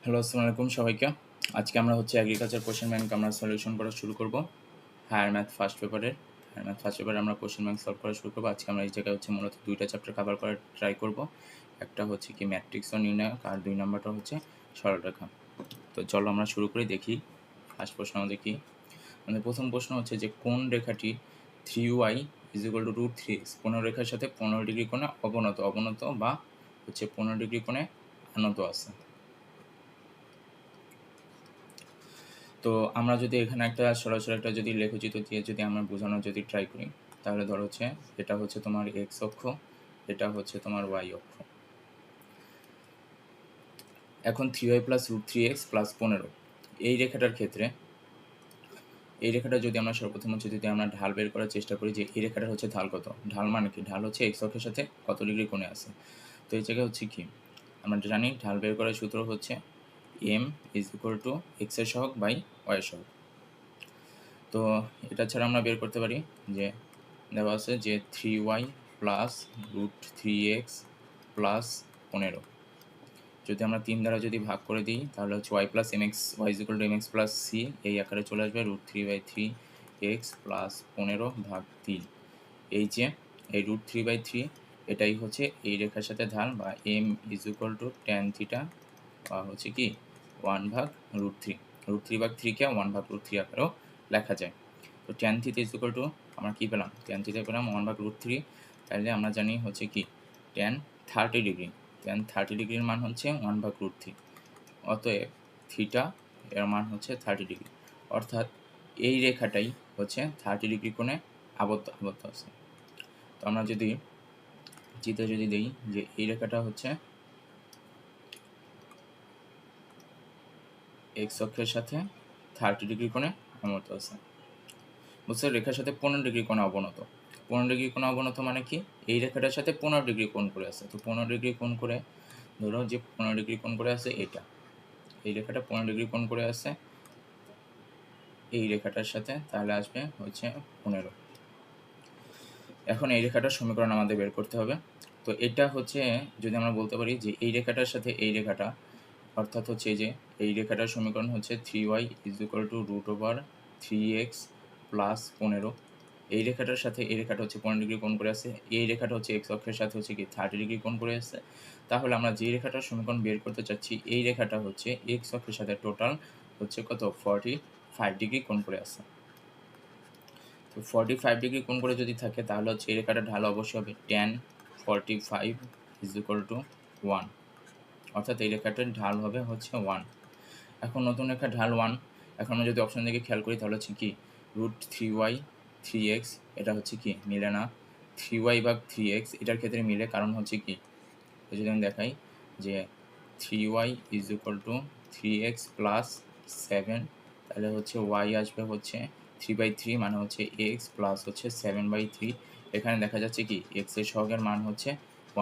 Hello, আসসালামু আলাইকুম সবাইকে। আজকে আমরা এগ্রিকালচার কোয়েশ্চেন ব্যাংক আমরা সলিউশন করা শুরু করব। হায়ার ম্যাথ ফার্স্ট পেপারের। হায়ার ম্যাথ ফার্স্ট পেপারে আমরা কোয়েশ্চেন ব্যাংক সলভ করা শুরু করব। আজকে আমরা এই জায়গায় মূলত 2টা চ্যাপ্টার কভার করার ট্রাই করব। একটা হচ্ছে কি ম্যাট্রিক্স ও নির্ণায়ক, আর 2 নাম্বারটা হচ্ছে সরলরেখা। তো চলো আমরা শুরু করে দেখি। ফার্স্ট প্রশ্ন আমাদের কি? আমাদের প্রথম প্রশ্ন হচ্ছে যে কোন রেখাটি 3y = √3x কোন রেখার সাথে 15 ডিগ্রি কোণে অবনত বা 15 ডিগ্রি কোণে আনত আছে। তো আমরা যদি এখানে একটা সরাসরি একটা যদি লেখচিত্র দিয়ে যদি আমরা বোঝানোর যদি ট্রাই করি, তাহলে ধরো এটা হচ্ছে তোমার এক্স অক্ষ, এটা হচ্ছে তোমার ওয়াই অক্ষ। এখন 3y + √3x + 15 এই রেখাটার ক্ষেত্রে এই রেখাটা যদি আমরা সর্বপ্রথম যদি আমরা ঢাল বের করার চেষ্টা করি, যে এই রেখাটা হচ্ছে ঢাল কত, ঢাল মানে কি, ঢাল হচ্ছে এক্স অক্ষের সাথে কত ডিগ্রি কোণে আছে। তো এই জায়গায় হচ্ছে কি, আমরা জানি ঢাল বের করার সূত্র হচ্ছে m = x এর সহগ বাই y এর সহগ। তো এটা ছাড়া আমরা বের করতে পারি যে দেওয়া আছে যে 3y + √3x + 15 যদি আমরা 3 দ্বারা যদি ভাগ করে দিই, তাহলে হচ্ছে y + mx, y = mx + c এই আকারে চলে আসবে √3/3x + 15 ভাগ 3। এই যে এই √3/3 এটাই হচ্ছে এই রেখার সাথে ঢাল, বা m = tan θ, বা হচ্ছে কি 1/√3। √3/3 কে 1/√3 আকারেও লেখা যায়। তো tan θ আমরা কী পেলাম, tan θ পেলাম 1/√3। তাহলে আমরা জানি হচ্ছে কি tan 30 ডিগ্রি, tan 30 ডিগ্রির মান হচ্ছে 1/√3। অতএব থিটা এর মান হচ্ছে 30 ডিগ্রি, অর্থাৎ এই রেখাটাই হচ্ছে 30 ডিগ্রি কোণে আবদ্ধ আছে। তো আমরা যদি চিত্রে যদি দিই যে এই রেখাটা হচ্ছে এক্স অক্ষের সাথে 30 ডিগ্রি কোণে আবদ্ধ আছে, বুঝছে, রেখার সাথে 15 ডিগ্রি কোণে অবনত। 15 ডিগ্রি কোণে অবনত মানে কি, এই রেখাটার সাথে 15 ডিগ্রি কোণ করে আছে। তো 15 ডিগ্রি কোণ করে, ধরো যে 15 ডিগ্রি কোণ করে আছে এটা, এই রেখাটা 15 ডিগ্রি কোণ করে আছে এই রেখাটার সাথে, তাহলে আসবে হচ্ছে 15। এখন এই রেখাটার সমীকরণ আমাদের বের করতে হবে। তো এটা হচ্ছে যদি আমরা বলতে পারি যে এই রেখাটার সাথে এই রেখাটা, অর্থাৎ হচ্ছে যে এই রেখাটার সমীকরণ হচ্ছে 3y = √3x + 15। এই রেখাটার সাথে এই রেখাটা হচ্ছে 15 ডিগ্রি কোণ করে আছে, এই রেখাটা হচ্ছে এক্স অক্ষের সাথে হচ্ছে কি 30 ডিগ্রি কোণ করে আছে। তাহলে আমরা যে রেখাটার সমীকরণ বের করতে চাচ্ছি, এই রেখাটা হচ্ছে এক্স অক্ষের সাথে টোটাল হচ্ছে কত 45 ডিগ্রি কোণ করে আছে। তো 45 ডিগ্রি কোণ করে যদি থাকে, তাহলে হচ্ছে এই রেখাটার ঢাল অবশ্যই হবে tan 45 = 1, অর্থাৎ এই রেখাটার ঢাল হবে হচ্ছে 1। এখন নতুন রেখার ঢাল 1। এখন আমরা যদি অপশন দিকে খেয়াল করি, তাহলে হচ্ছে কি √3y 3x, এটা হচ্ছে কি মিলে না, 3y ভাগ 3x এটার ক্ষেত্রে মিলে, কারণ হচ্ছে কি যদি আমি দেখাই যে 3y = 3x + 7, তাহলে হচ্ছে y আসবে হচ্ছে 3/3 মানে হচ্ছে x প্লাস হচ্ছে 7/3। এখানে দেখা যাচ্ছে কি x এর সহগের মান হচ্ছে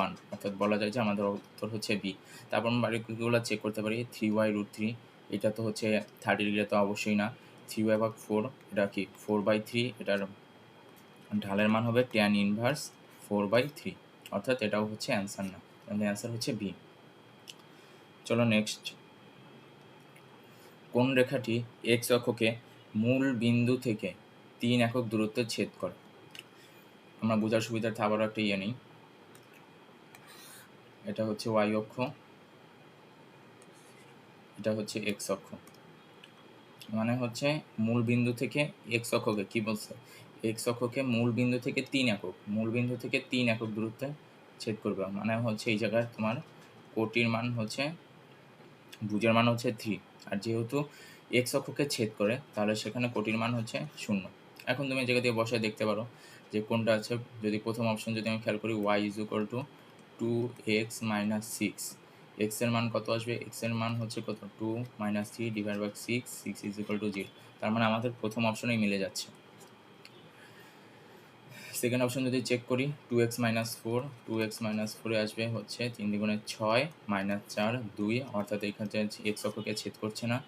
1, অর্থাৎ বলা যায় যে আমাদের উত্তর হচ্ছে বি। তারপর আমরা বাকিগুলো চেক করতে পারি। 3y √3 এটা তো হচ্ছে 30 ডিগ্রি, তো অবশ্যই না। 3y ভাগ 4 এটা কি 4/3, এটার ঢালের মান হবে tan ইনভার্স 4/3, অর্থাৎ এটাও হচ্ছে অ্যান্সার না, তাহলে অ্যান্সার হচ্ছে বি। চলো নেক্সট, কোন রেখাটি এক্স অক্ষকে মূল বিন্দু থেকে 3 একক দূরত্বে ছেদ করে। আমরা বোঝার সুবিধার্থে আবারও একটা নিই, এটা হচ্ছে ওয়াই অক্ষ, এটা হচ্ছে এক্স অক্ষ। মানে হচ্ছে মূল বিন্দু থেকে এক্স অক্ষকে কি বলছে, এক্স অক্ষকে মূল বিন্দু থেকে 3 একক, মূল বিন্দু থেকে 3 একক দূরত্বে ছেদ করবে। মানে হচ্ছে এই জায়গায় তোমার কোটির মান হচ্ছে, ভুজের মান হচ্ছে 3, আর যেহেতু এক্স অক্ষকে ছেদ করে, তাহলে সেখানে কোটির মান হচ্ছে 0। এখন তুমি এই জায়গা দিয়ে বসায় দেখতে পারো যে কোনটা আছে। যদি প্রথম অপশন যদি আমি খেয়াল করি, y = 2x - 6, এক্স এর মান কত আসবে, এক্স এর মান হচ্ছে কত 2 - 3 / 6, 6 = 0। তার মানে আমাদের প্রথম অপশনেই মিলে যাচ্ছে। সেকেন্ড অপশন যদি চেক করি, 2x - 4, 2x - 4 আসবে হচ্ছে 3 × 6 - 4 2, অর্থাৎ এখানে এক্স অক্ষকে ছেদ করছে না।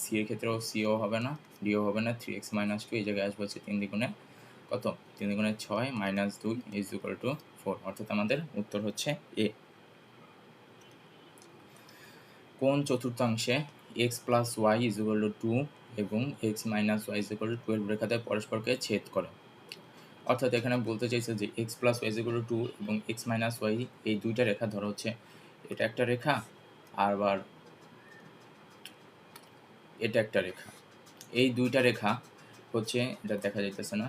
সি এর ক্ষেত্রেও সিও হবে না, ডিও হবে না। 3x - 2 এই জায়গায় আসবে হচ্ছে 3 × কত 3 × 6 - 2 = 4, অর্থাৎ আমাদের উত্তর হচ্ছে এ। কোন চতুর্থাংশে X plus Y is equal to 2 এবং X minus Y is equal to 12 রেখাতে পরস্পরকে ছেদ করে। অর্থাৎ এখানে বলতে চাইছে যে x plus Y is equal to 2 এবং এক্স মাইনাস ওয়াই এই দুইটা রেখা ধরো হচ্ছে এটা একটা রেখা আবার এটা একটা রেখা। এই দুইটা রেখা হচ্ছে, এটা দেখা যাইতেছে না,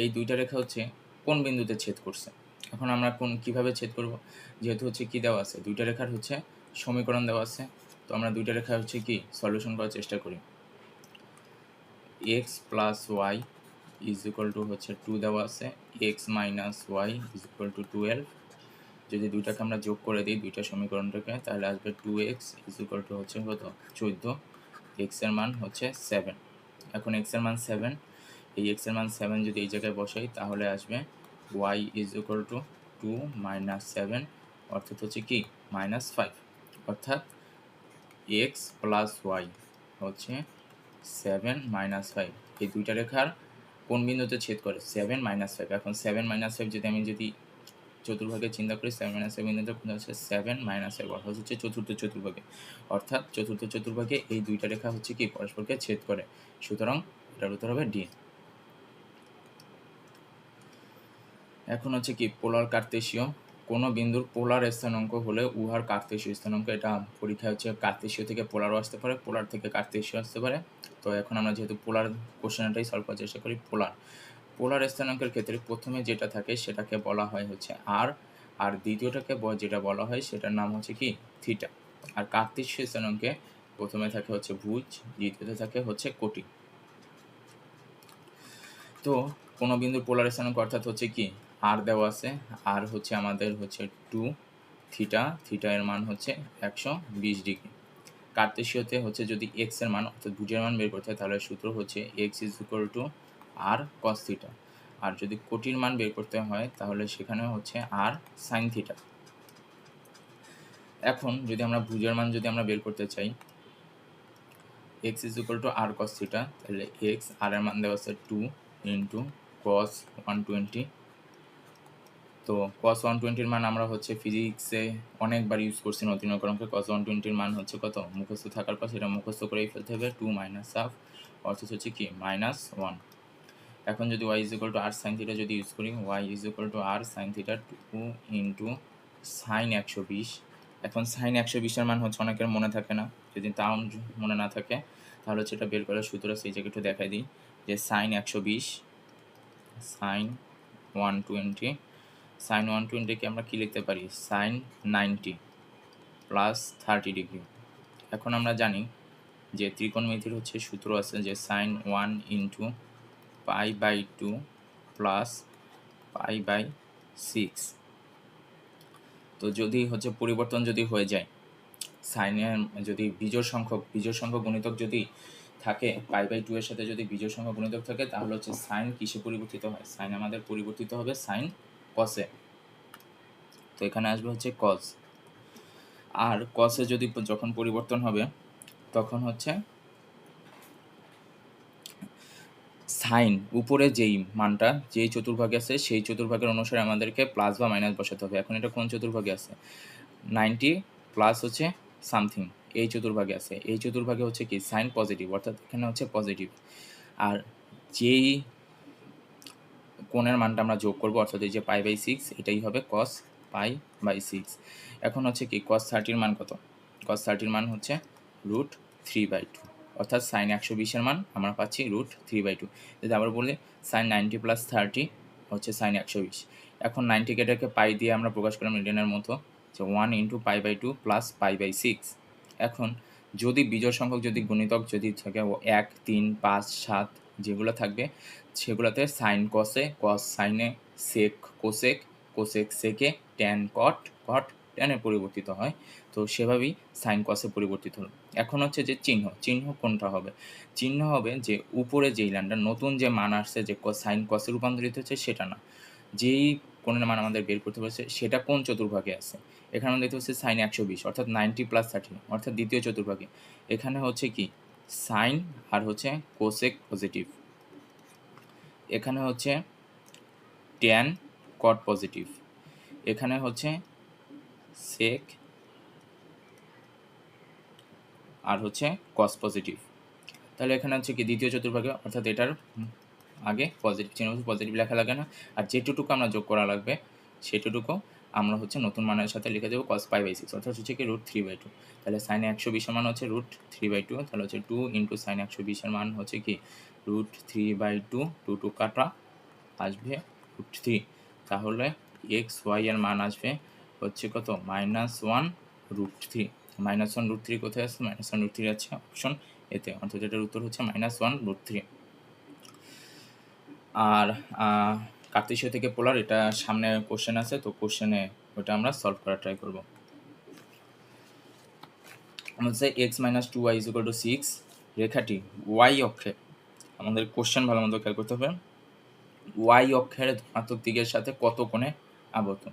এই দুইটা রেখা হচ্ছে কোন বিন্দুতে ছেদ করছে। এখন আমরা কিভাবে ছেদ করব, যেহেতু হচ্ছে কি দেওয়া আছে, দুইটা রেখার হচ্ছে সমীকরণ দেওয়া আছে, তো আমরা দুইটা রেখা হচ্ছে কি সলিউশন করার চেষ্টা করি। X plus Y is equal to হচ্ছে 2 দেওয়া আছে, x minus Y is equal to 12। যদি দুইটাকে আমরা যোগ করে দিই দুইটা সমীকরণটাকে, তাহলে আসবে 2x ইজ ইকুয়াল টু হচ্ছে কত 14, এক্সের মান হচ্ছে 7। এখন এক্সের মান 7, এই এক্সের মান 7 যদি এই জায়গায় বসাই তাহলে আসবে y is equal to 2 minus 7, অর্থাৎ হচ্ছে কি -5। অর্থাৎ এক্স প্লাস ওয়াই হচ্ছে 7 -5, এই দুইটা রেখার কোন বিন্দুতে ছেদ করে 7 -5। এখন 7 -5 যদি চতুর্ভাগে চিন্তা করি, 7 -5 বিন্দুতে কোন হচ্ছে 7 -5 অর্থাৎ হচ্ছে চতুর্থ চতুর্ভাগে, অর্থাৎ চতুর্থ চতুর্ভাগে এই দুইটা রেখা হচ্ছে কি পরস্পরকে ছেদ করে। সুতরাং এটার উত্তর হবে ডি। এখন হচ্ছে কি পোলার কার্তেশীয়, কোনো বিন্দুর পোলার স্থানাঙ্ক হলে উহার কার্তেশীয় স্থানাঙ্ক, এটা পরীক্ষায় হচ্ছে কার্তেশীয় থেকে পোলারও আসতে পারে, পোলার থেকে কার্তেশীয় আসতে পারে। তো এখন আমরা যেহেতু পোলার কোশ্চেনটাই সলভ করার চেষ্টা করি, পোলার স্থানাঙ্কের ক্ষেত্রে প্রথমে যেটা থাকে সেটাকে বলা হয় হচ্ছে আর দ্বিতীয়টাকে যেটা বলা হয় সেটার নাম হচ্ছে কি থিটা। আর কার্তেশীয় স্থানাঙ্কে প্রথমে থাকে হচ্ছে ভুজ, দ্বিতীয়তে থাকে হচ্ছে কোটি। তো কোনো বিন্দুর পোলার স্থানাঙ্ক অর্থাৎ হচ্ছে কি আর দেওয়া আছে, আর হচ্ছে আমাদের হচ্ছে 2 থিটা এর মান হচ্ছে 120 ডিগ্রি। কার্তেশীয়তে হচ্ছে যদি এক্স এর মান অর্থাৎ ভুজের মান বের করতে হয় তাহলে সূত্র হচ্ছে x is equal to R cos theta, আর যদি কোটির মান বের করতে হয় তাহলে সেখানে হচ্ছে আর সাইন থিটা। এখন যদি আমরা ভুজের মান যদি আমরা বের করতে চাই, x is equal to R cos theta, তাহলে এক্স আর এর মান দেওয়া আছে 2 ইন্টু কস 120। তো কস 120-র মান আমরা হচ্ছে ফিজিক্সে অনেকবার ইউজ করছি নতুন অঙ্কে। কস 120-র মান হচ্ছে কত মুখস্থ থাকার পর সেটা মুখস্থ করেই ফেলতে হবে, 2 মাইনাস হাফ অর্থাৎ হচ্ছে কি -1। এখন যদি y is equal to r sine theta যদি ইউজ করি, y is equal to r sine theta 2 into sine 120। এখন সাইন 120-এর মান হচ্ছে অনেকের মনে থাকে না, যদি তাও মনে না থাকে তাহলে হচ্ছে এটা বের করার সূত্র সেই জায়গায় একটু দেখাই দিই, যে সাইন 120 সাইন 120, সাইন 120-কে আমরা কী লিখতে পারি সাইন 90 প্লাস 30 ডিগ্রি। এখন আমরা জানি যে ত্রিকোণমিতির হচ্ছে সূত্র আছে যে সাইন 1 ইন্টু π/2 প্লাস π/6। তো যদি হচ্ছে পরিবর্তন যদি হয়ে যায় সাইনের, যদি বিজোড় সংখ্যক গুণিতক যদি থাকে π/2 এর সাথে যদি বিজোড় সংখ্যক গুণিতক থাকে তাহলে হচ্ছে সাইন কিসে পরিবর্তিত হয়, সাইন আমাদের পরিবর্তিত হবে সাইন কসে। তো এখানে আসবে হচ্ছে কস, আর কসে যদি যখন পরিবর্তন হবে তখন হচ্ছে সাইন উপরে যেই মানটা যেই চতুর্ভাগে আছে সেই চতুর্ভাগের অনুসারে আমাদেরকে প্লাস বা মাইনাস বসাতে হবে। এখন এটা কোন চতুর্ভাগে আছে, 90 প্লাস হচ্ছে সামথিং এই চতুর্ভাগে আছে, এই চতুর্ভাগে হচ্ছে কি সাইন পজিটিভ, অর্থাৎ এখানে হচ্ছে পজিটিভ। আর যেই কোণের মানটা আমরা যোগ করবো অর্থাৎ এই যে π/6 এটাই হবে cos π/6। এখন হচ্ছে কি cos 30-র মান কত, cos 30-র মান হচ্ছে √3/2, অর্থাৎ সাইন 120-এর মান আমরা পাচ্ছি √3/2। যদি আবার বলি সাইন 90 প্লাস 30 হচ্ছে সাইন 120। এখন 90-কে এটাকে পাই দিয়ে আমরা প্রকাশ করলাম রিটেনের মতো, যে 1 ইন্টু π/2 প্লাস π/6। এখন যদি বিজোড় সংখ্যক যদি গুণিতক যদি থাকে 1, 3, 5, 7 যেগুলো থাকবে সেগুলোতে সাইন কসে, কস সাইনে, সেক কোসেক, কোসেক সেকে, ট্যান কট, কট ট্যানে পরিবর্তিত হয়। তো সেভাবেই সাইন কসে পরিবর্তিত হলো। এখন হচ্ছে যে চিহ্ন কোনটা হবে, চিহ্ন হবে যে উপরে যেই লাইনটা নতুন যে মান আসছে যে সাইন কসে রূপান্তরিত হচ্ছে সেটা না, যেই কোণের মান আমাদের বের করতে পারছে সেটা কোন চতুর্ভাগে আছে। এখানে আমাদের দেখতে হচ্ছে সাইন 120 অর্থাৎ 90 প্লাস 30 অর্থাৎ দ্বিতীয় চতুর্ভাগে। এখানে হচ্ছে কি সাইন আর হচ্ছে কোসেক পজিটিভ, এখানে হচ্ছে ট্যান কট পজিটিভ, এখানে হচ্ছে সেক আর হচ্ছে কস পজিটিভ। তাহলে এখানে হচ্ছে কি দ্বিতীয় চতুর্ভাগে, অর্থাৎ এটার আগে পজিটিভ চিহ্ন, পজিটিভ লেখা লাগে না, আর যেটুকু আমরা যোগ করা লাগবে সেটুকু আমরা হচ্ছে নতুন মানের সাথে লিখে দেবো cos π/6, অর্থাৎ হচ্ছে কি √3/2। তাহলে সাইন 120 মান হচ্ছে √3/2, তাহলে হচ্ছে 2 ইন্টু সাইন 120 মান হচ্ছে কি √3/2, 2 কাটা আসবে √3। তাহলে XY এর মান আসবে হচ্ছে কত -1√3। -1√3 কোথায় আছে? -1√3 আছে অপশন এতে, অর্থাৎ এটার উত্তর হচ্ছে -1√3। আর কার্তেশীয় থেকে পোলার, এটা সামনে কোশ্চেন আছে, তো কোশ্চেনে ওটা আমরা সলভ করার ট্রাই করব। হচ্ছে x - 2y = 6 রেখাটি y অক্ষে, আমাদের কোশ্চেন ভালো মতো খেয়াল করতে হবে, y অক্ষের ধনাত্মক দিকের সাথে কত কোণে আবদ্ধ।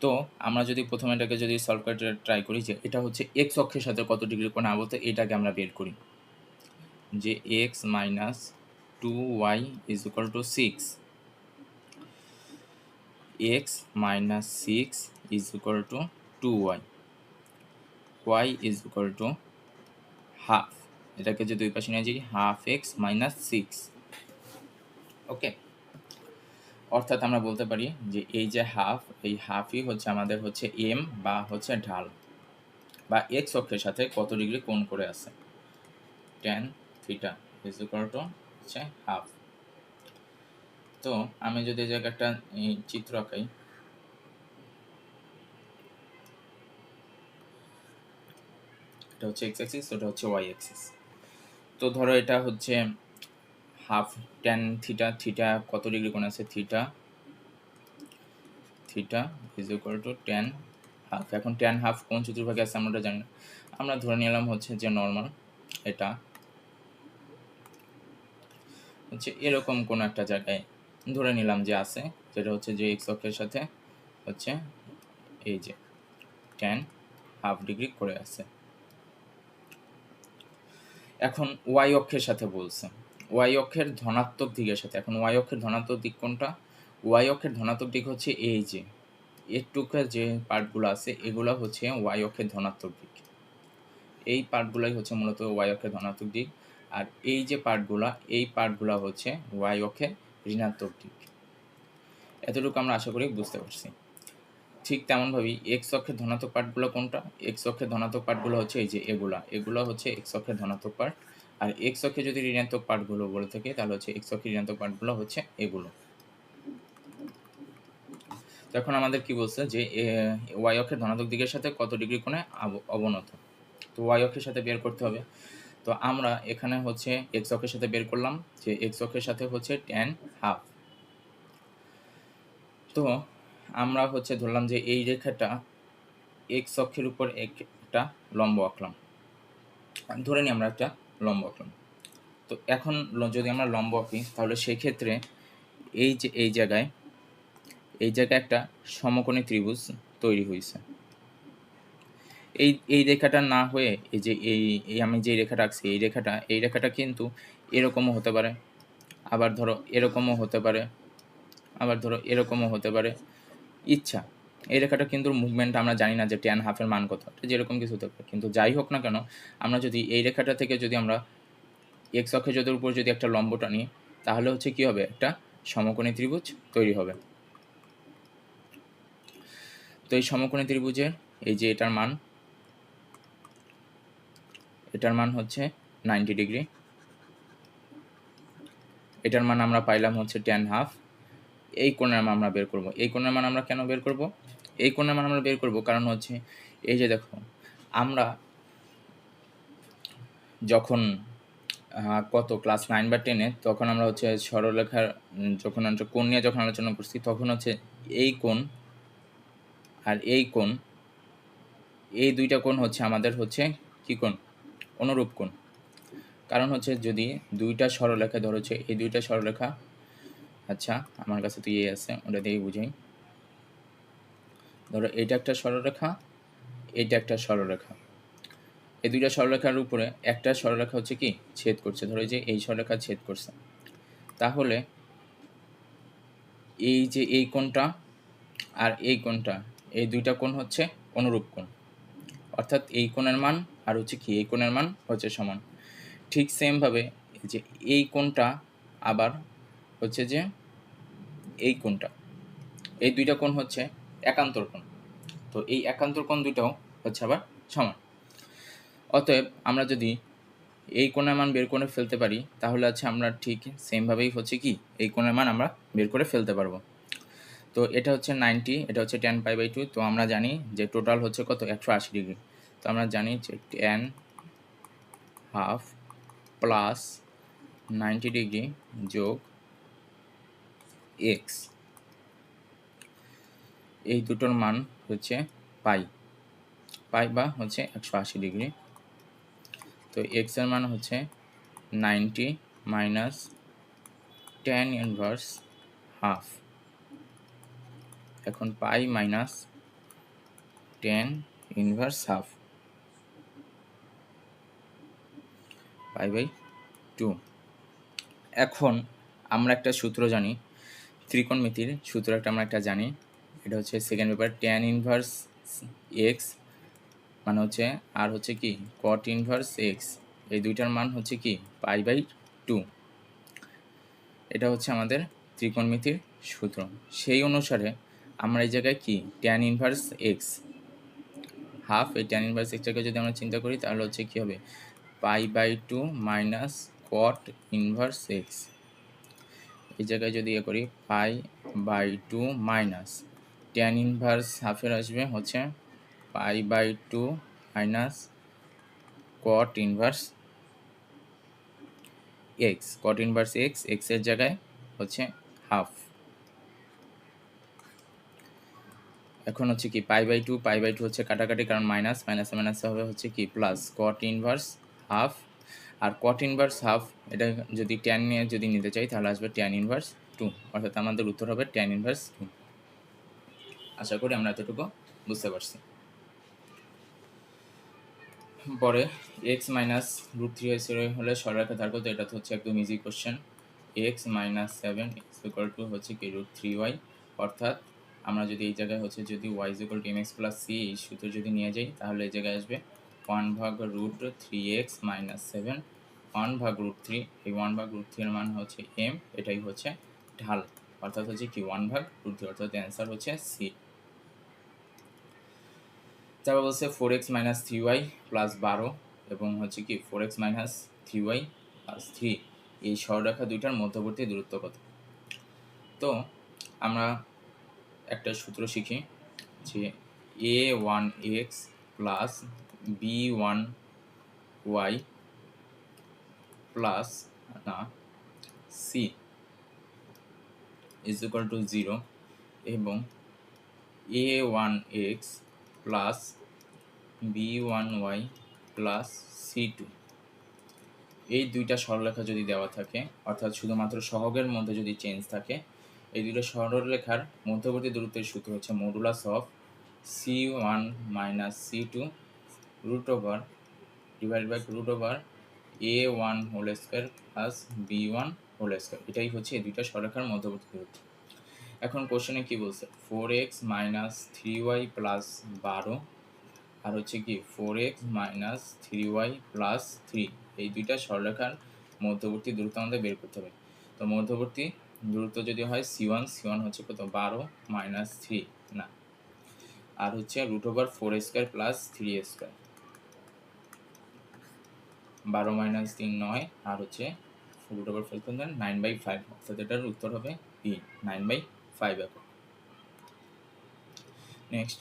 তো আমরা যদি প্রথমে এটাকে যদি সলভ করতে ট্রাই করি যে এটা হচ্ছে x অক্ষের সাথে কত ডিগ্রি কোণে আবদ্ধ, এটাকে আমরা বের করি যে x - 2y = 6, x - 6 = 2y, y = half. এটাকে যদি দুই পাশে নিয়ে যাই, হাফ x - 6। ওকে, অর্থাৎ আমরা বলতে পারি যে এই যে হাফ, এই হাফই হচ্ছে আমাদের হচ্ছে এম বা হচ্ছে ঢাল, বা এক্স অক্ষের সাথে কত ডিগ্রি কোণ করে আছে, tan θ হচ্ছে হাফ। তো আমি যদি এই জায়গায় একটা চিত্র আঁকাই, এটা হচ্ছে এক্স অ্যাক্সিস, ওটা হচ্ছে ওয়াই অ্যাক্সিস। তো ধরো এটা হচ্ছে হাফ tan θ, কত ডিগ্রি কোণ আছে, θ tan হাফ। এখন tan হাফ কোন চতুর্ভাগে আছে আমরা জানি না, আমরা ধরে নিলাম হচ্ছে যে নর্মাল, এটা হচ্ছে এরকম কোন একটা জায়গায় ধরে নিলাম যে আছে, যেটা হচ্ছে যে এক্স অক্ষের সাথে হচ্ছে এই যে tan হাফ ডিগ্রি করে আছে। এখন ওয়াই অক্ষের সাথে বলছে, ওয়াই অক্ষের ধনাত্মক দিকের সাথে। এখন ওয়াই অক্ষের ধনাত্মক দিক কোনটা? ওয়াই অক্ষের ধনাত্মক দিক হচ্ছে এই যে এটুকের যে পার্টগুলো আছে, এগুলো হচ্ছে ওয়াই অক্ষের ধনাত্মক দিক। এই পার্টগুলাই হচ্ছে মূলত ওয়াই অক্ষের ধনাত্মক দিক, আর এই যে পার্টগুলা, এই পার্টগুলা হচ্ছে ওয়াই অক্ষের ঋণাত্মক দিক। এতটুকু আমরা আশা করি বুঝতে পারছি। ঠিক তেমনভাবেই এক্স অক্ষের ধনাত্মক পার্টগুলো কোনটা? এক্স অক্ষের ধনাত্মক পার্টগুলো হচ্ছে এই যে এগুলো হচ্ছে এক্স অক্ষের ধনাত্মক পার্ট। আর এক্স অক্ষে যদি ঋণাত্মক পার্টগুলো বলে থাকে, তাহলে হচ্ছে এক্স অক্ষের ঋণাত্মক পার্টগুলো হচ্ছে এগুলো। তো এখন আমাদের কি বলছে যে ওয়াই অক্ষের ধনাত্মক দিকের সাথে কত ডিগ্রি কোণে অবনত, তো ওয়াই অক্ষের সাথে বের করতে হবে। তো আমরা এখানে হচ্ছে এক্স অক্ষের সাথে বের করলাম যে এক্স অক্ষের সাথে হচ্ছে tan হাফ। তো আমরা হচ্ছে ধরলাম যে এই রেখাটা এক্স অক্ষের উপর একটা লম্ব আঁকলাম, ধরে নিই আমরা একটা লম্ব আঁকলাম। তো এখন যদি আমরা লম্ব আঁকি, তাহলে সেই ক্ষেত্রে এই যে এই জায়গায় একটা সমকোণী ত্রিভুজ তৈরি হয়েছে। এই রেখাটা না হয়ে এই যে এই আমি যে রেখাটা আঁকছি, এই রেখাটা কিন্তু এরকমও হতে পারে, আবার ধরো এরকমও হতে পারে, আবার ধরো এরকমও হতে পারে। ইচ্ছা, এই রেখাটা কিন্তু মুভমেন্ট আমরা জানি না যে tan হাফের মান কত, যেরকম কিছু হতে পারে। কিন্তু যাই হোক না কেন, আমরা যদি এই রেখাটা থেকে যদি আমরা এক্স অক্ষের উপর যদি একটা লম্ব টানি, তাহলে হচ্ছে কি হবে, একটা সমকোণী ত্রিভুজ তৈরি হবে। তো এই সমকোণী ত্রিভুজের এই যে এটার মান হচ্ছে 90 ডিগ্রি। এটার মান আমরা পাইলাম হচ্ছে tan হাফ। এই কোণের মান আমরা বের করব। এই কোণের মান আমরা কেন বের করব? এই কোণের মান আমরা বের করব কারণ হচ্ছে এই যে দেখো, আমরা যখন কত ক্লাস 9 বা 10-এ, তখন আমরা হচ্ছে সরলরেখার যখন আমরা কোণ নিয়ে যখন আলোচনা করছি, তখন হচ্ছে এই কোণ আর এই কোণ, এই দুইটা কোণ হচ্ছে আমাদের হচ্ছে কি কোণ? অনুরূপ কোণ। কারণ হচ্ছে যদি দুইটা সরলরেখা, ধরো হচ্ছে এই দুইটা সরলরেখা, আচ্ছা আমার কাছে তো আছে, ওটা দিয়ে বুঝাই। ধরো এটা একটা সরলরেখা, এইটা একটা সরলরেখা। এই দুইটা সরলরেখার উপরে একটা সরলরেখা হচ্ছে কি ছেদ করছে, ধরো যে এই সরলরেখা ছেদ করছে, তাহলে এই যে এই কোণটা আর এই কোণটা, এই দুইটা কোণ হচ্ছে অনুরূপ কোণ। অর্থাৎ এই কোণের মান আর হচ্ছে কি এই কোণের মান হচ্ছে সমান। ঠিক সেমভাবে যে এই কোণটা আবার হচ্ছে যে এই কোণটা, এই দুইটা কোণ হচ্ছে একান্তর কোণ। তো এই একান্তর কোণ দুইটাও হচ্ছে আবার সমান। অতএব আমরা যদি এই কোণের মান বের করে ফেলতে পারি তাহলে হচ্ছে আমরা ঠিক সেমভাবেই হচ্ছে কি এই কোণের মান আমরা বের করে ফেলতে পারবো। তো এটা হচ্ছে 90, এটা হচ্ছে tan π/2। তো আমরা জানি যে টোটাল হচ্ছে কত 180 ডিগ্রি। তো আমরা জানি যে tan হাফ প্লাস 90 ডিগ্রি যোগ এক্স, এই দুটোর মান হচ্ছে পাই বা হচ্ছে 180 ডিগ্রি। তো এক্স এর মান হচ্ছে 90 মাইনাস tan ইনভার্স হাফ, এখন পাই মাইনাস tan ইনভার্স হাফ π/2। এখন আমরা একটা সূত্র জানি, ত্রিকোণমিতির সূত্র আমরা একটা জানি, এটা হচ্ছে second paper tan inverse x মানে হচ্ছে আর হচ্ছে কি cot ইনভার্স এক্স, এই দুইটার মান হচ্ছে কি π/2। এটা হচ্ছে আমাদের ত্রিকোণমিতির সূত্র। সেই অনুসারে আমরা এই জায়গায় কি tan ইনভার্স এক্স হাফ, এই tan ইনভার্স এক্সটাকে যদি আমরা চিন্তা করি তাহলে হচ্ছে কি হবে π/2 মাইনাস cot ইনভার্স এক্স। এই জায়গায় যদি করি π/2 মাইনাস tan ইনভার্স হাফের আসবে হচ্ছে π/2 minus cot inverse X, cot inverse X, এক্সের জায়গায় হচ্ছে হাফ। এখন হচ্ছে কি π/2 হচ্ছে কাটাকাটি, কারণ মাইনাস মাইনাসে হবে হচ্ছে কি প্লাস cot ইনভার্স হাফ। আর cot ইনভার্স হাফ এটা যদি tan নিয়ে যদি নিতে চাই তাহলে আসবে tan ইনভার্স 2, অর্থাৎ আমাদের উত্তর হবে tan ইনভার্স 2। আশা করি আমরা এতটুকু বুঝতে পারছি। পরে এক্স মাইনাস √3 হলে সরলরেখা ধার করতে, এটা তো হচ্ছে একদম ইজি কোশ্চেন। এক্স মাইনাস 7 = হচ্ছে কি √3y, অর্থাৎ আমরা যদি এই জায়গায় হচ্ছে যদি y = mx + c এই সূত্র যদি নিয়ে যাই তাহলে এই জায়গায় আসবে 1/√3x মাইনাস 7 1/√3। এই 1/√3 এর মান হচ্ছে m, এটাই হচ্ছে ঢাল, অর্থাৎ হচ্ছে কি 1/√3, অর্থাৎ অ্যান্সার হচ্ছে সি। তারপর বলছে 4x মাইনাস 3y প্লাস 12 এবং হচ্ছে কি 4x মাইনাস 3y প্লাস 3 এই সরলরেখা দুইটার মধ্যবর্তী দূরত্ব কত। তো আমরা একটা সূত্র শিখি যে a1x প্লাস b1y প্লাস না c = 0 এবং a1x plus b1y plus c2 এই দুইটা সরলরেখা যদি দেওয়া থাকে, অর্থাৎ শুধুমাত্র সহগের মধ্যে যদি চেঞ্জ থাকে, এই দুইটা সরলরেখার মধ্যবর্তী দূরত্বের সূত্র হচ্ছে modulus of c1 minus c2 √/√a1 whole square plus b1 whole square, এটাই হচ্ছে এই দুইটা সরলরেখার মধ্যবর্তী দূরত্ব। এখন কোশ্চেনে কি বলছে 4x মাইনাস 3y প্লাস 12 আর হচ্ছে কি 4x মাইনাস 3y প্লাস 3 এই দুইটা সরলরেখার মধ্যবর্তী দূরত্ব আমাদের বের করতে হবে। তো মধ্যবর্তী দূরত্ব যদি হয় c1 হচ্ছে কত 12 মাইনাস 3 না, আর হচ্ছে √4² প্লাস 3² 12 মাইনাস 3 9, আর হচ্ছে √4 9/5, অর্থাৎ এটার উত্তর হবে বি 9/5 একক। Next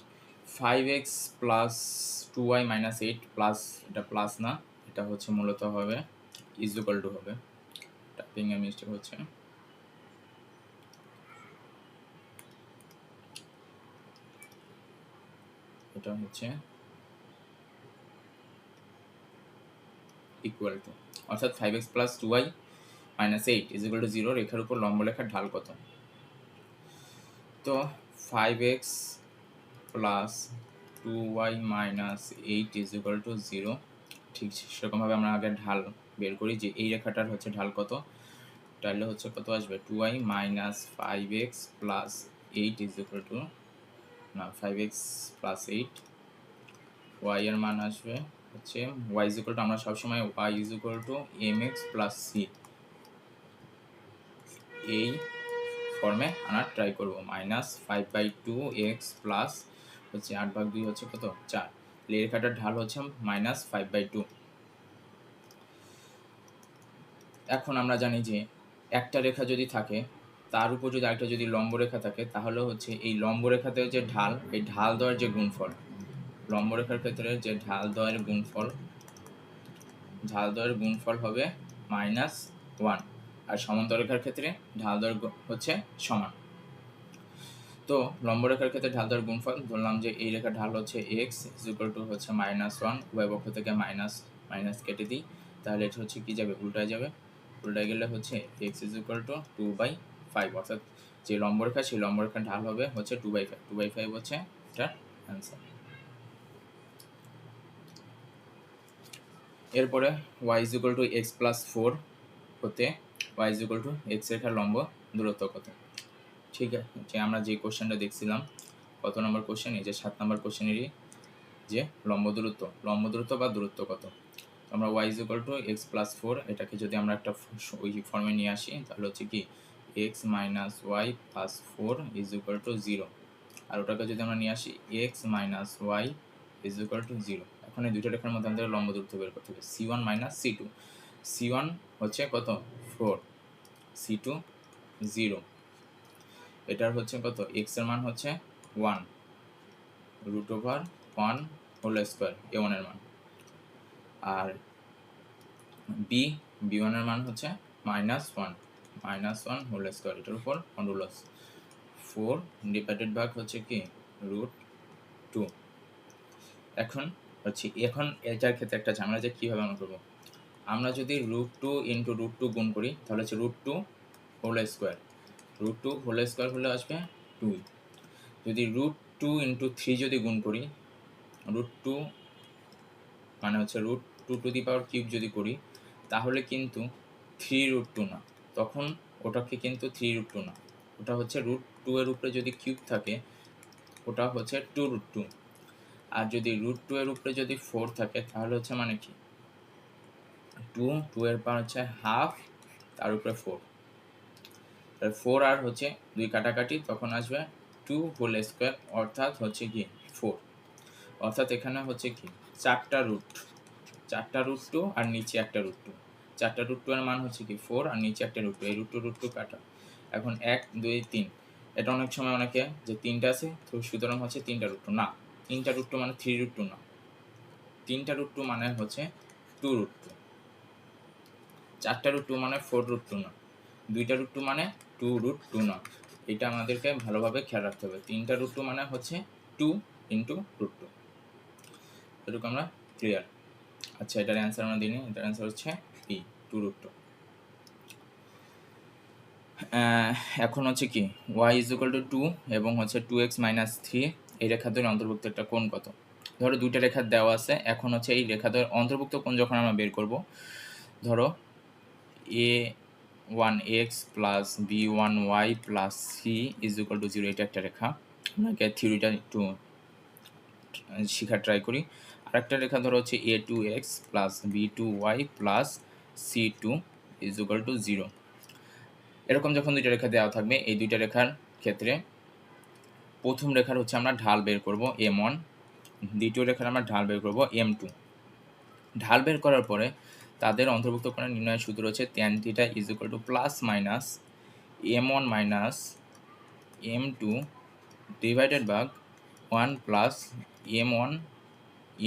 5x plus 2y minus 8 plus, এটা প্লাস না, এটা হচ্ছে মূলত হবে = হবে, টাইপিং এর মিস্টেক হচ্ছে, এটা হচ্ছে ইকুয়াল টু, অর্থাৎ 5x প্লাস 2y মাইনাস 8 = 0 রেখার উপর লম্ব রেখার ঢাল কত। তো 5x প্লাস 2y মাইনাস 8 = 0, ঠিক সেরকমভাবে আমরা আগে ঢাল বের করি যে এই রেখাটার হচ্ছে ঢাল কত, তাহলে হচ্ছে কত আসবে 2y মাইনাস 5x প্লাস 8 = না 5x প্লাস 8, y এর মান আসবে হচ্ছে ওয়াই ইজ ইকুয়াল টু, আমরা সবসময় y is equal to m x plus c এই ফর্মে আনার ট্রাই করবো। -5/2 এক্স প্লাস হচ্ছে 8/2 হচ্ছে কত 4, এই রেখাটার ঢাল হচ্ছে -5/2। এখন আমরা জানি যে একটা রেখা যদি থাকে তার উপর যদি আরেকটা যদি লম্ব রেখা থাকে তাহলে হচ্ছে এই লম্ব রেখাতে যে ঢাল, এই ঢাল দ্বয়ের যে গুণফল, লম্ব রেখার ক্ষেত্রে যে ঢাল দ্বয়ের গুণফল হবে -1, আর সমান্তর রেখার ক্ষেত্রে ঢাল দ্বয়ের হচ্ছে সমান। তো লম্ব রেখার ক্ষেত্রে ঢাল দ্বয়ের গুণফল ধরলাম যে এই রেখার ঢাল হচ্ছে এক্স ইজ ইকুয়াল টু হচ্ছে -1, উভয় পক্ষ থেকে মাইনাস মাইনাস কেটে দিই, তাহলে এটা হচ্ছে কি যাবে, উল্টায় যাবে। উল্টায় গেলে হচ্ছে এক্স ইজ ইকুয়াল টু 2/5, অর্থাৎ যে লম্ব রেখা সেই লম্ব রেখার ঢাল হবে হচ্ছে 2/5, 2/5 হচ্ছে এটার অ্যান্সার। এরপরে y is equal two x plus 4 হতে y is equal two x রেখার লম্ব দূরত্ব কত। ঠিক আছে, যে আমরা যে কোশ্চেনটা দেখছিলাম, কত নম্বর কোশ্চেন, এই যে 7 নম্বর কোশ্চেনেরই যে লম্ব দূরত্ব বা দূরত্ব কত। আমরা y is equal two x plus 4 এটাকে যদি আমরা একটা ওই ফর্মে নিয়ে আসি তাহলে হচ্ছে কি x minus y plus 4 is equal to 0, আর ওটাকে যদি আমরা নিয়ে আসি x minus Y is equal to 0। এখন এই দুইটা রেখার মধ্যে আমাদের লম্ব দূরত্ব বের করতে হবে, c1 মাইনাস c2। c1 হচ্ছে কত 4, c2 0, এটার হচ্ছে কত x এর মান হচ্ছে 1 √1 হোল স্কোয়ার a1 এর মান, আর b1 এর মান হচ্ছে -1 হোল স্কোয়ার, এটার উপর মডুলাস 4 ডিভাইডেড ভাগ হচ্ছে কি √2। এখন এটার ক্ষেত্রে একটা ঝামেলা যে কীভাবে আমরা করবো, আমরা যদি √2 ইন্টু √2 গুণ করি তাহলে হচ্ছে √2 হোল স্কোয়ার, √2 হোল স্কোয়ার হলে আসবে 2। যদি √2 ইন্টু 3 যদি গুণ করি, √2 মানে হচ্ছে √2³ যদি করি তাহলে কিন্তু 3√2 না, তখন ওটাকে কিন্তু 3√2 না, ওটা হচ্ছে √2 এর উপরে যদি কিউব থাকে ওটা হচ্ছে 2√2, আর যদি √2 এর উপরে যদি 4 থাকে তাহলে হচ্ছে মানে কি 2 এর পাওয়ার হচ্ছে হাফ, তার উপরে 4, তাহলে 4 আর হচ্ছে 2 কাটাকাটি, তখন আসবে 2 হোল স্কোয়ার, অর্থাৎ হচ্ছে কি 4, অর্থাৎ এখানে হচ্ছে কি 4টা √2 আর নিচে একটা √2, 4টা √2 এর মান হচ্ছে কি 4 আর নিচে একটা √2, এই √2 কাটা। এখন 1 2 3, এটা অনেক সময় অনেকে যে 3টা আছে তো সুতরাং হচ্ছে 3টা √2 না, 3টা √2 মানে 3√2 না, 3টা √2 মানে হচ্ছে 2√2, 4টা √2 মানে 4√2 না, 2টা √2 মানে 2√2 না, এটা আমাদেরকে ভালোভাবে খেয়াল রাখতে হবে। 3টা √2 মানে হচ্ছে 2 ইন্টু √2, এটুকু আমরা ক্লিয়ার। আচ্ছা, এটার অ্যান্সার আমরা দিই, এটার অ্যান্সার হচ্ছে পি 2√2। এখন হচ্ছে কি y ইজ ইকুয়াল টু 2 এবং হচ্ছে 2x মাইনাস 3, এই রেখাদ্বয়ের অন্তর্ভুক্ত একটা কোণ কত। ধরো দুইটা রেখা দেওয়া আছে, এখন হচ্ছে এই রেখাদ্বয়ের অন্তর্ভুক্ত কোণ যখন আমরা বের করব, ধরো a1x plus b1y plus c is equal to 0, এটা একটা রেখা, আপনাকে থিওরিটা একটু শেখার ট্রাই করি। আরেকটা রেখা ধরো হচ্ছে a2x plus b2y plus c2 is equal to 0। এরকম যখন দুইটা রেখা দেওয়া থাকবে, এই দুইটা রেখার ক্ষেত্রে প্রথম রেখার হচ্ছে আমরা ঢাল বের করব m1, দ্বিতীয় রেখার আমরা ঢাল বের করব m2। ঢাল বের করার পরে তাদের অন্তর্ভুক্ত কোণের নির্ণয়ের সূত্র হচ্ছে tan θ is equal to plus minus m1 minus m2 divided by 1 plus m1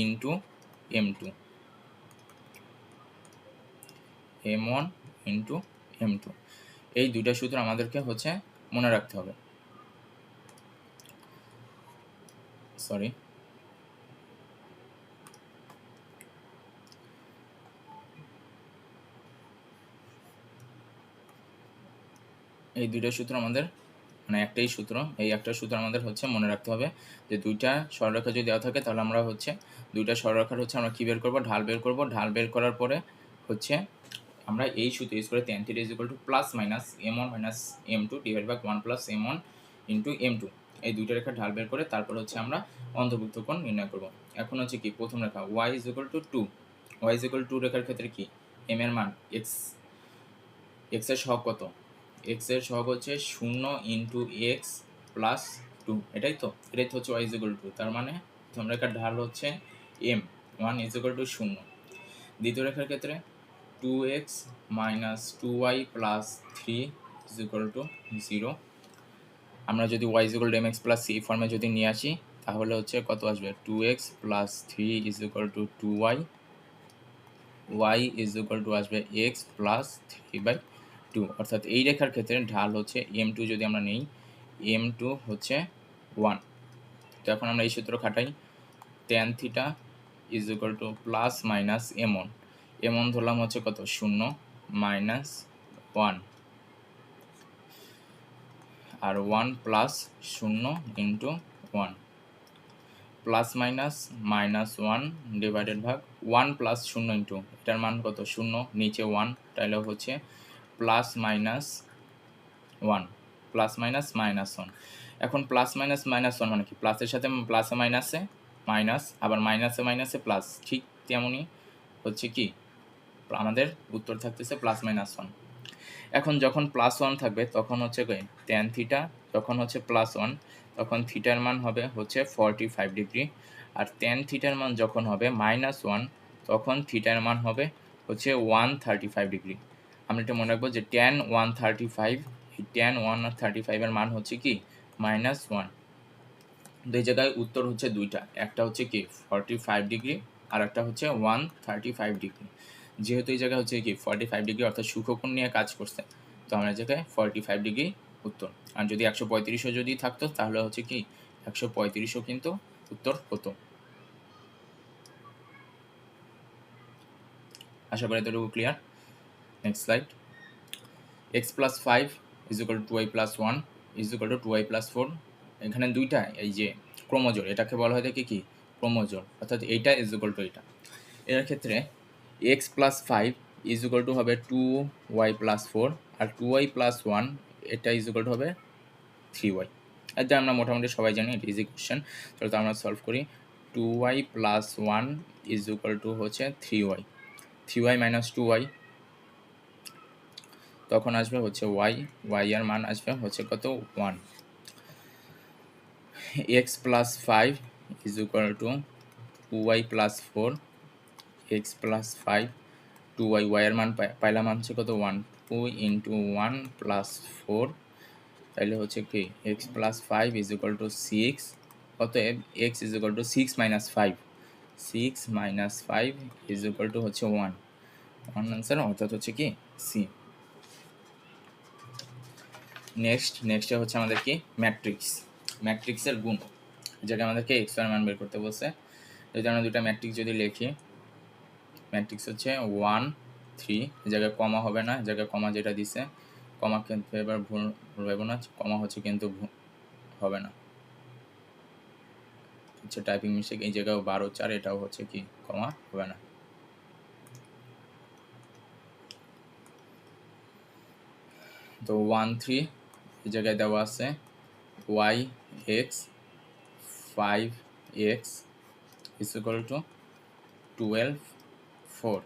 into m2, m1 into m2, এই দুইটা সূত্র আমাদেরকে হচ্ছে মনে রাখতে হবে। সরি, এই দুইটা সূত্র আমাদের মানে একটাই সূত্র, এই একটা সূত্র আমাদের হচ্ছে মনে রাখতে হবে যে দুইটা সরলরেখা যদি দেওয়া থাকে তাহলে আমরা হচ্ছে দুইটা সরলরেখার হচ্ছে আমরা কী বের করব, ঢাল বের করব। ঢাল বের করার পরে হচ্ছে আমরা এই সূত্র ইউজ করে tan θ is equal to plus minus m1 minus m2 divide by 1 plus m1 into m2, এই দুইটা রেখা ঢাল বের করে তারপর হচ্ছে আমরা অন্তর্ভুক্ত কোণ নির্ণয় করব। এখন হচ্ছে কি প্রথম রেখা y is equal to 2, y is equal two রেখার ক্ষেত্রে কি m এর মান x, x এর সহগ কত, x এর সহগ হচ্ছে 0 ইন্টু এক্স প্লাস 2, এটাই তো হচ্ছে y ইজ ইকুয়াল টু, তার মানে প্রথম রেখার ঢাল হচ্ছে m, 1 ইজ ইকুয়াল টু 0। দ্বিতীয় রেখার ক্ষেত্রে 2x minus 2y plus 3 is equal to 0। আমরা যদি y is equal two mx plus c ফর্মে যদি নিয়ে আসি তাহলে হচ্ছে কত আসবে 2x plus 3 is equal two 2y, y is equal two আসবে x প্লাস 3/2, অর্থাৎ এই রেখার ক্ষেত্রে ঢাল হচ্ছে m2 যদি আমরা নিই m2 হচ্ছে 1। তো এখন আমরা এই সূত্র খাটাই tan theta is equal to plus minus m1, m1 ধরলাম হচ্ছে কত 0 মাইনাস 1 আর 1 plus 0 into 1 plus minus minus 1 divided ভাগ 1 প্লাস 0 ইন্টু এটার মান কত 0 নিচে 1, তাহলে হচ্ছে plus minus 1 plus minus minus 1। এখন প্লাস মাইনাস মাইনাস 1 মানে কি প্লাসের সাথে প্লাসে মাইনাসে মাইনাস, আবার মাইনাসে মাইনাসে প্লাস, ঠিক তেমনই হচ্ছে কি আমাদের উত্তর থাকতেছে প্লাস মাইনাস 1। এখন যখন প্লাস 1 থাকবে তখন হচ্ছে ট্যান থিটা, যখন হচ্ছে প্লাস 1 তখন থিটার মান হবে হচ্ছে 45 ডিগ্রি, আর ট্যান থিটার মান যখন হবে মাইনাস 1 তখন থিটার মান হবে হচ্ছে 135 ডিগ্রি। আমরা এটা মনে রাখবো যে ট্যান 135, এই ট্যান 135 এর মান হচ্ছে কি মাইনাস 1। দুই জায়গায় উত্তর হচ্ছে দুইটা, একটা হচ্ছে কি 45 ডিগ্রি আর একটা হচ্ছে 135 ডিগ্রি। যেহেতু এই জায়গায় হচ্ছে কি 45 ডিগ্রি অর্থাৎ সূক্ষ্মকোণ নিয়ে কাজ করছে, তো আমরা এই জায়গায় 45 ডিগ্রি উত্তর। আর যদি 135ও যদি থাকতো তাহলে হচ্ছে কি 135ও কিন্তু উত্তর হতো। আশা করি এতটুকু clear. Next slide. x plus 5 is equal two 2y plus 1 is equal two 2y plus 4। এখানে দুইটা এই যে ক্রমজোড়, এটাকে বলা হয় থাকে কি ক্রমজোড়, অর্থাৎ এইটা ইজ ইকুয়াল টু এটা। এর ক্ষেত্রে x plus 5 is equal two হবে 2y প্লাস 4, আর 2y প্লাস 1 এটা ইজ ইকুয়াল টু হবে 3y। এটা আমরা মোটামুটি সবাই জানি, এটা ইজি কোশ্চেন। চলো তো আমরা সলভ করি। 2y plus 1 is equal to হচ্ছে 3y, 3y মাইনাস 2y তখন আসবে হচ্ছে y এর মান আসবে হচ্ছে কত 1। x plus 5 is equal two 2y plus 4, x plus 5 2y, y এর মান পাইলাম মান হচ্ছে কত 1, 2 ইন্টু 1 প্লাস 4, তাহলে হচ্ছে কি x plus 5 is equal two 6, অতএব x is equal two 6 minus 5, 6 minus 5 is equal to হচ্ছে 1 আনসার, অর্থাৎ হচ্ছে কি সি। নেক্সটে হচ্ছে আমাদের কি ম্যাট্রিক্সের গুণ, যেটা আমাদেরকে এক্স এর মান বের করতে বলছে। যদি আমরা দুটো ম্যাট্রিক্স যদি লিখি, ম্যাট্রিক্স হচ্ছে 1 3, এই জায়গায় কমা হবে না, এই জায়গায় কমা যেটা দিছে কমা কিন্তু এবার ভুল হবে না, কমা হচ্ছে কিন্তু হবে না, হচ্ছে টাইপিং মিস্টেক। এই জায়গায় 12 4 এটাও হচ্ছে কি কমা হবে না। তো 1 3 এই জায়গায় দেওয়া আছে y x 5x is equal to 12 4।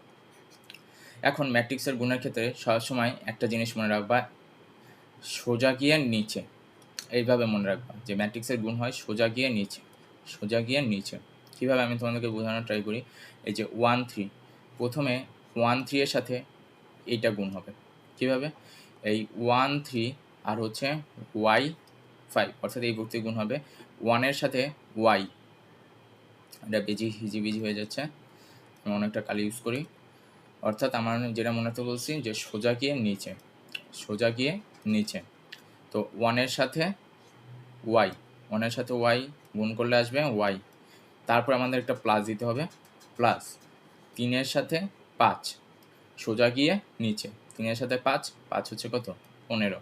এখন ম্যাট্রিক্সের গুণের ক্ষেত্রে সবসময় একটা জিনিস মনে রাখবা, সোজা গিয়ে নিচে, এইভাবে মনে রাখবা যে ম্যাট্রিক্সের গুণ হয় সোজা গিয়ে নিচে। কীভাবে আমি তোমাদেরকে বোঝানোর ট্রাই করি। এই যে 1 3, প্রথমে 1 3 এর সাথে এইটা গুণ হবে কীভাবে, এই 1 3 আর হচ্ছে y 5, অর্থাৎ এই ভর্তি গুণ হবে 1 এর সাথে y, এটা হিজিবিজি হয়ে যাচ্ছে, আমি অনেকটা কালি ইউজ করি। অর্থাৎ আমার যেটা মনে রাখতে বলছি যে সোজা গিয়ে নিচে। তো 1 এর সাথে y গুণ করলে আসবে y, তারপর আমাদের একটা প্লাস দিতে হবে, প্লাস 3 এর সাথে 5 সোজা গিয়ে নিচে, 3 এর সাথে 5 হচ্ছে কত 15।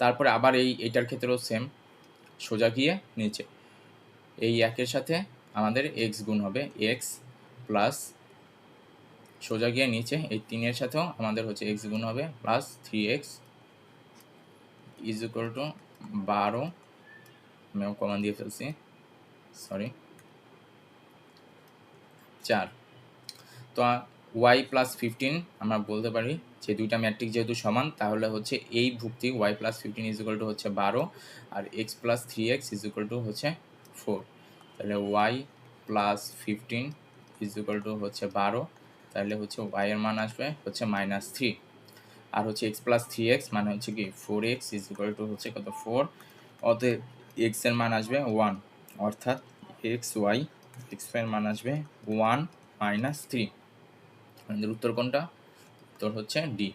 তারপরে আবার এইটার ক্ষেত্রেও সেম, সোজা গিয়ে নিচে, এই 1 এর সাথে আমাদের x গুণ হবে, x প্লাস সোজা গিয়ে নিচে এই 3 এর সাথেও আমাদের হচ্ছে x গুণ হবে plus 3x is equal to 12, আমিও কমান দিয়ে ফেলছি, সরি, 4। তো ওয়াই প্লাস 15 আমরা বলতে পারি যে দুইটা ম্যাট্রিক্স যেহেতু সমান তাহলে হচ্ছে এই ভুক্তি Y plus 15 is equal to হচ্ছে 12 আর X plus 3x is equal to হচ্ছে 4। তাহলে Y plus 15 is equal to হচ্ছে 12, তাহলে হচ্ছে ওয়াই এর মান আসবে হচ্ছে -3 আর হচ্ছে এক্স প্লাস 3x মানে হচ্ছে কি 4x ইজ ইকুয়াল টু হচ্ছে কত 4, অতএব এক্স এর মান আসবে 1, অর্থাৎ এক্স এর মান আসবে 1 - 3। আমাদের উত্তর কোনটা? উত্তর হচ্ছে ডি,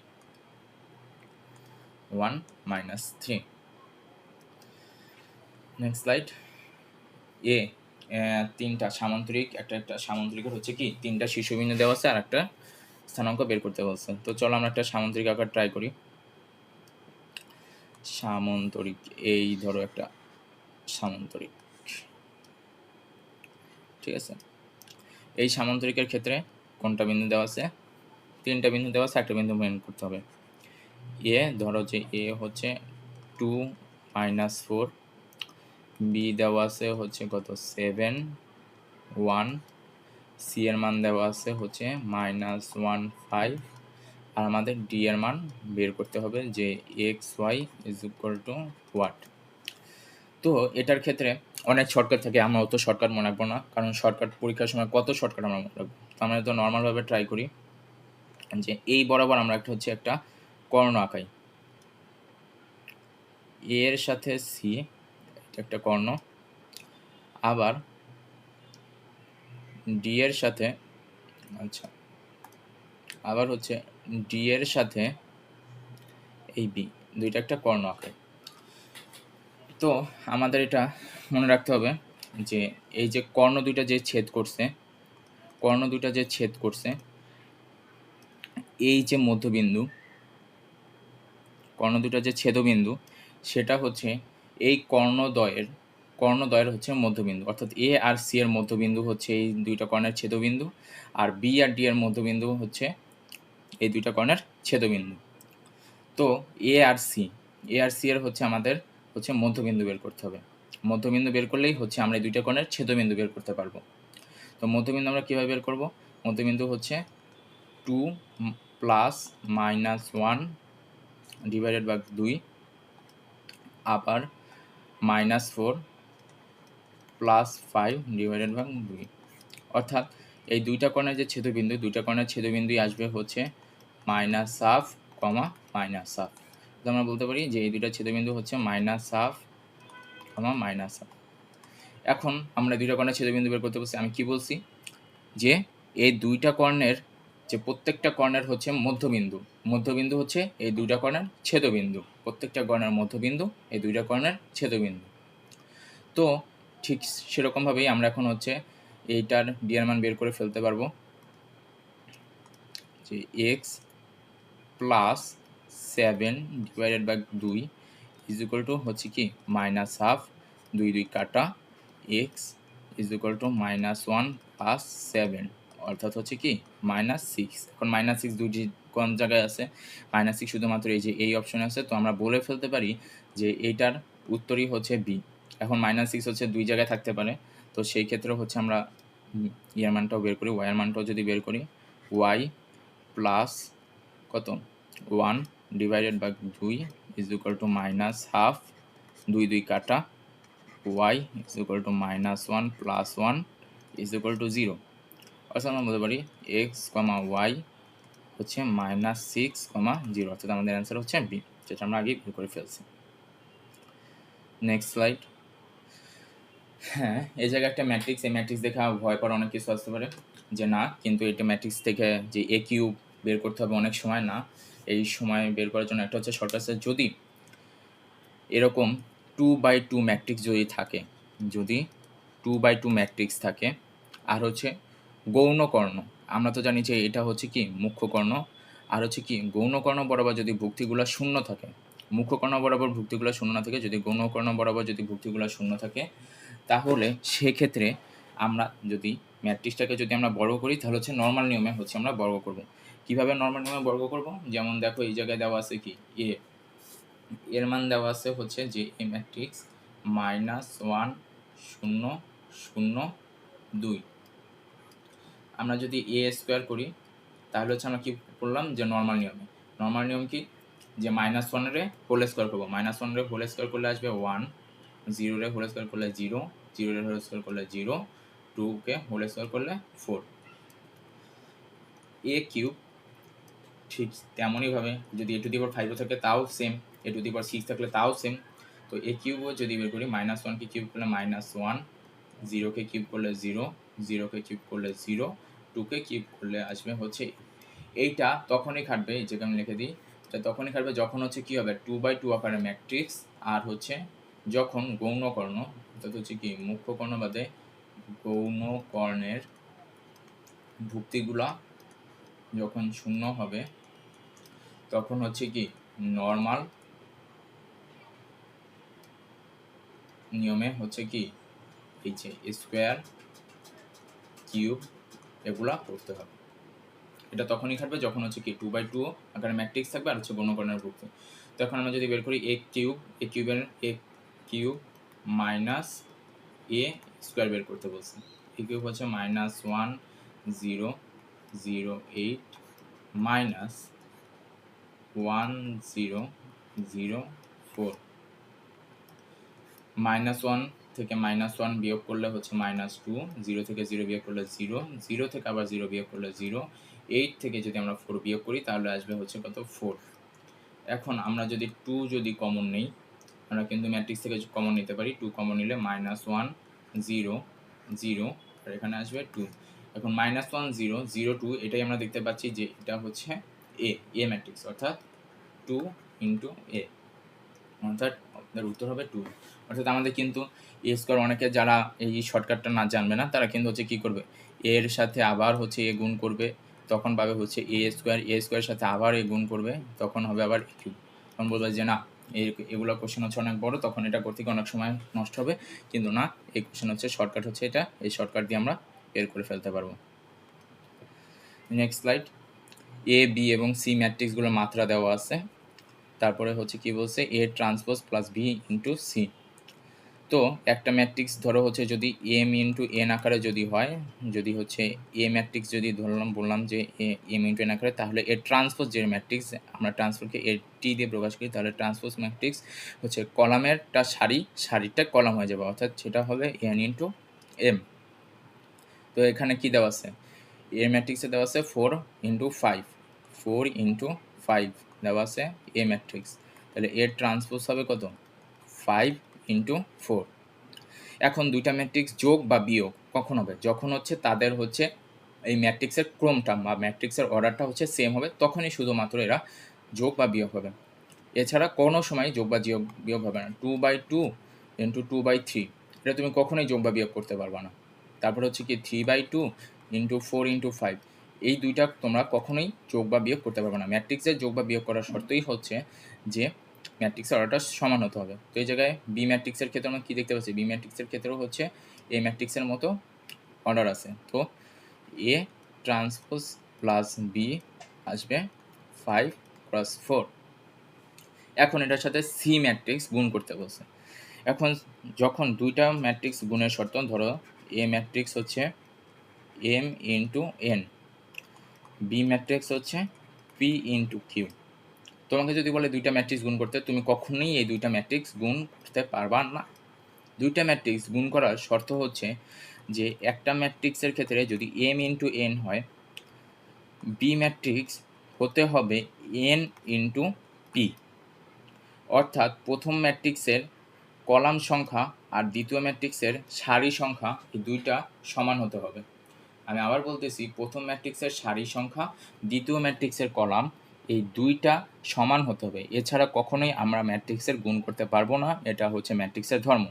1 - 3। Next slide. এ তিনটা সামান্তরিক, একটা সামান্তরিকের হচ্ছে কি তিনটা শীর্ষবিন্দু দেওয়া আছে আর একটা স্থানাঙ্ক বের করতে বলছে। তো চলো আমরা একটা সামান্তরিক আকার ট্রাই করি। সামান্তরিক, এই ধরো একটা সামান্তরিক, ঠিক আছে। এই সামান্তরিকের ক্ষেত্রে কোনটা বিন্দু দেওয়া আছে? তিনটা বিন্দু দেওয়া আছে, একটা বিন্দু মেন করতে হবে। এ ধরো যে এ হচ্ছে 2 - 4, বি দেওয়া আছে হচ্ছে কত 7 1, সি এর মান দেওয়া আছে হচ্ছে -1 5, আর আমাদের ডি এর মান বের করতে হবে যে x y is equal to what. তো এটার ক্ষেত্রে অনেক শর্টকাট থাকে, আমরা অত শর্টকাট মনে রাখবো না, কারণ শর্টকাট পরীক্ষার সময় কত শর্টকাট আমরা মনে রাখবো। তো আমরা তো নর্মালভাবে ট্রাই করি যে এই বরাবর আমরা একটা কর্ণ আঁকাই, এ এর সাথে সি একটা কর্ণ, আবার ডি এর সাথে আবার হচ্ছে ডি এর সাথে এই বি, দুইটা একটা কর্ণ আঁকাই। তো আমাদের এটা মনে রাখতে হবে যে এই যে কর্ণ দুইটা যে ছেদ করছে, এই যে মধ্যবিন্দু, কর্ণ দুইটা যে ছেদবিন্দু, সেটা হচ্ছে এই কর্ণদ্বয়ের হচ্ছে মধ্যবিন্দু, অর্থাৎ এ আর সি এর মধ্যবিন্দু হচ্ছে এই দুইটা কর্ণের ছেদবিন্দু, আর বি আর ডি এর মধ্যবিন্দু হচ্ছে এই দুইটা কর্ণের ছেদবিন্দু। তো এ আর সি এর হচ্ছে আমাদের হচ্ছে মধ্যবিন্দু বের করতে হবে। মধ্যবিন্দু বের করলেই হচ্ছে আমরা এই দুইটা কোণের ছেদবিন্দু বের করতে পারবো। তো মধ্যবিন্দু আমরা কীভাবে বের করব? মধ্যবিন্দু হচ্ছে 2 + -1 ডিভাইডেড বাই 2, আবার -4 + 5 ডিভাইডেড বাই 2, অর্থাৎ এই দুইটা কোণের যে ছেদবিন্দু, দুইটা কোণের ছেদবিন্দুই আসবে হচ্ছে -1/2, -1/2। তো আমরা বলতে পারি যে এই দুইটা ছেদবিন্দু হচ্ছে -1/2, -1/2। এখন আমরা দুইটা কর্ণের ছেদবিন্দু বের করতে বলছি। আমি কি বলছি যে এই দুইটা কর্ণের যে প্রত্যেকটা কর্ণের হচ্ছে মধ্যবিন্দু হচ্ছে এই দুইটা কর্ণের ছেদবিন্দু, প্রত্যেকটা কর্ণের মধ্যবিন্দু এই দুইটা কর্ণের ছেদবিন্দু। তো ঠিক সেরকমভাবেই আমরা এখন হচ্ছে এইটার ডি এর মান বের করে ফেলতে পারবো যে x plus 7 divided by 2 is equal to হচ্ছে কি -1/2, 2 2 কাটা, এক্স ইজ ইকুয়াল টু -1 + 7, অর্থাৎ হচ্ছে কি -6। এখন -6 দুইটি কোন জায়গায় আছে? -6 শুধুমাত্র এই যে এই অপশনে আছে। তো আমরা বলে ফেলতে পারি যে এইটার উত্তরই হচ্ছে বি। এখন -6 হচ্ছে দুই জায়গায় থাকতে পারে, তো সেই ক্ষেত্রে হচ্ছে আমরা ইয়ার মানটাও বের করি, ওয়াই এর মানটাও যদি বের করি, ওয়াই প্লাস কত 1 divided by 2 is equal to -1/2, 2 2 কাটা, y is equal to -1 + 1 is equal to 0। অর্থাৎ আমরা বলতে পারি এক্স ওয়াই হচ্ছে -6, 0, অর্থাৎ আমাদের অ্যান্সার হচ্ছে বি, যেটা আমরা আগেই বের করে ফেলছি। Next slide. হ্যাঁ, এই জায়গায় একটা ম্যাট্রিক্স, এই ম্যাট্রিক্স দেখে ভয় পাওয়ার অনেক কিছু আসতে পারে যে না, কিন্তু এটা ম্যাট্রিক্স থেকে যে এ কিউব বের করতে হবে অনেক সময় না। এই সময় বের করার জন্য একটা হচ্ছে শর্টকাট, যদি এরকম 2/2 ম্যাট্রিক্স যদি 2/2 ম্যাট্রিক্স থাকে, আর হচ্ছে গৌণ কর্ণ, আমরা তো জানি যে এটা হচ্ছে কি মুখ্য কর্ণ, আর হচ্ছে কি গৌণ কর্ণ বরাবর যদি ভুক্তিগুলো শূন্য থাকে, মুখ্য কর্ণ বরাবর ভুক্তিগুলো শূন্য না থাকে, যদি গৌণ কর্ণ বরাবর যদি ভুক্তিগুলো শূন্য থাকে, তাহলে সেক্ষেত্রে আমরা যদি ম্যাট্রিক্সটাকে যদি আমরা বর্গ করি, তাহলে হচ্ছে নর্মাল নিয়মে হচ্ছে আমরা বর্গ করব। কিভাবে নর্মাল নিয়মে বর্গ করব? যেমন দেখো এই জায়গায় দেওয়া আছে কি এর মান দেওয়া আছে হচ্ছে যে এই ম্যাট্রিক্স -1 0 0 2, আমরা যদি এ স্কোয়ার করি তাহলে হচ্ছে আমরা কি করলাম যে নর্মাল নিয়ম কি যে -1 হোল স্কোয়ার করবো। -1 হোল স্কোয়ার করলে আসবে 1, 0 হোল স্কোয়ার করলে 0, 0 হোল স্কোয়ার করলে 0, 2 হোল স্কোয়ার করলে 4। এ কিউব ঠিক তেমনইভাবে যদি a টু দি পাওয়ার 5 থাকে তাও সেম, a টু দি পাওয়ার 6 থাকলে তাও সেম। তো এ কিউবও যদি বের করি -1 কিউব করলে -1, 0 কিউব করলে 0, 0 কিউব করলে 0, 2 কিউব করলে আসবে হচ্ছে। এইটা তখনই খাটবে, এই যেটা আমি লিখে দিই, এটা তখনই খাটবে যখন হচ্ছে কি হবে 2/2 আকারে ম্যাট্রিক্স, আর হচ্ছে যখন গৌণ কর্ণ অর্থাৎ হচ্ছে কি মুখ্য কর্ণ বাদে গৌণ কর্ণের ভুক্তিগুলা যখন শূন্য হবে তখন হচ্ছে কি নর্মাল নিয়মে হচ্ছে কি এই যে স্কোয়ার কিউব এগুলা করতে হবে। এটা তখনই খাটবে যখন হচ্ছে কি 2/2 আকারে ম্যাট্রিক্স থাকবে আর হচ্ছে গৌণকর্ণের ভুক্তি। তো এখন আমরা যদি বের করি এ কিউব মাইনাস এ স্কোয়ার বের করতে বলছি। এ কিউব হচ্ছে -1008 মাইনাস 1004, -1 থেকে -1 বিয়োগ করলে হচ্ছে -2, 0 থেকে 0 বিয়োগ করলে 0, 0 থেকে আবার 0 বিয়োগ করলে 0, 8 থেকে যদি আমরা 4 বিয়োগ করি তাহলে আসবে হচ্ছে কত 4। এখন আমরা যদি 2 যদি কমন নেই, আমরা কিন্তু ম্যাট্রিক্স থেকে কমন নিতে পারি। 2 কমন নিলে -1 0 0 আর এখানে আসবে 2। এখন -1 0 0 2 এটাই আমরা দেখতে পাচ্ছি যে এটা হচ্ছে এ ম্যাট্রিক্স, অর্থাৎ 2 ইন্টু এ, অর্থাৎ আপনার উত্তর হবে 2। অর্থাৎ আমাদের কিন্তু এ স্কোয়ার, অনেকে যারা এই শর্টকাটটা না জানবে না তারা কিন্তু হচ্ছে কী করবে, এর সাথে আবার হচ্ছে এ গুণ করবে, তখন পাবে হচ্ছে এ স্কোয়ারের সাথে আবার এ গুণ করবে, তখন হবে আবার এ কিউব। তখন বলবে যে না এগুলো কোশ্চেন হচ্ছে অনেক বড়, তখন এটা করতে গিয়ে অনেক সময় নষ্ট হবে, কিন্তু না, এই কোশ্চেন হচ্ছে শর্টকাট হচ্ছে এটা, এই শর্টকাট দিয়ে আমরা বের করে ফেলতে পারবো। Next slide. এ বি এবং সি ম্যাট্রিক্সগুলোর মাত্রা দেওয়া আছে, তারপরে হচ্ছে কি বলছে A transpose plus B into C. তো একটা ম্যাট্রিক্স ধরো হচ্ছে যদি এম ইন্টু এন আকারে যদি হয়, যদি হচ্ছে এ ম্যাট্রিক্স যদি বললাম যে এম ইন্টু এন আকারে, তাহলে এর ট্রান্সপোজ যে ম্যাট্রিক্স, আমরা ট্রান্সপোজকে এ টি দিয়ে প্রকাশ করি, তাহলে ট্রান্সপোজ ম্যাট্রিক্স হচ্ছে কলামেরটা সারিটা কলাম হয়ে যাবে, অর্থাৎ সেটা হবে এন ইন্টু এম। তো এখানে কি দেওয়া আছে, এ ম্যাট্রিক্সে দেওয়া আছে 4 ইন্টু 5, 4 ইন্টু 5 দেওয়া আছে এ ম্যাট্রিক্স, তাহলে এর ট্রান্সপোজ হবে কত 5 ইন্টু 4। এখন দুইটা ম্যাট্রিক্স যোগ বা বিয়োগ কখন হবে, যখন হচ্ছে তাদের হচ্ছে এই ম্যাট্রিক্সের ক্রমটা বা ম্যাট্রিক্সের অর্ডারটা হচ্ছে সেম হবে, তখনই শুধুমাত্র এরা যোগ বা বিয়োগ হবে। এছাড়া কোনো সময় যোগ বা বিয়োগ হবে না। 2/2 ইন্টু 2/3 এটা তুমি কখনোই যোগ বা বিয়োগ করতে পারবে না। তারপর হচ্ছে কি 3/2 ইন্টু 4 ইন্টু 5, এই দুইটা তোমরা কখনোই যোগ বা বিয়োগ করতে পারবে না। ম্যাট্রিক্সের যোগ বা বিয়োগ করার শর্তই হচ্ছে যে ম্যাট্রিক্সের অর্ডারটা সমান হতে হবে। তো এই জায়গায় বি ম্যাট্রিক্সের ক্ষেত্রে আমরা কী দেখতে পাচ্ছি, বি ম্যাট্রিক্সের ক্ষেত্রেও হচ্ছে এ ম্যাট্রিক্সের মতো অর্ডার আছে। তো এ ট্রান্সপোজ প্লাস বি আসবে 5 প্লাস 4। এখন এটার সাথে সি ম্যাট্রিক্স গুণ করতে বলছে। এখন যখন দুইটা ম্যাট্রিক্স গুণের শর্ত, ধরো এ ম্যাট্রিক্স হচ্ছে m into n, B matrix হচ্ছে পি ইন্টু কিউ। তোমাকে যদি বলে দুইটা ম্যাট্রিক্স গুণ করতে, তুমি কখনোই এই দুইটা ম্যাট্রিক্স গুণ করতে পারবা না। দুইটা ম্যাট্রিক্স গুণ করার শর্ত হচ্ছে যে একটা ম্যাট্রিক্সের ক্ষেত্রে যদি এম ইন্টু এন হয়, বি ম্যাট্রিক্স হতে হবে এন ইন্টু পি, অর্থাৎ প্রথম ম্যাট্রিক্সের কলাম সংখ্যা আর দ্বিতীয় ম্যাট্রিক্সের সারি সংখ্যা এই দুইটা সমান হতে হবে। আমি আবার বলতেছি, প্রথম ম্যাট্রিক্সের সারি সংখ্যা, দ্বিতীয় ম্যাট্রিক্সের কলাম, এই দুইটা সমান হতে হবে, এছাড়া কখনোই আমরা ম্যাট্রিক্সের গুণ করতে পারবো না, এটা হচ্ছে ম্যাট্রিক্সের ধর্ম।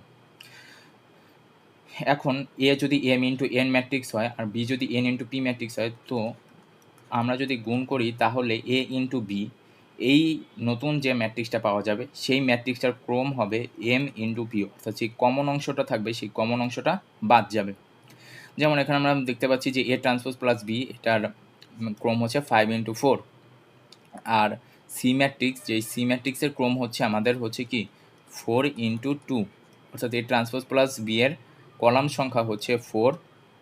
এখন এ যদি এম ইন্টু এন ম্যাট্রিক্স হয় আর বি যদি এন ইন্টু পি ম্যাট্রিক্স হয়, তো আমরা যদি গুণ করি তাহলে এ ইন্টু বি, এই নতুন যে ম্যাট্রিক্সটা পাওয়া যাবে সেই ম্যাট্রিক্সটার ক্রম হবে এম ইন্টু পি, অর্থাৎ যে কমন অংশটা থাকবে সেই কমন অংশটা বাদ যাবে। যেমন এখানে আমরা দেখতে পাচ্ছি যে এ ট্রান্সপোজ প্লাস বি, এটার ক্রম হচ্ছে 5 ইন্টু 4, আর সি ম্যাট্রিক্স, যেই সি ম্যাট্রিক্সের ক্রম হচ্ছে আমাদের হচ্ছে কি 4 ইন্টু 2, অর্থাৎ এ ট্রান্সপোজ প্লাস বি এর কলাম সংখ্যা হচ্ছে 4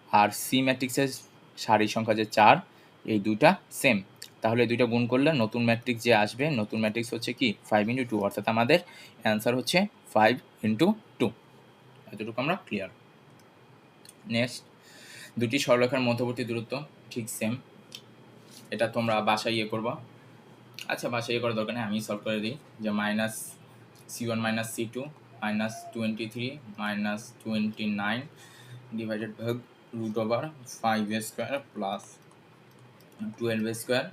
আর সি ম্যাট্রিক্সের সারি সংখ্যা যে 4, এই দুইটা সেম। তাহলে দুইটা গুণ করলে নতুন ম্যাট্রিক্স যে আসবে, নতুন ম্যাট্রিক্স হচ্ছে কি 5 × 2, অর্থাৎ আমাদের অ্যান্সার হচ্ছে 5 × 2। এতটুকু আমরা ক্লিয়ার। নেক্সট, দুটি সরলরেখার মধ্যবর্তী দূরত্ব ঠিক সেম। এটা তোমরা বাসায় করবা। আচ্ছা, বাসায় করার দরকার নেই, আমি সলভ করে দিই। যে -c1 - c2 -23 -29 divided by √5² plus 12²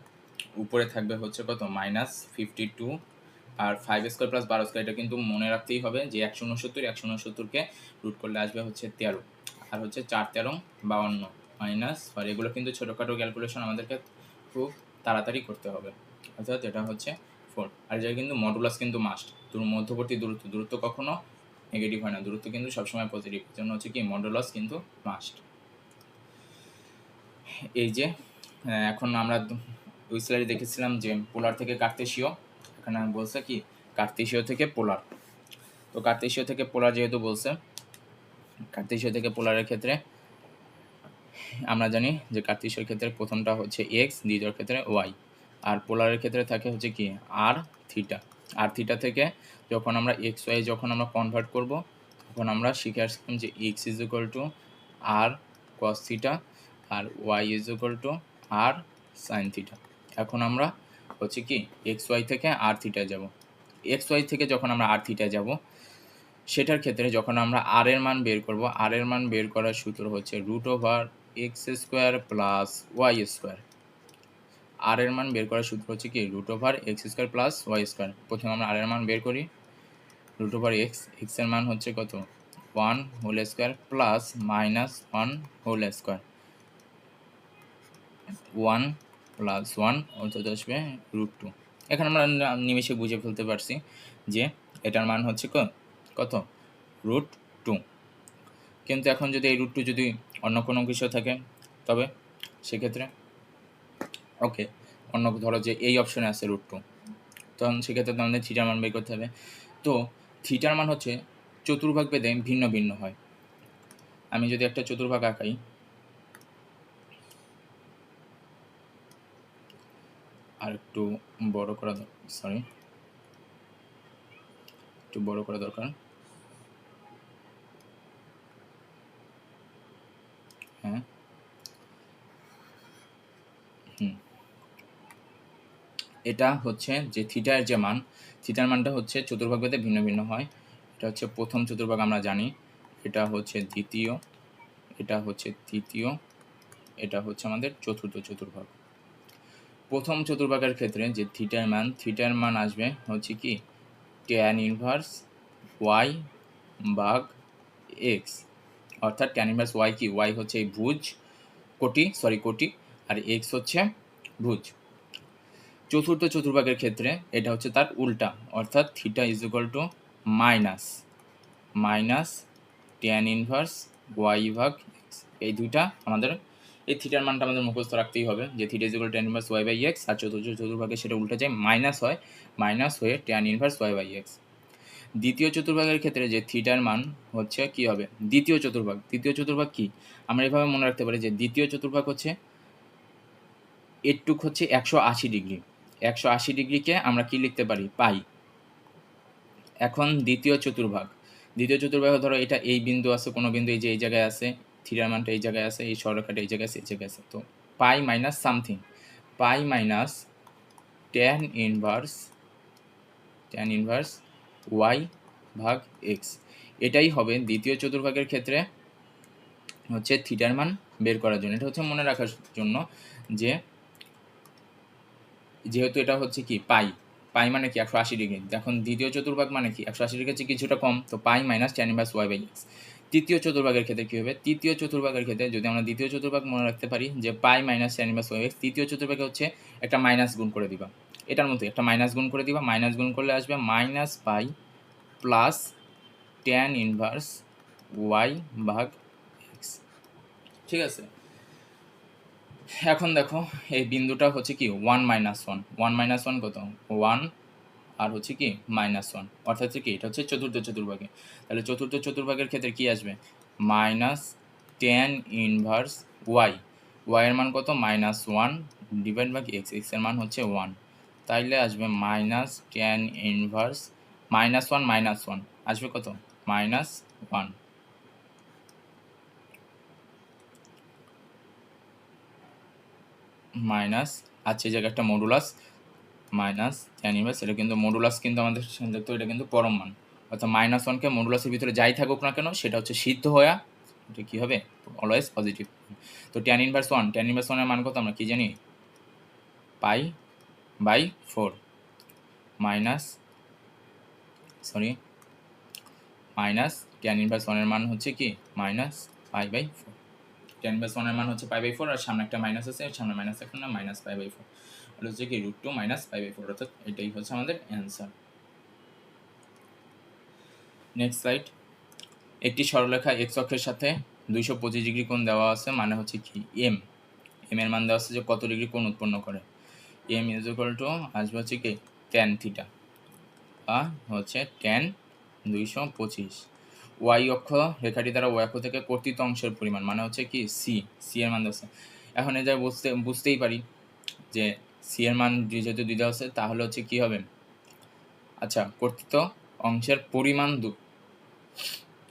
উপরে থাকবে হচ্ছে কত -52, আর 5² প্লাস 12², এটা কিন্তু মনে রাখতেই হবে যে 169কে রুট করলে আসবে হচ্ছে 13, আর হচ্ছে 4 13 52 মাইনাস, আর এগুলো কিন্তু ছোটোখাটো ক্যালকুলেশন আমাদেরকে খুব তাড়াতাড়ি করতে হবে, অর্থাৎ এটা হচ্ছে 4। আর এটা কিন্তু মডুলাস কিন্তু মাস্ট, মধ্যবর্তী দূরত্ব কখনো নেগেটিভ হয় না, দূরত্ব কিন্তু সবসময় পজিটিভ, জন্য হচ্ছে কি মডুলাস কিন্তু মাস্ট। এই যে এখন আমরা ওই স্লাইডে দেখেছিলাম যে পোলার থেকে কার্তেশীয়, এখানে বলছে কি কার্তেশীয় থেকে পোলার। তো কার্তেশীয় থেকে পোলার যেহেতু বলছে, কার্তেশীয় থেকে পোলারের ক্ষেত্রে আমরা জানি যে কার্তেশীয় ক্ষেত্রে প্রথমটা হচ্ছে এক্স, দ্বিতীয় ক্ষেত্রে ওয়াই, আর পোলারের ক্ষেত্রে থাকে হচ্ছে কি আর থিটা। আর থিটা থেকে যখন আমরা এক্স ওয়াই যখন আমরা কনভার্ট করব, তখন আমরা শিখে আসলাম যে x is equal to R cos theta, আর y is equal to r sine theta. এখন আমরা হচ্ছে কি এক্স ওয়াই থেকে আর থিটায় যাব। এক্স ওয়াই থেকে যখন আমরা আর থিটায় যাব, সেটার ক্ষেত্রে যখন আমরা আর এর মান বের করব, আর এর মান বের করার সূত্র হচ্ছে √x² প্লাস y²। আর এর মান বের করার সূত্র হচ্ছে কি √x² প্লাস y²। প্রথমে আমরা আর এর মান বের করি, √x, x এর মান হচ্ছে কত 1² প্লাস -1², 1 প্লাস 1 অর্থাৎ আসবে √2। এখানে আমরা নিমেষে বুঝে ফেলতে পারছি যে এটার মান হচ্ছে কত √2। কিন্তু এখন যদি এই √2 যদি অন্য কোনো কিছু থাকে, তবে সেক্ষেত্রে ওকে অন্য ধরো যে এই অপশনে আছে √2, তখন সেক্ষেত্রে তো আমাদের থিটার মান বের করতে হবে। তো থিটার মান হচ্ছে চতুর্ভাগ ভেদে ভিন্ন ভিন্ন হয়। আমি যদি একটা চতুর্ভাগ আঁকাই, আর একটু বড় করা একটু বড় করা দরকার। হ্যাঁ, এটা হচ্ছে যে থিটার যে মান, থিটার মানটা হচ্ছে চতুর্ভাগ ভেদে ভিন্ন ভিন্ন হয়। এটা হচ্ছে প্রথম চতুর্ভাগ আমরা জানি, এটা হচ্ছে দ্বিতীয়, এটা হচ্ছে তৃতীয়, এটা হচ্ছে আমাদের চতুর্থ চতুর্ভাগ। প্রথম চতুর্ভাগের ক্ষেত্রে যে থিটার মান আসবে হচ্ছে কি tan ইনভার্স ওয়াই ভাগ এক্স, অর্থাৎ tan ইনভার্স ওয়াই কি, ওয়াই হচ্ছে এই কোটি, আর এক্স হচ্ছে ভুজ। চতুর্থ চতুর্ভাগের ক্ষেত্রে এটা হচ্ছে তার উল্টা, অর্থাৎ theta is equal to minus tan inverse y ভাগ এক্স। এই দুইটা আমাদের, এই থিটার মানটা আমাদের মুখস্থ রাখতেই হবে যে theta is equal to tan inverse Y by X, আর চতুর্থ চতুর্ভাগে সেটা উল্টে যায়, মাইনাস হয়ে tan inverse Y by X. দ্বিতীয় চতুর্ভাগের ক্ষেত্রে যে থিটার মান হচ্ছে কি হবে দ্বিতীয় চতুর্ভাগ কি আমরা এভাবে মনে রাখতে পারি যে দ্বিতীয় চতুর্ভাগ হচ্ছে এরটুক হচ্ছে 180 ডিগ্রি, 180 ডিগ্রিকে আমরা কি লিখতে পারি পাই। এখন দ্বিতীয় চতুর্ভাগ ধরো এটা এই বিন্দু আছে, কোনো বিন্দু এই যে এই জায়গায় আছে, থিটার মানটা এই জায়গায় আছে, এই সরলরেখাটা এই জায়গায় আছে, এই জায়গায় আছে, তো পাই মাইনাস সামথিং, পাই মাইনাস tan ইনভার্স ওয়াই ভাগ এক্স। এটাই হবে দ্বিতীয় চতুর্ভাগের ক্ষেত্রে হচ্ছে থিটার মান বের করার জন্য। এটা হচ্ছে মনে রাখার জন্য যে যেহেতু এটা হচ্ছে কি পাই মানে কি 180 ডিগ্রি, এখন দ্বিতীয় চতুর্ভাগ মানে কি 180 ডিগ্রি হচ্ছে কিছুটা কম, তো pi minus tan inverse Y by X. তৃতীয় চতুর্ভাগের ক্ষেত্রে কী হবে, তৃতীয় চতুর্ভাগের ক্ষেত্রে যদি আমরা দ্বিতীয় চতুর্ভাগ মনে রাখতে পারি যে pi minus tan inverse Y X, তৃতীয় চতুর্ভাগে হচ্ছে একটা মাইনাস গুণ করে দিবা, এটার মধ্যে একটা মাইনাস গুণ করে দিবা, মাইনাস গুণ করলে আসবে minus pi plus tan inverse y ভাগ এক্স। ঠিক আছে, এখন দেখো এই বিন্দুটা হচ্ছে কি 1 - 1 কত 1, আর হচ্ছে কি -1, অর্থাৎ হচ্ছে কি এটা হচ্ছে চতুর্থ চতুর্ভাগে। তাহলে চতুর্থ চতুর্ভাগের ক্ষেত্রে কি আসবে minus tan inverse y, y এর মান কত -1 ডিভাইড বাই এক্স, এক্স এর মান হচ্ছে 1, তাইলে আসবে -tan ইনভার্স -1 আসবে কত -1 মাইনাস, আচ্ছা এই জায়গায় একটা মডুলাস tan ইনভার্স, এটা কিন্তু মডুলাস কিন্তু আমাদের দেখতে এটা কিন্তু পরম মান, অর্থাৎ -1কে মডুলাসের ভিতরে যাই থাকুক না কেন সেটা হচ্ছে সিদ্ধ হয়ে এটা কী হবে অলওয়েজ পজিটিভ। তো tan ইনভার্স 1 এর মান কত আমরা কি জানি π/4 মাইনাস tan ইনভার্স 1 এর মান হচ্ছে কি -π/4, tan ইনভার্স 1 এর মান হচ্ছে π/4 আর সামনে একটা মাইনাস আছে, সামনে মাইনাস এখন না -π/4, এটা হচ্ছে কি √2 -π/4, অর্থাৎ এটাই হচ্ছে আমাদের অ্যান্সার। Next slide. একটি সরলরেখা এক্স অক্ষের সাথে 225 ডিগ্রি কোণ দেওয়া আছে, মানে হচ্ছে কি এম এর মান দেওয়া আছে যে কত ডিগ্রি কোণ উৎপন্ন করে। এম ইজ ইকুয়াল টু আসবে হচ্ছে কি tan থিটা বা হচ্ছে tan 225। ওয়াই অক্ষ রেখাটি দ্বারা ওয়াই অক্ষ থেকে কর্তিত অংশের পরিমাণ মানে হচ্ছে কি সি এর মান দেওয়া আছে। এখন এই জায়গায় বুঝতেই পারি যে সি এর মান যেহেতু দিয়ে দেওয়া আছে তাহলে হচ্ছে কি হবে, আচ্ছা কর্তিত অংশের পরিমাণ 2,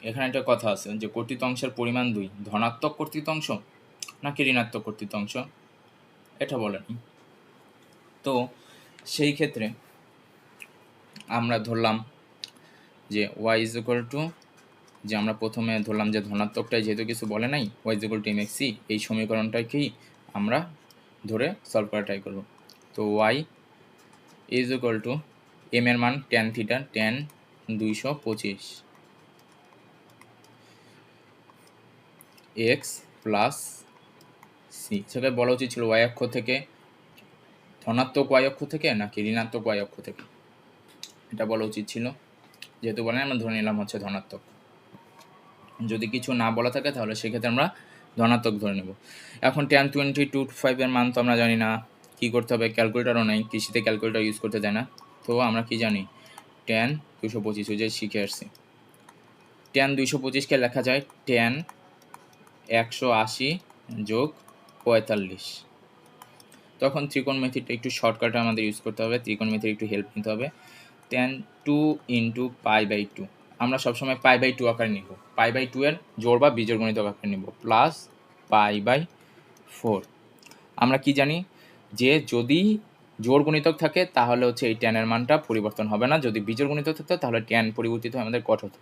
এখানে একটা কথা আছে যে কর্তিত অংশের পরিমাণ 2 ধনাত্মক কর্তিত অংশ নাকি ঋণাত্মক কর্তিত অংশ এটা বলেনি। তো সেই ক্ষেত্রে আমরা ধরলাম যে ওয়াই ইজ ইকুয়াল টু, যে আমরা প্রথমে ধরলাম যে ধনাত্মকটাই যেহেতু কিছু বলে নাই y is equal to m x c, এই সমীকরণটাকেই আমরা ধরে সলভ করা ট্রাই করব। তো y is equal to m এর মান tan theta tan 225 x plus c, সেটাকে বলা উচিত ছিল ওয়াই অক্ষ থেকে ধনাত্মক ওয়াই অক্ষ থেকে নাকি ঋণাত্মক ওয়াই অক্ষ থেকে, এটা বলা উচিত ছিল, যেহেতু বলেন আমরা ধরে নিলাম হচ্ছে ধনাত্মক। যদি কিছু না বলা থাকে তাহলে সেক্ষেত্রে আমরা ধনাত্মক ধরে নেব। এখন tan 20/25 এর মান তো আমরা জানি না, কী করতে হবে, ক্যালকুলেটারও নেই, কৃষিতে ক্যালকুলেটার ইউজ করতে দেয় না, তো আমরা কি জানি tan 225 যে শিখে আসছি। tan 225কে লেখা যায় tan 180 যোগ 45। তখন ত্রিকোণমিতিটা একটু শর্টকাটে আমাদের ইউজ করতে হবে, ত্রিকোণমিতির একটু হেল্প নিতে হবে। tan 2 × π/2 আমরা সবসময় π/2 আকারে নিব, π/2 এর জোড় বা বিজোড় গণিত আকারে নিব, প্লাস π/4। আমরা কি জানি যে যদি জোড় গুণিতক থাকে তাহলে হচ্ছে এই tan এর মানটা পরিবর্তন হবে না, যদি বিজোড় গুণিতক থাকতো তাহলে tan পরিবর্তিত হয়ে আমাদের কত হতো,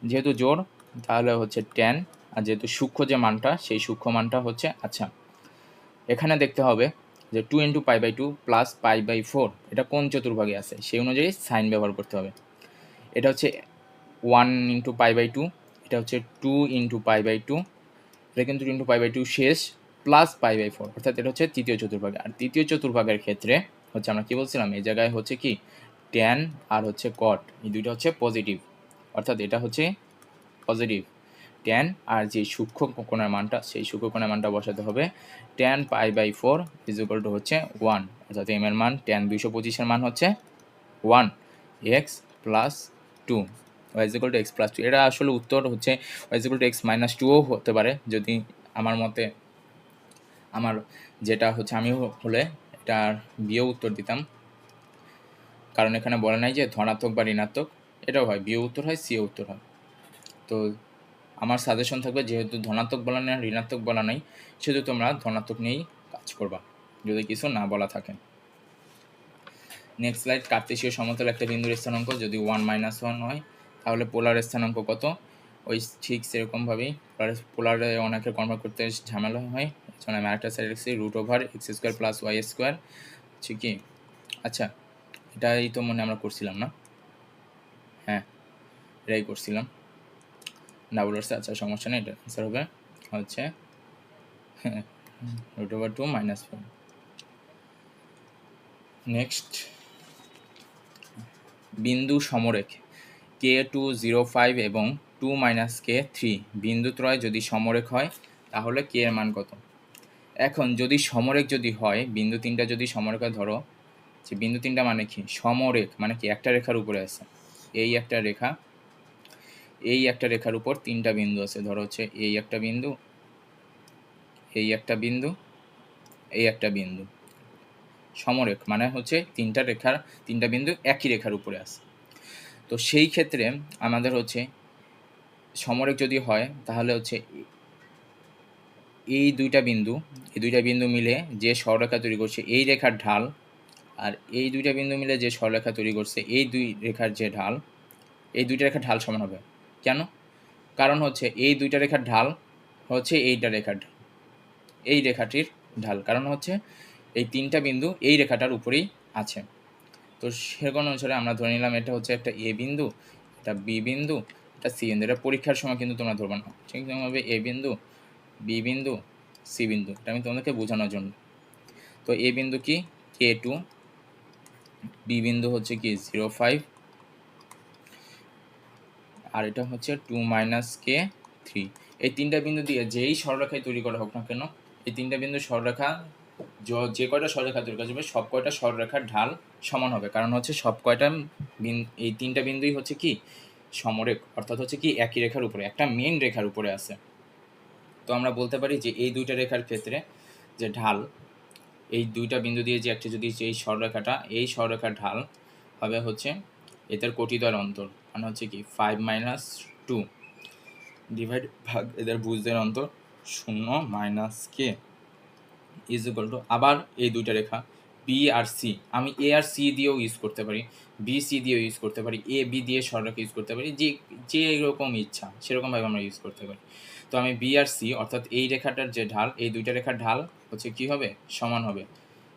যেহেতু জোড় তাহলে হচ্ছে tan, আর যেহেতু সূক্ষ্ম যে মানটা সেই সূক্ষ্ম মানটা হচ্ছে, আচ্ছা এখানে দেখতে হবে যে 2 × π/2 প্লাস π/4 এটা কোন চতুর্ভাগে আছে সেই অনুযায়ী সাইন ব্যবহার করতে হবে। এটা হচ্ছে 1 × π/2, এটা হচ্ছে 2 × π/2, এটা কিন্তু 2 × π/2 শেষ প্লাস π/4, অর্থাৎ এটা হচ্ছে তৃতীয় চতুর্ভাগে। আর তৃতীয় চতুর্ভাগের ক্ষেত্রে হচ্ছে আমরা কি বলছিলাম এই জায়গায় হচ্ছে কি tan আর হচ্ছে cot এই দুইটা হচ্ছে পজিটিভ, অর্থাৎ এটা হচ্ছে পজিটিভ tan আর যে সূক্ষ্ম কোণের মানটা সেই সূক্ষ্ম কোণের মানটা বসাতে হবে, tan π/4 ইজ ইকুয়াল টু হচ্ছে 1, অর্থাৎ এম এর মান tan 225 এর মান হচ্ছে 1 x plus 2 y is equal to x plus 2। এটা আসলে উত্তর হচ্ছে y is equal to x minus 2ও হতে পারে, যদি আমার মতে আমার যেটা হচ্ছে আমি হলে এটার বিয়েও উত্তর দিতাম, কারণ এখানে বলে নাই যে ধনাত্মক বা ঋণাত্মক, এটাও হয় বিয়ে উত্তর হয় সিও উত্তর হয়। তো আমার সাজেশন থাকবে যেহেতু ধনাত্মক বলা নেই ঋণাত্মক বলা নাই সেহেতু তোমরা ধনাত্মক নিয়েই কাজ করবা যদি কিছু না বলা থাকে। Next slide. কার্তেশীয় সমতল একটা বিন্দুর স্থানাঙ্ক যদি 1 - 1 হয় তাহলে পোলার স্থানাঙ্ক কত, ওই ঠিক সেরকমভাবেই পোলারে অনেকের কনভার্ট করতে ঝামেলা হয়, এজন্য আমি আরেকটা সাইড রেখেছি √x² + y² হচ্ছে কি, আচ্ছা এটাই তো মনে আমরা করছিলাম না, হ্যাঁ এটাই করছিলাম ডাবল আসছে, আচ্ছা সমস্যা নেই, এটা অ্যান্সার হবে হচ্ছে √2 - 4। নেক্সট বিন্দু সমরেখ k2 0 5 এবং 2 - k3 বিন্দুত্রয় যদি সমরেখ হয় তাহলে k এর মান কত। এখন যদি সমরেখ যদি হয় বিন্দু তিনটা যদি সমরেখ হয়, ধরো যে বিন্দু তিনটা মানে কি সমরেখ মানে কি একটা রেখার উপরে আছে, এই একটা রেখা, এই একটা রেখার উপর তিনটা বিন্দু আছে, ধরো হচ্ছে এই একটা বিন্দু, এই একটা বিন্দু, এই একটা বিন্দু, সমরেখ মানে হচ্ছে তিনটা বিন্দু একই রেখার উপরে আছে। তো সেই ক্ষেত্রে আমাদের হচ্ছে সমরেখ যদি হয় তাহলে হচ্ছে এই দুইটা বিন্দু মিলে যে সরলরেখা তৈরি করছে এই রেখার ঢাল, আর এই দুইটা বিন্দু মিলে যে সরলরেখা তৈরি করছে এই দুই রেখার যে ঢাল, এই দুইটা রেখার ঢাল সমান হবে। কেন? কারণ হচ্ছে এই দুইটা রেখার ঢাল হচ্ছে এইটা রেখার ঢাল, এই রেখাটির ঢাল, কারণ হচ্ছে এই তিনটা বিন্দু এই রেখাটার উপরেই আছে। তো সেরকম অনুসারে আমরা ধরে নিলাম এটা হচ্ছে একটা এ বিন্দু, এটা বি বিন্দু, এটা সি বিন্দু। এটা পরীক্ষার সময় কিন্তু তোমরা ধরবে না, ঠিক তেমনভাবে এ বিন্দু, বি বিন্দু, সি বিন্দু, এটা আমি তোমাদেরকে বোঝানোর জন্য। তো এ বিন্দু কি K2, বি বিন্দু হচ্ছে কি 0.5, আর এটা হচ্ছে 2 - K3। এই তিনটা বিন্দু দিয়ে যেই সরলরেখাই তৈরি করা হোক না কেন, এই তিনটা বিন্দু সরলরেখা যে কয়টা সরলরেখা তৈরি করা যাবে সব কয়টা সরলরেখার ঢাল সমান হবে, কারণ হচ্ছে সব কয়টা এই তিনটা বিন্দুই হচ্ছে কি সমরেখ, অর্থাৎ হচ্ছে কি একই রেখার উপরে, একটা মেন রেখার উপরে আছে। তো আমরা বলতে পারি যে এই দুইটা রেখার ক্ষেত্রে যে ঢাল, এই দুইটা বিন্দু দিয়ে যে একটা যদি এই সরলরেখাটা, এই সরলরেখার ঢাল হবে হচ্ছে এদের কোটিদ্বয়ের অন্তর, মানে হচ্ছে কি 5 - 2 ডিভাইড ভাগ এদের ভুজদের অন্তর 0 - K ইজ ইকুয়াল টু আবার এই দুইটা রেখা বি আর সি, আমি এ আর সি দিয়েও ইউজ করতে পারি, বি সি দিয়েও ইউজ করতে পারি, এ বি দিয়ে সরলরেখা ইউজ করতে পারি, যে যেরকম ইচ্ছা সেরকমভাবে আমরা ইউজ করতে পারি। তো আমি বি আর সি অর্থাৎ এই রেখাটার যে ঢাল, এই দুইটা রেখার ঢাল হচ্ছে কি হবে সমান হবে।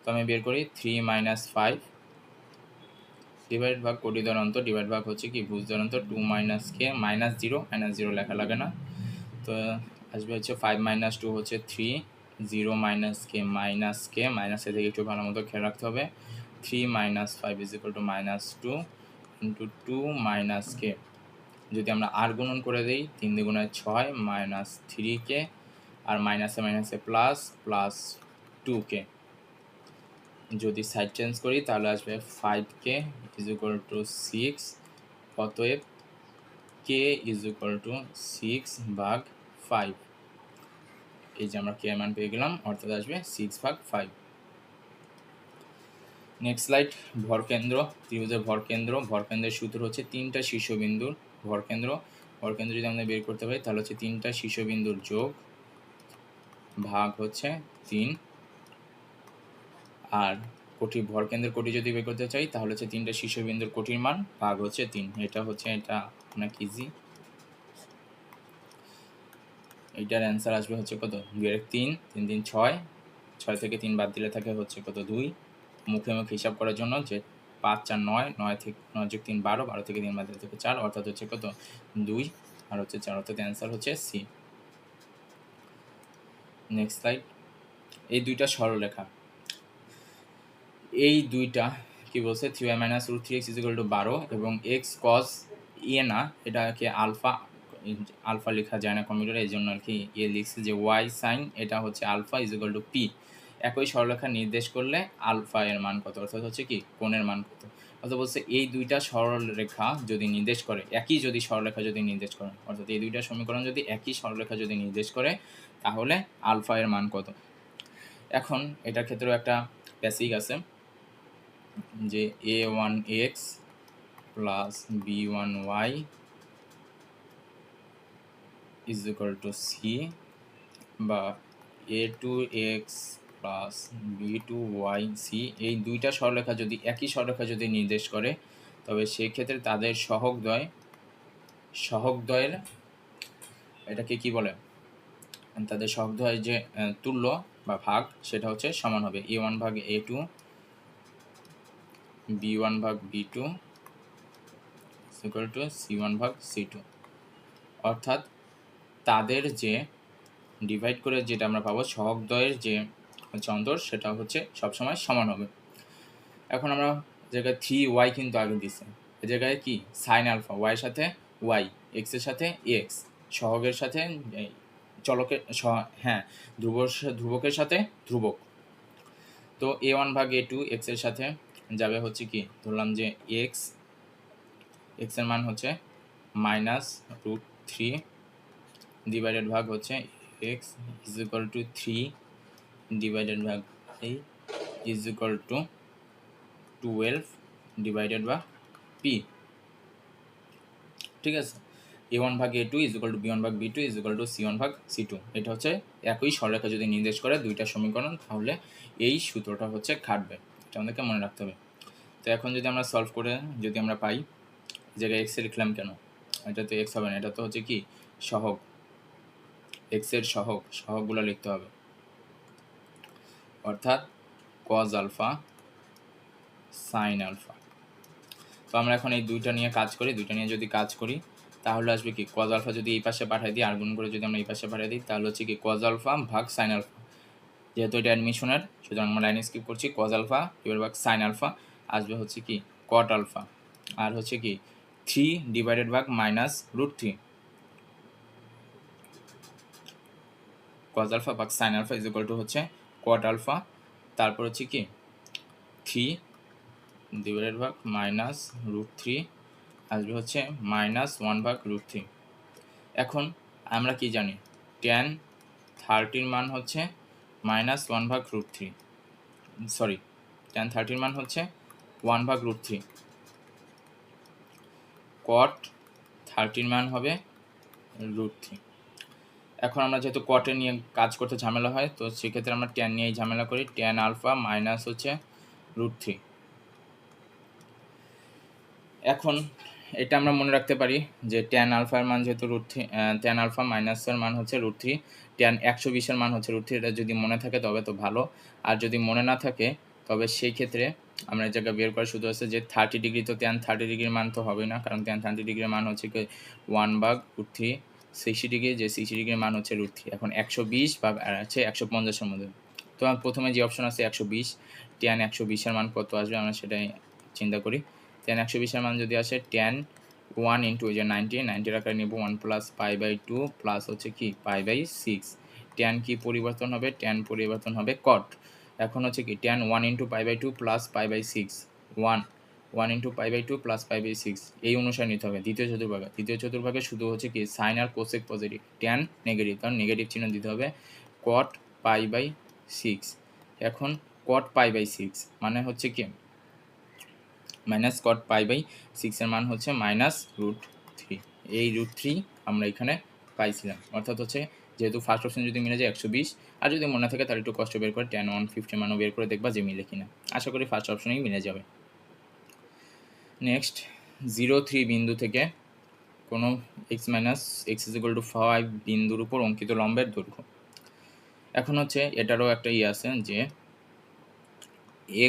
তো আমি বের করি 3 - 5 ডিভাইড ভাগ কোটিদ্বয়ের অন্তর ডিভাইড ভাগ হচ্ছে কি ভুজদ্বয়ের অন্তর 2 - K -0 লেখা লাগে না। তো আসবে হচ্ছে 5 - 2 হচ্ছে 3, 0 - K মাইনাস এ থেকে একটু ভালো মতো খেয়াল রাখতে হবে। 3 - 5 is equal to -2 into 2 - K। যদি আমরা আর গুণন করে দিই 3 × 6 -3K, আর মাইনাসে প্লাস প্লাস 2K। যদি সাইড চেঞ্জ করি তাহলে আসবে 5K ইজ ইকুয়াল টু 6, অতএব K ইজ ইকুয়াল টু 6/5। এই যে আমরা K এর মান পেয়ে গেলাম, অর্থাৎ আসবে 6/5। নেক্সট স্লাইড, ভরকেন্দ্র, ত্রিভুজের ভরকেন্দ্রের সূত্র হচ্ছে তিনটা শীর্ষবিন্দুর ভরকেন্দ্র যদি আমরা বের করতে পারি তাহলে হচ্ছে তিনটা শীর্ষবিন্দুর যোগ ভাগ হচ্ছে 3, আর ভরকেন্দ্রের কোটি যদি বের করতে চাই তাহলে হচ্ছে তিনটা শীর্ষবিন্দুর কোটির মান ভাগ হচ্ছে 3। এটা অনেক ইজি। এইটার অ্যান্সার আসবে হচ্ছে কত 2 - 3 3 6, 6 থেকে 3 বাদ দিলে থাকে হচ্ছে কত 2। মুখে হিসাব করার জন্য যে 5 4 9, 9 থেকে 9 যোগ 3 12, 12 থেকে 3 বাদ দিলে থাকে 4, অর্থাৎ হচ্ছে কত 2 আর হচ্ছে 4, অর্থাৎ অ্যান্সার হচ্ছে সি। নেক্সট স্লাইড, এই দুইটা সরলরেখা, এই দুইটা কি বলছে 3y - √3x = 12 এবং x cos না, এটাকে আলফা লেখা যায় না কম্পিউটারে, এই জন্য আর কি লিখছে যে y sin এটা হচ্ছে আলফা = p। একই সরলরেখা নির্দেশ করলে আলফা এর মান কত, অর্থাৎ হচ্ছে কি কোণের মান কত। অর্থাৎ বলছে এই দুইটা সরলরেখা যদি নির্দেশ করে, একই যদি সরলরেখা যদি নির্দেশ করে, অর্থাৎ এই দুইটা সমীকরণ যদি একই সরলরেখা যদি নির্দেশ করে তাহলে আলফা এর মান কত। এখন এটার ক্ষেত্রেও একটা বেসিক আছে যে a1x plus b1y is equal to c, বা a2x প্লাস b2y সি, এই দুইটা সরলরেখা যদি একই সরলরেখা যদি নির্দেশ করে তবে সেই ক্ষেত্রে তাদের সহগদ্বয়ের এটাকে কি বলে, তাদের সহগদ্বয়ের যে তুল্য বা ভাগ সেটা হচ্ছে সমান হবে a1/a2, b1/b2 equal to c1/c2। অর্থাৎ তাদের যে ডিভাইড করে যেটা আমরা পাবো সহগদ্বয়ের যে হচ্ছে অন্তর সেটা হচ্ছে সবসময় সমান হবে। এখন আমরা জায়গায় 3y কিন্তু আগে দিছে, এই জায়গায় কি সাইন আলফা, y এর সাথে y, x এর সাথে x, সহগের সাথে চলকের হ্যাঁ ধ্রুবকের সাথে ধ্রুবক। তো a1/a2 x এর সাথে যাবে হচ্ছে কি, ধরলাম যে x এর মান হচ্ছে -√3 ডিভাইডেড ভাগ হচ্ছে x is equal to 3 divided by is equal to 12 divided by p. ঠিক আছে, a1 ভাগ a2 is equal two b1 ভাগ b2 is equal two c1 ভাগ c2। এটা হচ্ছে একই সরলরেখা যদি নির্দেশ করে দুইটা সমীকরণ, তাহলে এই সূত্রটা হচ্ছে খাটবে। এটা আমাদেরকে মনে রাখতে হবে। তো এখন যদি আমরা সলভ করে যদি আমরা পাই, জায়গায় এক্স লিখলাম কেন, এটা তো এক্স হবে না, এটা তো হচ্ছে কি সহগ, এক্সের সহগগুলো লিখতে হবে, অর্থাৎ কজ আলফা সাইন আলফা। তো আমরা এখন এই দুইটা নিয়ে কাজ করি, দুইটা নিয়ে যদি কাজ করি তাহলে আসবে কি কজ আলফা যদি এই পাশে পাঠিয়ে দিই, আর গুণ করে যদি আমরা এই পাশে পাঠিয়ে দিই, তাহলে হচ্ছে কি কজ আলফা ভাগ সাইন আলফা। যেহেতু এটা অ্যাডমিশনের, সুতরাং আমরা লাইন স্কিপ করছি, কজ আলফা এবার ভাগ সাইন আলফা আসবে হচ্ছে কি কট আলফা, আর হচ্ছে কি 3 ডিভাইডেড ভাগ মাইনাস √3, কজ আলফা ভাগ sine alpha is equal to হচ্ছে কট আলফা, তারপর হচ্ছে কি 3 ডিভাইডেড ভাগ মাইনাস √3 আসবে হচ্ছে -1 ভাগ √3। এখন আমরা কি জানি, tan 30 মান হচ্ছে -1 ভাগ √3, সরি tan 30 মান হচ্ছে 1 ভাগ √3, cot 30 মান হবে √3। এখন আমরা যেহেতু কটে নিয়ে কাজ করতে ঝামেলা হয়, তো সেক্ষেত্রে আমরা ট্যান নিয়েই ঝামেলা করি, ট্যান আলফা মাইনাস হচ্ছে √3। এখন এটা আমরা মনে রাখতে পারি যে ট্যান আলফার মান যেহেতু √3, ট্যান আলফা মাইনাসের মান হচ্ছে √3, ট্যান 120-এর মান হচ্ছে √3। এটা যদি মনে থাকে তবে তো ভালো, আর যদি মনে না থাকে তবে সেই ক্ষেত্রে আমরা এই জায়গায় বের করা শুধু আছে যে 30 ডিগ্রি, তো ট্যান 30 ডিগ্রির মান তো হবে না, কারণ ট্যান 30 ডিগ্রির মান হচ্ছে কি 1 ভাগ √3, 60 ডিগ্রি, যে 60 ডিগ্রির মান হচ্ছে √3। এখন 120 ভাগ আছে 150-এর মধ্যে, তো প্রথমে যে অপশন আছে 120, ট্যান 120-এর মান কত আসবে আমরা সেটাই চিন্তা করি। ট্যান 120-এর মান যদি আসে ট্যান 1 ইন্টু যে 90 আকারে নেব 1 প্লাস π/2 প্লাস হচ্ছে কি π/6, ট্যান কি পরিবর্তন হবে, ট্যান পরিবর্তন হবে কট। এখন হচ্ছে কি tan 1 into π/2 plus π/6, 1 into π/2 plus π/6 এই অনুসারে নিতে হবে দ্বিতীয় চতুর্ভাগে শুধু হচ্ছে কি সাইন আর কোসেক পজিটিভ, ট্যান নেগেটিভ, কারণ নেগেটিভ চিহ্ন দিতে হবে, কট π/6। এখন কট π/6 মানে হচ্ছে কি মাইনাস কট π/6-এর মান হচ্ছে -√3, এই √3 আমরা এখানে পাইছিলাম, অর্থাৎ হচ্ছে যেহেতু ফার্স্ট অপশন যদি মিলে যায় 120, আর যদি মনে থাকে তাহলে একটু কষ্ট বের করে ট্যান 150 মানও বের করে দেখবা যে মিলে কিনা, আশা করি ফার্স্ট অপশনেই মিলে যাবে। নেক্সট 0-3 বিন্দু থেকে কোনো x = 5 বিন্দুর উপর অঙ্কিত লম্বের দৈর্ঘ্য। এখন হচ্ছে এটারও একটা আছে যে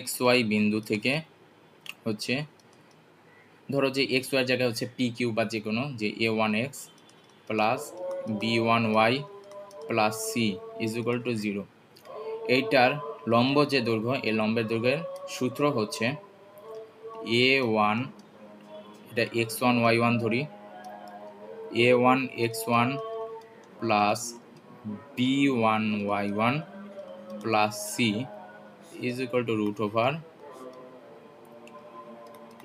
xy বিন্দু থেকে হচ্ছে ধরো যে এক্স ওয়াই জায়গায় হচ্ছে পি কিউ বা যে কোনো, যে a1x প্লাস b1y প্লাস সি ইজ ইকুয়াল টু 0, এইটার লম্ব যে দৈর্ঘ্য, এই লম্বের দৈর্ঘ্যের সূত্র হচ্ছে a1, এটা x1 y1 ধরি, a1 x1 plus b1 y1 plus c is equal to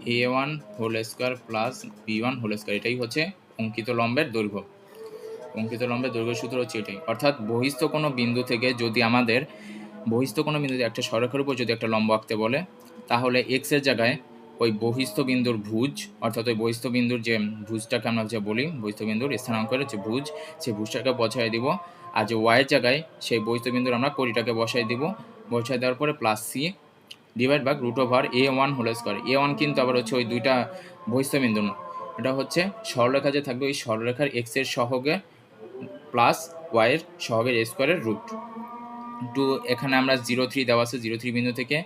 √a1 whole square plus b1 whole square. এটাই হচ্ছে অঙ্কিত লম্বের দৈর্ঘ্য। অঙ্কিত লম্বের দৈর্ঘ্য সূত্র হচ্ছে এটাই, অর্থাৎ বহিস্থ কোনো বিন্দু থেকে যদি আমাদের একটা সরলরেখার উপর যদি একটা লম্ব আঁকতে বলে, তাহলে এক্সের জায়গায় ওই বহিস্থ বিন্দুর ভুজ, অর্থাৎ ওই বহিস্থ বিন্দুর যে ভুজটাকে আমরা যে বলি বহিস্থ বিন্দুর স্থানাঙ্কের যে ভুজ, সেই ভুজটাকে বসাই দিব, আর যে ওয়াইয়ের জায়গায় সেই বহিস্থ বিন্দুর আমরা কোটিটাকে বসাই দিব, বসাই দেওয়ার পরে plus c divide by √a1 whole square. a1 কিন্তু আবার হচ্ছে ওই দুইটা বহিস্থ বিন্দু না, এটা হচ্ছে সরলরেখা যে থাকবে ওই সরলরেখার এক্স এর সহগে প্লাস ওয়াইয়ের সহগের স্কোয়ারের রুট টু। এখানে আমরা 0-3 দেওয়া আছে, 0-3 বিন্দু থেকে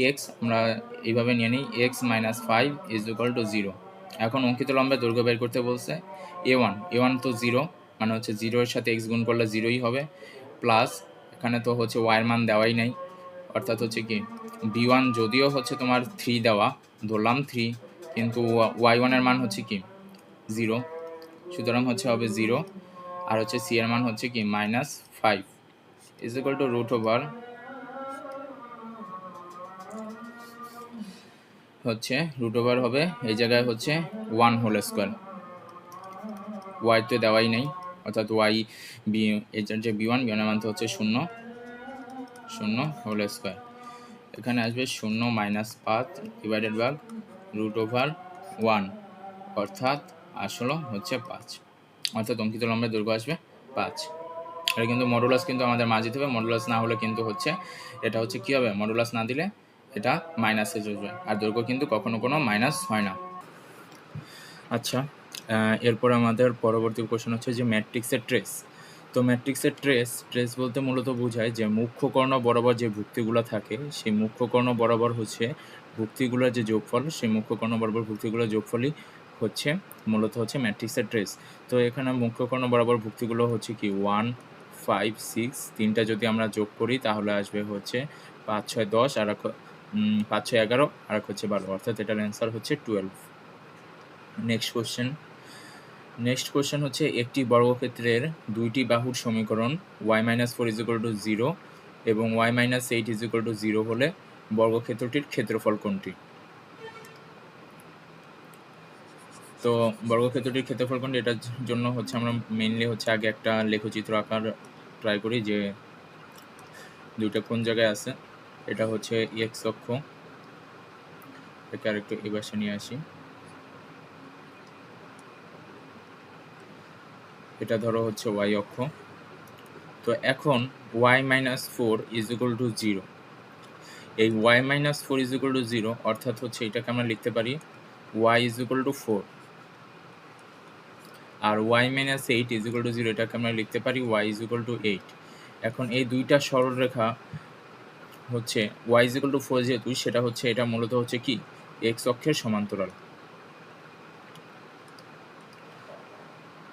এক্স আমরা এইভাবে নিয়ে নিই, x - 5 ইজ ইকুয়াল টু 0। এখন অঙ্কিত লম্বের দৈর্ঘ্য বের করতে বলছে, a1 তো 0, মানে হচ্ছে 0-এর সাথে x গুণ করলে 0ই হবে, প্লাস এখানে তো হচ্ছে ওয়াইয়ের মান দেওয়াই নাই, অর্থাৎ হচ্ছে কি b1 যদিও হচ্ছে তোমার 3 দেওয়া, ধরলাম 3, কিন্তু y1-এর মান হচ্ছে কি 0, সুতরাং হচ্ছে হবে 0, আর হচ্ছে c এর মান হচ্ছে কি -5 ইজ ইকুয়াল টু √, হবে এই জায়গায় হচ্ছে 1 হোল স্কোয়ার, ওয়াই তো দেওয়াই নেই, অর্থাৎ ওয়াই বি এটার যে বি ওয়ান মান তো হচ্ছে 0 0 হোল স্কোয়ার, এখানে আসবে 0 - 5 ডিভাইডেড বাই √1, অর্থাৎ আসলে হচ্ছে 5, অর্থাৎ অঙ্কিত লম্বের দৈর্ঘ্য আসবে 5। এটা কিন্তু মডুলাস কিন্তু আমাদের মাঝে দিতে হবে, মডুলাস না হলে কিন্তু হচ্ছে এটা হচ্ছে কী হবে, মডুলাস না দিলে এটা মাইনাসে চলবে, আর দৈর্ঘ্য কিন্তু কখনো কোনো মাইনাস হয় না। আচ্ছা, এরপর আমাদের পরবর্তী কোশ্চেন হচ্ছে যে ম্যাট্রিক্সের ট্রেস। তো ম্যাট্রিক্সের ট্রেস বলতে মূলত বোঝায় যে মুখ্য কর্ণ বরাবর যে ভুক্তিগুলো থাকে সেই মুখ্য কর্ণ বরাবর হচ্ছে ভুক্তিগুলোর যে যোগফল, সেই মুখ্য কর্ণ বরাবর ভুক্তিগুলোর যোগফলই হচ্ছে মূলত হচ্ছে ম্যাট্রিক্সের ট্রেস। তো এখানে মুখ্য কর্ণ বরাবর ভুক্তিগুলো হচ্ছে কি 1, 5, 6, তিনটা যদি আমরা যোগ করি তাহলে আসবে হচ্ছে 5, 6, 10, আর 5, 6, 11, আর হচ্ছে 12, অর্থাৎ এটার অ্যান্সার হচ্ছে 12। নেক্সট কোশ্চেন হচ্ছে একটি বর্গক্ষেত্রের দুইটি বাহুর সমীকরণ y-4 = 0 এবং y-8 = 0 হলে বর্গক্ষেত্রটির ক্ষেত্রফল কোনটি? তো বর্গক্ষেত্রটির ক্ষেত্রফল কোনটি, এটার জন্য হচ্ছে আমরা মেইনলি হচ্ছে আগে একটা লেখচিত্র আঁকার ট্রাই করি যে দুইটা কোন জায়গায় আছে। এটা হচ্ছে এক্স অক্ষ, এটাকে আরেকটু এই পাশে নিয়ে আসি। এটা ধরো হচ্ছে y অক্ষ। তো এখন y-4 = 0, এই y-4 = 0 অর্থাৎ হচ্ছে এটাকে আমরা লিখতে পারি y = 4, আর y-8 = 0 এটাকে আমরা লিখতে পারি y = 8। এখন এই দুইটা সরলরেখা হচ্ছে y = 4 যেহেতু সেটা হচ্ছে এটা মূলত হচ্ছে কি x অক্ষের সমান্তরাল।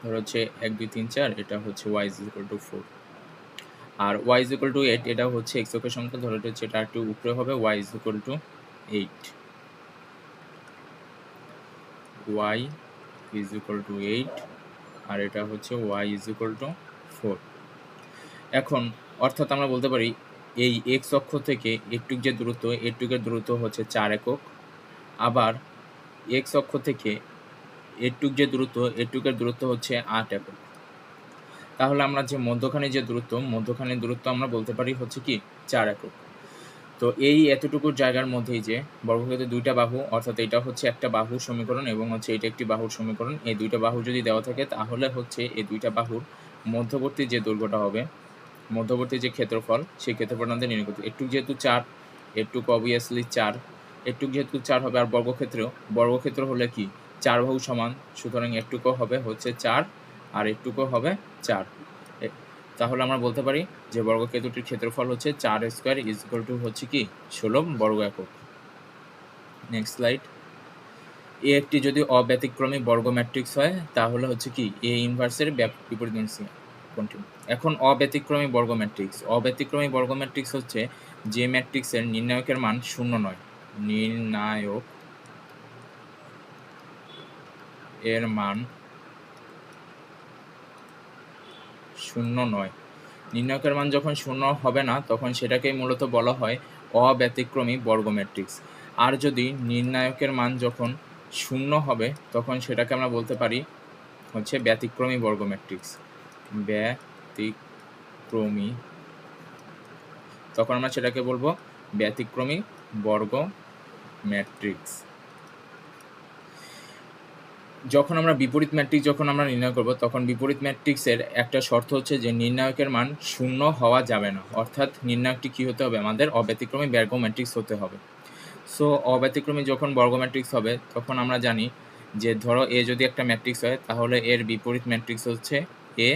ধর হচ্ছে 1, 2, 3, 4, এটা হচ্ছে y = 4, আর y = 8 এটা হচ্ছে x অক্ষের সমান্তরাল। ধরো হচ্ছে এটা একটু উপরে হবে y = 8, y = 8, আর এটা হচ্ছে y = 4। এখন অর্থাৎ আমরা বলতে পারি এই x অক্ষ থেকে একটুক যে দূরত্ব, এটুকের দূরত্ব হচ্ছে 4 একক, আবার x অক্ষ থেকে এটুক যে দূরত্ব, এটুকের দূরত্ব হচ্ছে 8 একক। তাহলে আমরা যে মধ্যখানের দূরত্ব আমরা বলতে পারি হচ্ছে কি 4 একক। তো এই এতটুকুর জায়গার মধ্যেই যে বর্গক্ষেত্রের দুইটা বাহু, অর্থাৎ এটা হচ্ছে একটা বাহুর সমীকরণ এবং হচ্ছে এটা একটি বাহুর সমীকরণ। এই দুইটা বাহু যদি দেওয়া থাকে তাহলে হচ্ছে এই দুইটা বাহুর মধ্যবর্তী যে দৈর্ঘ্যটা হবে, মধ্যবর্তী যে ক্ষেত্রফল, সেই ক্ষেত্রফল আমাদের নির্ণয় করতে। একটু যেহেতু 4, এটুকু অবভিয়াসলি 4, একটু যেহেতু 4 হবে, আর বর্গক্ষেত্র হলে কি 4 বাহু সমান, সুতরাং একটুকু হবে হচ্ছে 4 আর একটুকু হবে 4। তাহলে আমরা বলতে পারি যে বর্গক্ষেত্রটির ক্ষেত্রফল হচ্ছে 4² হচ্ছে কি 16 বর্গ একক। Next slide. এ একটি যদি অব্যতিক্রমী বর্গ ম্যাট্রিক্স হয় তাহলে হচ্ছে কি এ ইনভার্সের বিপরীত কোনটি? এখন অব্যতিক্রমী বর্গ ম্যাট্রিক্স হচ্ছে যে ম্যাট্রিক্সের নির্ণায়কের মান 0 নয়। নির্ণায়ক এর মান 0 নয়। নির্ণায়কের মান যখন 0 হবে না তখন সেটাকেই মূলত বলা হয় অব্যতিক্রমী বর্গ ম্যাট্রিক্স। আর যদি নির্ণায়কের মান যখন 0 হবে তখন সেটাকে আমরা বলতে পারি হচ্ছে ব্যতিক্রমী বর্গ ম্যাট্রিক্স। ব্যতিক্রমী, তখন আমরা সেটাকে বলবো ব্যতিক্রমী বর্গ ম্যাট্রিক্স। যখন আমরা বিপরীত ম্যাট্রিক্স নির্ণয় করব তখন বিপরীত ম্যাট্রিক্সের একটা শর্ত হচ্ছে যে নির্ণায়কের মান 0 হওয়া যাবে না, অর্থাৎ নির্ণায়কটি কী হতে হবে, আমাদের অব্যতিক্রমী বর্গ ম্যাট্রিক্স হতে হবে। সো অব্যতিক্রমী যখন বর্গ ম্যাট্রিক্স হবে তখন আমরা জানি যে ধরো এ যদি একটা ম্যাট্রিক্স হয় তাহলে এর বিপরীত ম্যাট্রিক্স হচ্ছে এ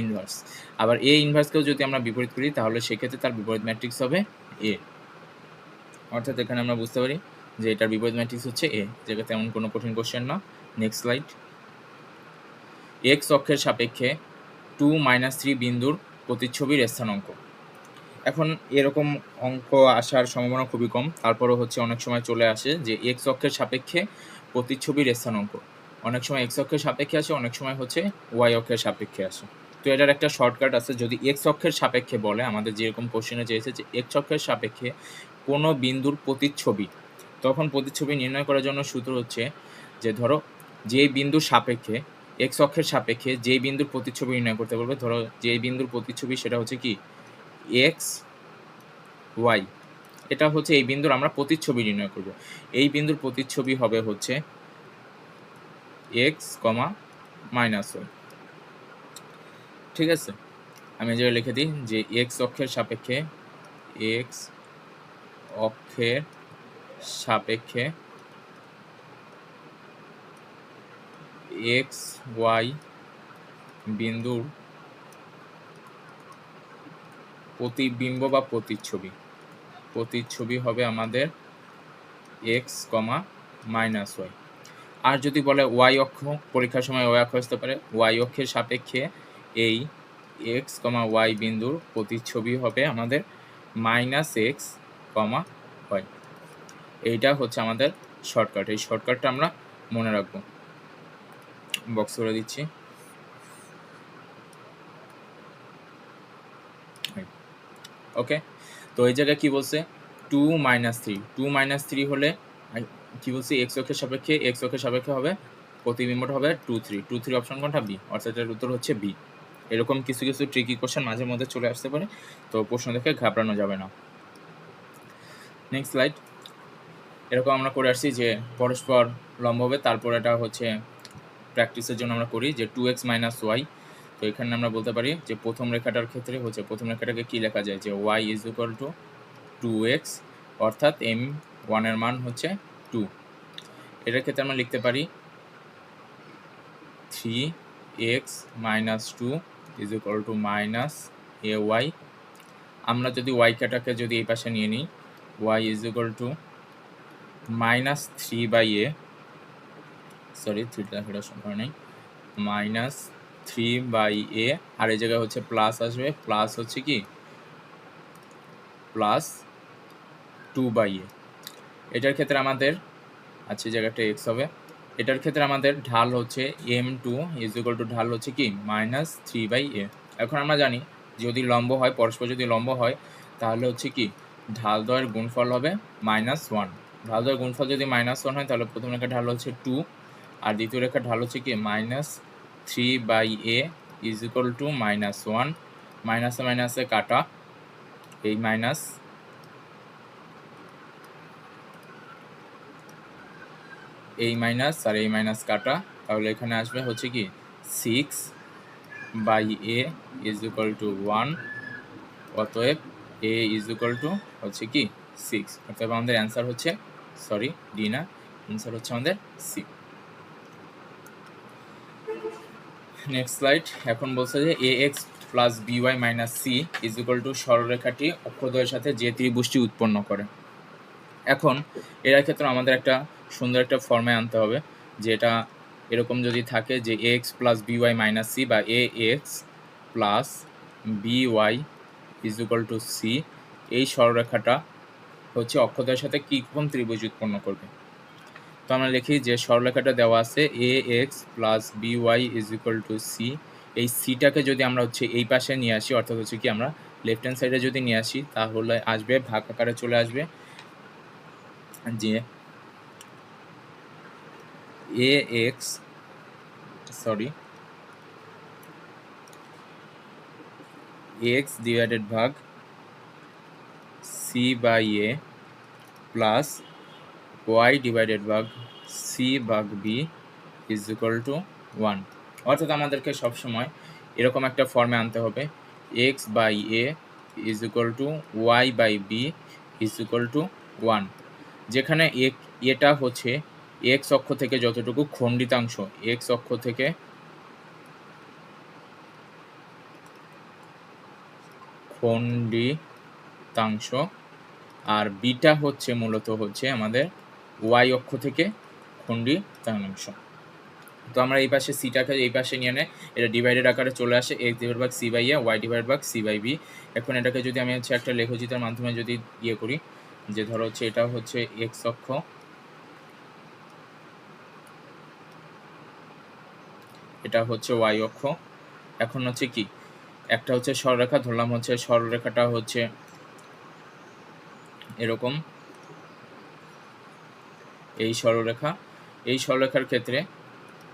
ইনভার্স। আবার এ ইনভার্সকেও যদি আমরা বিপরীত করি তাহলে সেক্ষেত্রে তার বিপরীত ম্যাট্রিক্স হবে এ। অর্থাৎ এখানে আমরা বুঝতে পারি যে এটার বিপরীত ম্যাট্রিক্স হচ্ছে এ, যেটা তেমন কোনো কঠিন কোশ্চেন না। Next slide. এক্স অক্ষের সাপেক্ষে 2, -3 বিন্দুর প্রতিচ্ছবির স্থানাঙ্ক। এখন এরকম অঙ্ক আসার সম্ভাবনা খুবই কম, তারপরও হচ্ছে অনেক সময় চলে আসে যে এক্স অক্ষের সাপেক্ষে প্রতিচ্ছবির স্থানাঙ্ক। অনেক সময় এক্স অক্ষের সাপেক্ষে আসে, অনেক সময় হচ্ছে ওয়াই অক্ষের সাপেক্ষে আসে। তো এটার একটা শর্টকাট আছে, যদি এক্স অক্ষের সাপেক্ষে বলে, আমাদের যেরকম কোশ্চেনে চেয়েছে যে এক্স অক্ষের সাপেক্ষে কোনো বিন্দুর প্রতিচ্ছবি, তখন প্রতিচ্ছবি নির্ণয় করার জন্য সূত্র হচ্ছে যে ধরো যে বিন্দুর সাপেক্ষে এক্স অক্ষের সাপেক্ষে যে বিন্দুর প্রতিচ্ছবি নির্ণয় করতে বলবে, ধরো যে বিন্দুর প্রতিচ্ছবি সেটা হচ্ছে কি এক্স ওয়াই, এটা হচ্ছে এই বিন্দুর আমরা প্রতিচ্ছবি নির্ণয় করব। এই বিন্দুর প্রতিচ্ছবি হবে হচ্ছে এক্স কমা মাইনাস ওয়াই। ঠিক আছে, আমি যে লিখে দিই যে এক্স অক্ষের সাপেক্ষে এক্স ওয়াই বিন্দুর প্রতিবিম্ব বা প্রতিচ্ছবি হবে আমাদের এক্স কমা মাইনাস ওয়াই। আর যদি বলে ওয়াই অক্ষ, পরীক্ষার সময় ওয়াই অক্ষ আসতে পারে, ওয়াই অক্ষের সাপেক্ষে এই এক্স কমা ওয়াই বিন্দুর প্রতিচ্ছবি হবে আমাদের মাইনাস এক্স কমা ওয়াই। এইটা হচ্ছে আমাদের শর্টকাট। এই শর্টকাটটা আমরা মনে রাখবো। বক্স করে দিচ্ছি। ওকে, তো এই জায়গায় কি বলছে 2-3 হলে কি বলছি এক্স অক্ষের সাপেক্ষে হবে প্রতিবিম্বটা হবে 2-3 অপশন কোনটা? বি, অর্থাৎ এর উত্তর হচ্ছে বি। এরকম কিছু ট্রিকি কোশ্চেন মাঝে মধ্যে চলে আসতে পারে, তো প্রশ্ন দেখে ঘাবড়ানো যাবে না। Next slide. এরকম আমরা করে আসছি যে পরস্পর লম্ব হবে, তারপর এটা হচ্ছে প্র্যাকটিসের জন্য আমরা করি যে 2x মাইনাস ওয়াই। তো এখানে আমরা বলতে পারি যে প্রথম রেখাটার ক্ষেত্রে হচ্ছে প্রথম রেখাটাকে কি লেখা যায় যে y is equal two 2x, অর্থাৎ m1 এর মান হচ্ছে 2। এটার ক্ষেত্রে আমরা লিখতে পারি 3x minus 2 is equal to minus ay। আমরা যদি y কাটাকে যদি এই পাশে নিয়ে নিই, y is equal to minus 3/a, sorry 3টা লেখাটা সম্ভব নেই, মাইনাস 3/a, আর এই জায়গায় হচ্ছে প্লাস আসবে, প্লাস হচ্ছে কি প্লাস 2/a। এটার ক্ষেত্রে আমাদের আচ্ছা জায়গাটা x হবে। এটার ক্ষেত্রে আমাদের ঢাল হচ্ছে m2 ইজ ইকুয়াল টু ঢাল হচ্ছে কি মাইনাস 3/a। এখন আমরা জানি যদি লম্ব হয়, পরস্পর যদি লম্ব হয় তাহলে হচ্ছে কি ঢাল দ্বয়ের গুণফল হবে -1। ঢাল দ্বয়ের গুণফল যদি -1 হয় তাহলে প্রথম রেখার ঢাল হচ্ছে 2 আর দ্বিতীয় রেখার ঢাল হচ্ছে কি -3/a ইজ ইকুয়াল টু -1। মাইনাসে মাইনাসে কাটা, এই মাইনাস আর এই মাইনাস কাটা, তাহলে এখানে আসবে হচ্ছে কি 6/a ইজ ইকুয়াল টু 1। অতএব a ইজ ইকুয়াল টু হচ্ছে কি 6। অতএব আমাদের অ্যান্সার হচ্ছে সরি ডি না, অ্যান্সার হচ্ছে আমাদের সি। Next slide. এখন বলছে যে ax plus by minus C is equal to সরলরেখাটি অক্ষদ্বয়ের সাথে যে ত্রিভুজটি উৎপন্ন করে। এখন এর ক্ষেত্রে আমাদের একটা সুন্দর একটা ফর্মে আনতে হবে, যেটা এরকম যদি থাকে যে ax plus by minus c বা ax plus by is equal to c, এই সরলরেখাটা হচ্ছে অক্ষদ্বয়ের সাথে কি কোন ত্রিভুজ উৎপন্ন করবে। তো আমরা লিখি যে সরলরেখাটা দেওয়া আছে ax plus by is equal to c. এই সিটাকে যদি আমরা হচ্ছে এই পাশে নিয়ে আসি, অর্থাৎ হচ্ছে কি আমরা লেফট হ্যান্ড সাইডে যদি নিয়ে আসি তাহলে আসবে ভাগ আকারে চলে আসবে যে x ডিভাইডেড ভাগ C by A plus y divided ভাগ সি ভাগ বি ইজ ইকুয়াল টু 1। অর্থাৎ আমাদেরকে সবসময় এরকম একটা ফর্মে আনতে হবে x by a is equal to y by b is equal to 1, যেখানে এটা হচ্ছে x অক্ষ থেকে যতটুকু খণ্ডিতাংশ, x অক্ষ থেকে খণ্ডিতাংশ, আর বিটা হচ্ছে মূলত হচ্ছে আমাদের y অক্ষ থেকে খণ্ডিতাংশ। তো আমরা এই পাশে সিটাকে এই পাশে নিয়ে নেই, এটা ডিভাইডেড আকারে চলে আসে x ডিভাইড ভাগ C by a, y divide ভাগ সি বাই বি। এখন এটাকে যদি আমি হচ্ছে একটা লেখচিত্রের মাধ্যমে যদি ইয়ে করি, যে ধরো হচ্ছে এটা হচ্ছে x অক্ষ, এটা হচ্ছে y অক্ষ। এখন হচ্ছে কি একটা হচ্ছে সরলরেখা ধরলাম, হচ্ছে সরলরেখাটা হচ্ছে এরকম, এই সরলরেখার ক্ষেত্রে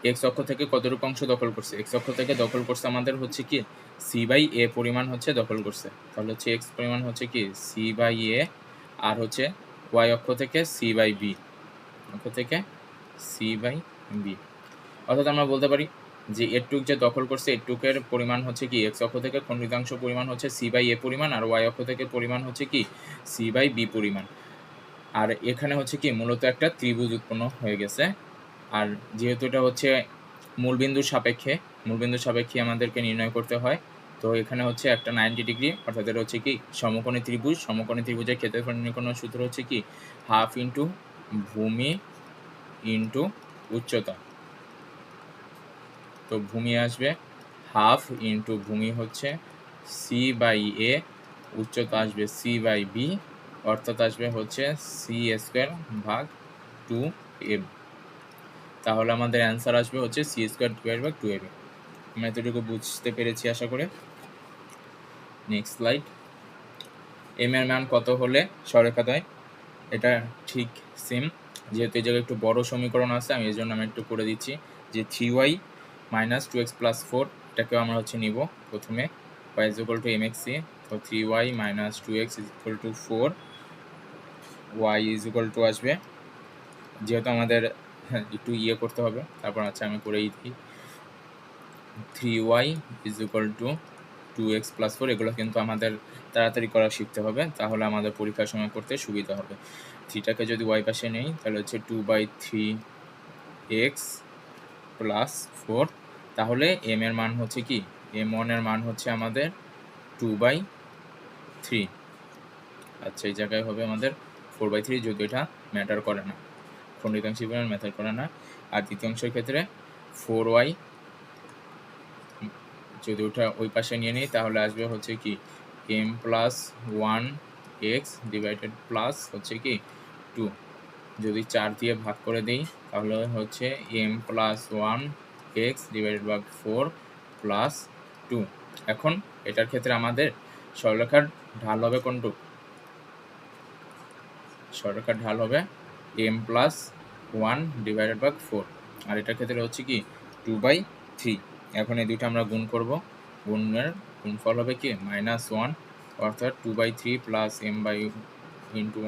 এক্স অক্ষ থেকে কতটুকু অংশ দখল করছে? এক্স অক্ষ থেকে দখল করছে আমাদের হচ্ছে কি সি বাই এ পরিমাণ হচ্ছে দখল করছে। তাহলে হচ্ছে এক্স পরিমাণ হচ্ছে কি সি বাই এ, আর হচ্ছে ওয়াই অক্ষ থেকে সি বাই বি, অক্ষ থেকে সি বাই বি। অর্থাৎ আমরা বলতে পারি যে এটুক যে দখল করছে এটুকের পরিমাণ হচ্ছে কি এক্স অক্ষ থেকে খণ্ডিতাংশ পরিমাণ হচ্ছে সি বাই এ পরিমাণ, আর ওয়াই অক্ষ থেকে পরিমাণ হচ্ছে কি সি বাই বি পরিমাণ। আর এখানে হচ্ছে কি মূলত একটা ত্রিভুজ উৎপন্ন হয়ে গেছে। আর যেহেতু এটা হচ্ছে মূলবিন্দুর সাপেক্ষে আমাদেরকে নির্ণয় করতে হয়, তো এখানে হচ্ছে একটা 90 ডিগ্রি, অর্থাৎ এটা হচ্ছে কি সমকোণী ত্রিভুজ। সমকোণী ত্রিভুজের ক্ষেত্রফল নির্ণয়ের সূত্র হচ্ছে কি হাফ ইন্টু ভূমি ইন্টু উচ্চতা। তো ভূমি আসবে হাফ ইন্টু ভূমি হচ্ছে সি বাই এ, উচ্চতা আসবে সি বাই বি, অর্থাৎ আসবে হচ্ছে সি স্কোয়ার ভাগ 2ab। তাহলে আমাদের অ্যান্সার আসবে হচ্ছে C square divide by 2ab। আমরা এতটুকু বুঝতে পেরেছি আশা করে। Next slide. এম এর মান কত হলে সরেখাদ্বয়? এটা ঠিক সেম, যেহেতু এই জায়গায় একটু বড় সমীকরণ আছে আমি এই জন্য আমি একটু করে দিচ্ছি যে 3y মাইনাস 2x প্লাস 4, এটাকেও আমরা হচ্ছে নিব প্রথমে y is equal two mxc। তো 3y minus 2x is equal to 4, y is equal two আসবে, যেহেতু আমাদের একটু ইয়ে করতে হবে তারপর আচ্ছা আমি করেই দিই, 3y is equal two 2x plus 4। এগুলো কিন্তু আমাদের তাড়াতাড়ি করা শিখতে হবে, তাহলে আমাদের পরীক্ষার সময় করতে সুবিধা হবে। থ্রিটাকে যদি y পাশে নেই তাহলে হচ্ছে 2/3x প্লাস 4। তাহলে m এর মান হচ্ছে কি m1 এর মান হচ্ছে আমাদের 2/3। আচ্ছা এই জায়গায় হবে আমাদের 4/3, যদি এটা ম্যাটার করে না, খণ্ডিতাংশ পরিমাণ ম্যাটার করে না। আর দ্বিতীয় অংশের ক্ষেত্রে 4y যদি ওটা ওই পাশে নিয়ে নিই তাহলে আসবে হচ্ছে কি m plus 1x divided plus হচ্ছে কি 2। যদি 4 দিয়ে ভাগ করে দিই তাহলে হচ্ছে m plus 1x divided by 4 plus 2। এখন এটার ক্ষেত্রে আমাদের সরলরেখার ঢাল হবে কোনটুক? সরলরেখার ঢাল হবে m প্লাস 1 ডিভাইডেড বাই 4, আর এটার ক্ষেত্রে হচ্ছে কি 2/3। এখন এই দুইটা আমরা গুণ করব, গুণের গুণফল হবে কি -1, অর্থাৎ 2/3 plus m by into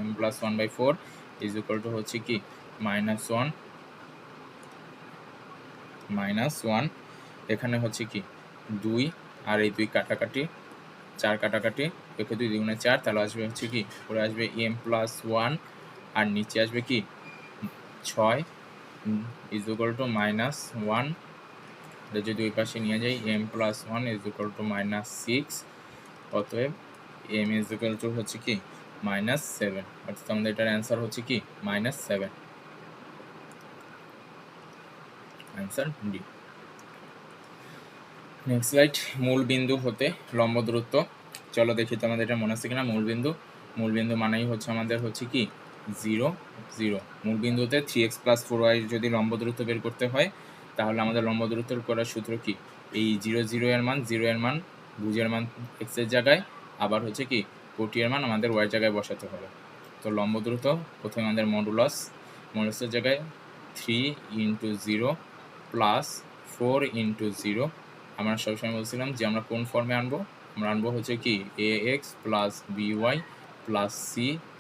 m plus 1/4 is equal to হচ্ছে কি -1। এখানে হচ্ছে কি 2 আর এই 2 কাটাকাটি, 4 কাটাকাটি, একে 2 2 4, তাহলে আসবে হচ্ছে কি পরে আসবে m প্লাস 1 আর নিচে আসবে কি 6 ইজ ইকুয়াল টু -1। যদি ওই পাশে নিয়ে যাই m plus 1 is equal two -6, অতএব m ইজ ইকুয়াল টু হচ্ছে কি -7, অর্থাৎ আমাদের এটার অ্যান্সার হচ্ছে কি -7। Answer D. Next slide. মূল বিন্দু হতে লম্ব দূরত্ব। চলো দেখি তো আমাদের এটা মনে আছে কিনা। মূল বিন্দু মানেই হচ্ছে আমাদের হচ্ছে কি 0 0। মূল বিন্দুতে 3x প্লাস 4y যদি লম্ব দূরত্ব বের করতে হয় তাহলে আমাদের লম্ব দূরত্ব করার সূত্র কি এই 0 0 এর মান ভুজের মান x এর জায়গায়, আবার হচ্ছে কি কোটি এর মান আমাদের y জায়গায় বসাতে হবে। তো লম্ব দূরত্ব প্রথমে আমাদের মডুলাসের জায়গায় 3 × 0 প্লাস 4 × 0। আমরা সবসময় বলছিলাম যে আমরা কোন ফর্মে আনবো, আমরা আনবো হচ্ছে কি ax plus by plus c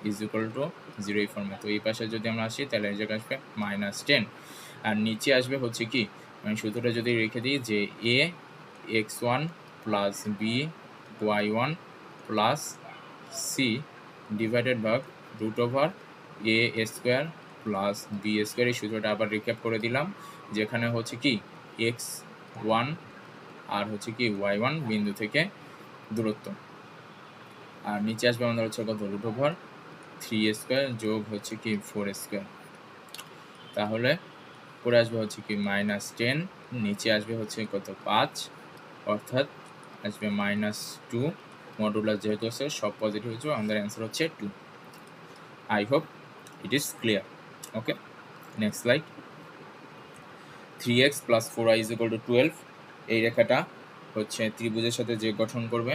is equal to 0 এই ফর্মে। তো এই পাশে যদি আমরা আসি তাহলে এই জায়গায় আসবে -10, আর নিচে আসবে হচ্ছে কি আমি সূত্রটা যদি রেখে দিই যে a x1 plus b y1 plus c divided by √a square plus b square. এই সূত্রটা আবার রিক্যাপ করে দিলাম, যেখানে হচ্ছে কি x1 আর হচ্ছে কি y1 বিন্দু থেকে দূরত্ব, আর নিচে আসবে আমাদের হচ্ছে কত √3 স্কোয়ার যোগ হচ্ছে কি 4 স্কোয়ার। তাহলে পরে আসবে হচ্ছে কি -10, নিচে আসবে হচ্ছে কত 5, অর্থাৎ আসবে -2। মডুলাস যেহেতু আছে সব পজিটিভ হচ্ছে, আমাদের অ্যান্সার হচ্ছে 2। I hope it is clear. Okay, next slide. 3x plus 4y is equal to 12। এই রেখাটা হচ্ছে ত্রিভুজের সাথে যে গঠন করবে,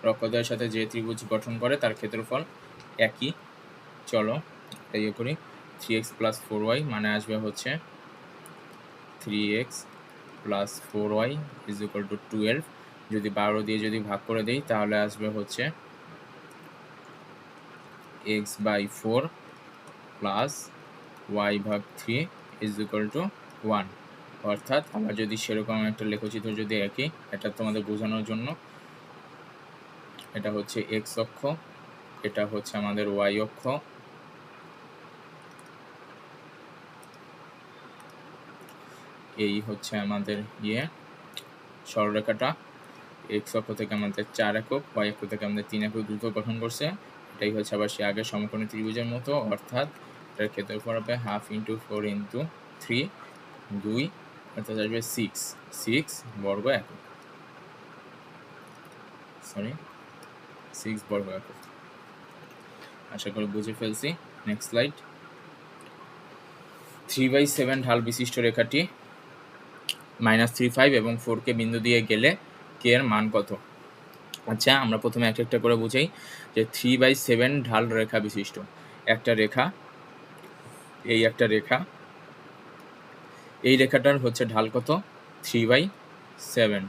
রক্ষদ্বয়ের সাথে যে ত্রিভুজ গঠন করে তার ক্ষেত্রফল একই। চলো ইয়ে করি, 3x প্লাস 4y মানে আসবে হচ্ছে 3x plus 4y is equal to 12। যদি 12 দিয়ে যদি ভাগ করে দিই তাহলে আসবে হচ্ছে x/4 plus y/3 is equal to 1। অর্থাৎ আবার যদি সেরকম একটা লেখচিত্র যদি একই, এটা তোমাদের বোঝানোর জন্য, এটা হচ্ছে x অক্ষ, এটা হচ্ছে আমাদের y অক্ষ, এই হচ্ছে আমাদের সরলরেখাটা। x অক্ষ থেকে আমাদের 4 একক, y অক্ষ থেকে আমাদের 3 একক দ্রুত গঠন করছে। এটাই হচ্ছে আবার সে আগের সমকোণী ত্রিভুজের মতো, অর্থাৎ এটার ক্ষেত্রফল হবে 1/2 × 4 × 3 2, অর্থাৎ আসবে 6 বর্গ একক, 6 বর্গ একক। আশা করি বুঝে ফেলছি। Next slide. 3/7 ঢাল বিশিষ্ট রেখাটি -3, 5 এবং 4 কে বিন্দু দিয়ে গেলে কে এর মান কত? আচ্ছা, আমরা প্রথমে একটা করে বুঝাই যে 3/7 ঢাল রেখা বিশিষ্ট একটা রেখা, এই একটা রেখা, এই রেখাটার হচ্ছে ঢাল কত? 3/7।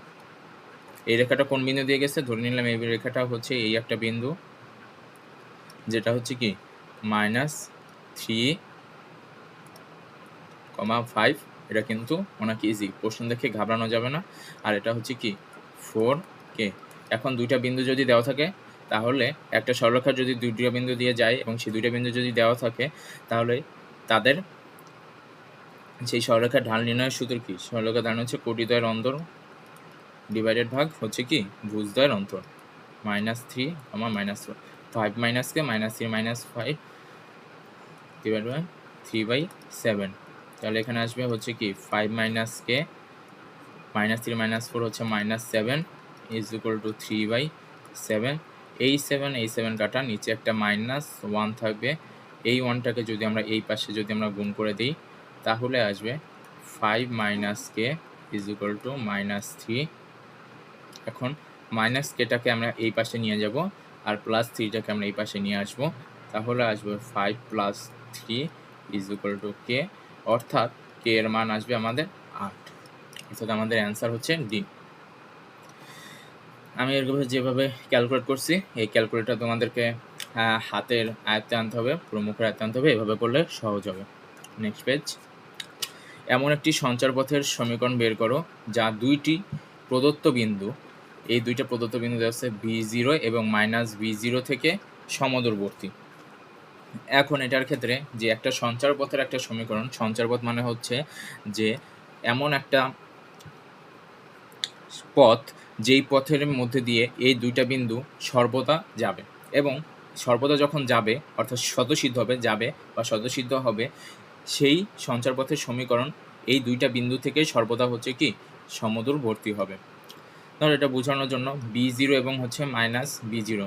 এই রেখাটা কোন বিন্দু দিয়ে গেছে? ধরে নিলাম এই রেখাটা হচ্ছে এই একটা বিন্দু, যেটা হচ্ছে কি -3,5। এটা কিন্তু অনেক ইজি, প্রশ্ন দেখে ঘাবড়ানো যাবে না। আর এটা হচ্ছে কি 4k। এখন দুইটা বিন্দু যদি দেওয়া থাকে, তাহলে একটা সরলরেখা যদি দুইটা বিন্দু দিয়ে যায় এবং সেই দুইটা বিন্দু যদি দেওয়া থাকে, তাহলে তাদের সেই সরলরেখার ঢাল নির্ণয়ের সূত্র কি? সরলরেখার ঢাল হচ্ছে কোটিদ্বয়ের অন্তর ডিভাইডেড ভাগ হচ্ছে কি ভুজদ্বয়ের অন্তর, -3, -4, 5 - k -3 -5 ডিভাইড বাই 3/7। তাহলে এখানে আসবে হচ্ছে কি 5 - k -3 -4 হচ্ছে -7 ইজ ইকুয়াল টু 3/7। এই 7 কাটা, নিচে একটা -1 থাকবে। এই 1টাকে যদি আমরা এই পাশে যদি আমরা গুণ করে দিই, তাহলে আসবে 5 - k ইজ ইকুয়াল টু -3। এখন -kটাকে আমরা এই পাশে নিয়ে যাব, আর +3টাকে আমরা এই পাশে নিয়ে আসব, তাহলে আসবে 5 + 3 ইজ ইকুয়াল টু k। অর্থাৎ k এর মান আসবে আমাদের 8। অর্থাৎ আমাদের অ্যান্সার হচ্ছে ডি। আমি এরকমভাবে যেভাবে ক্যালকুলেট করছি, এই ক্যালকুলেটর তোমাদেরকে হাতের আয়ত্তে আনতে হবে, পুরো মুখের আয়ত্তে আনতে হবে। এভাবে করলে সহজ হবে। Next page. এমন একটি সঞ্চারপথের সমীকরণ বের করো যা দুইটি প্রদত্ত বিন্দু, এই দুইটা প্রদত্ত বিন্দু দেওয়া আছে B0 এবং -B0 থেকে সমদূরবর্তী। এখন এটার ক্ষেত্রে যে একটা সঞ্চারপথের একটা সমীকরণ, সঞ্চারপথ মানে হচ্ছে যে এমন একটা পথ যেই পথের মধ্যে দিয়ে এই দুইটা বিন্দু সর্বদা যাবে, এবং সর্বদা যখন যাবে অর্থাৎ স্বতঃসিদ্ধ হবে, যাবে বা স্বতঃসিদ্ধ হবে, সেই সঞ্চারপথের সমীকরণ এই দুইটা বিন্দু থেকে সর্বদা হচ্ছে কি সমদূরবর্তী হবে। ধর এটা বোঝানোর জন্য B0 এবং হচ্ছে -B0,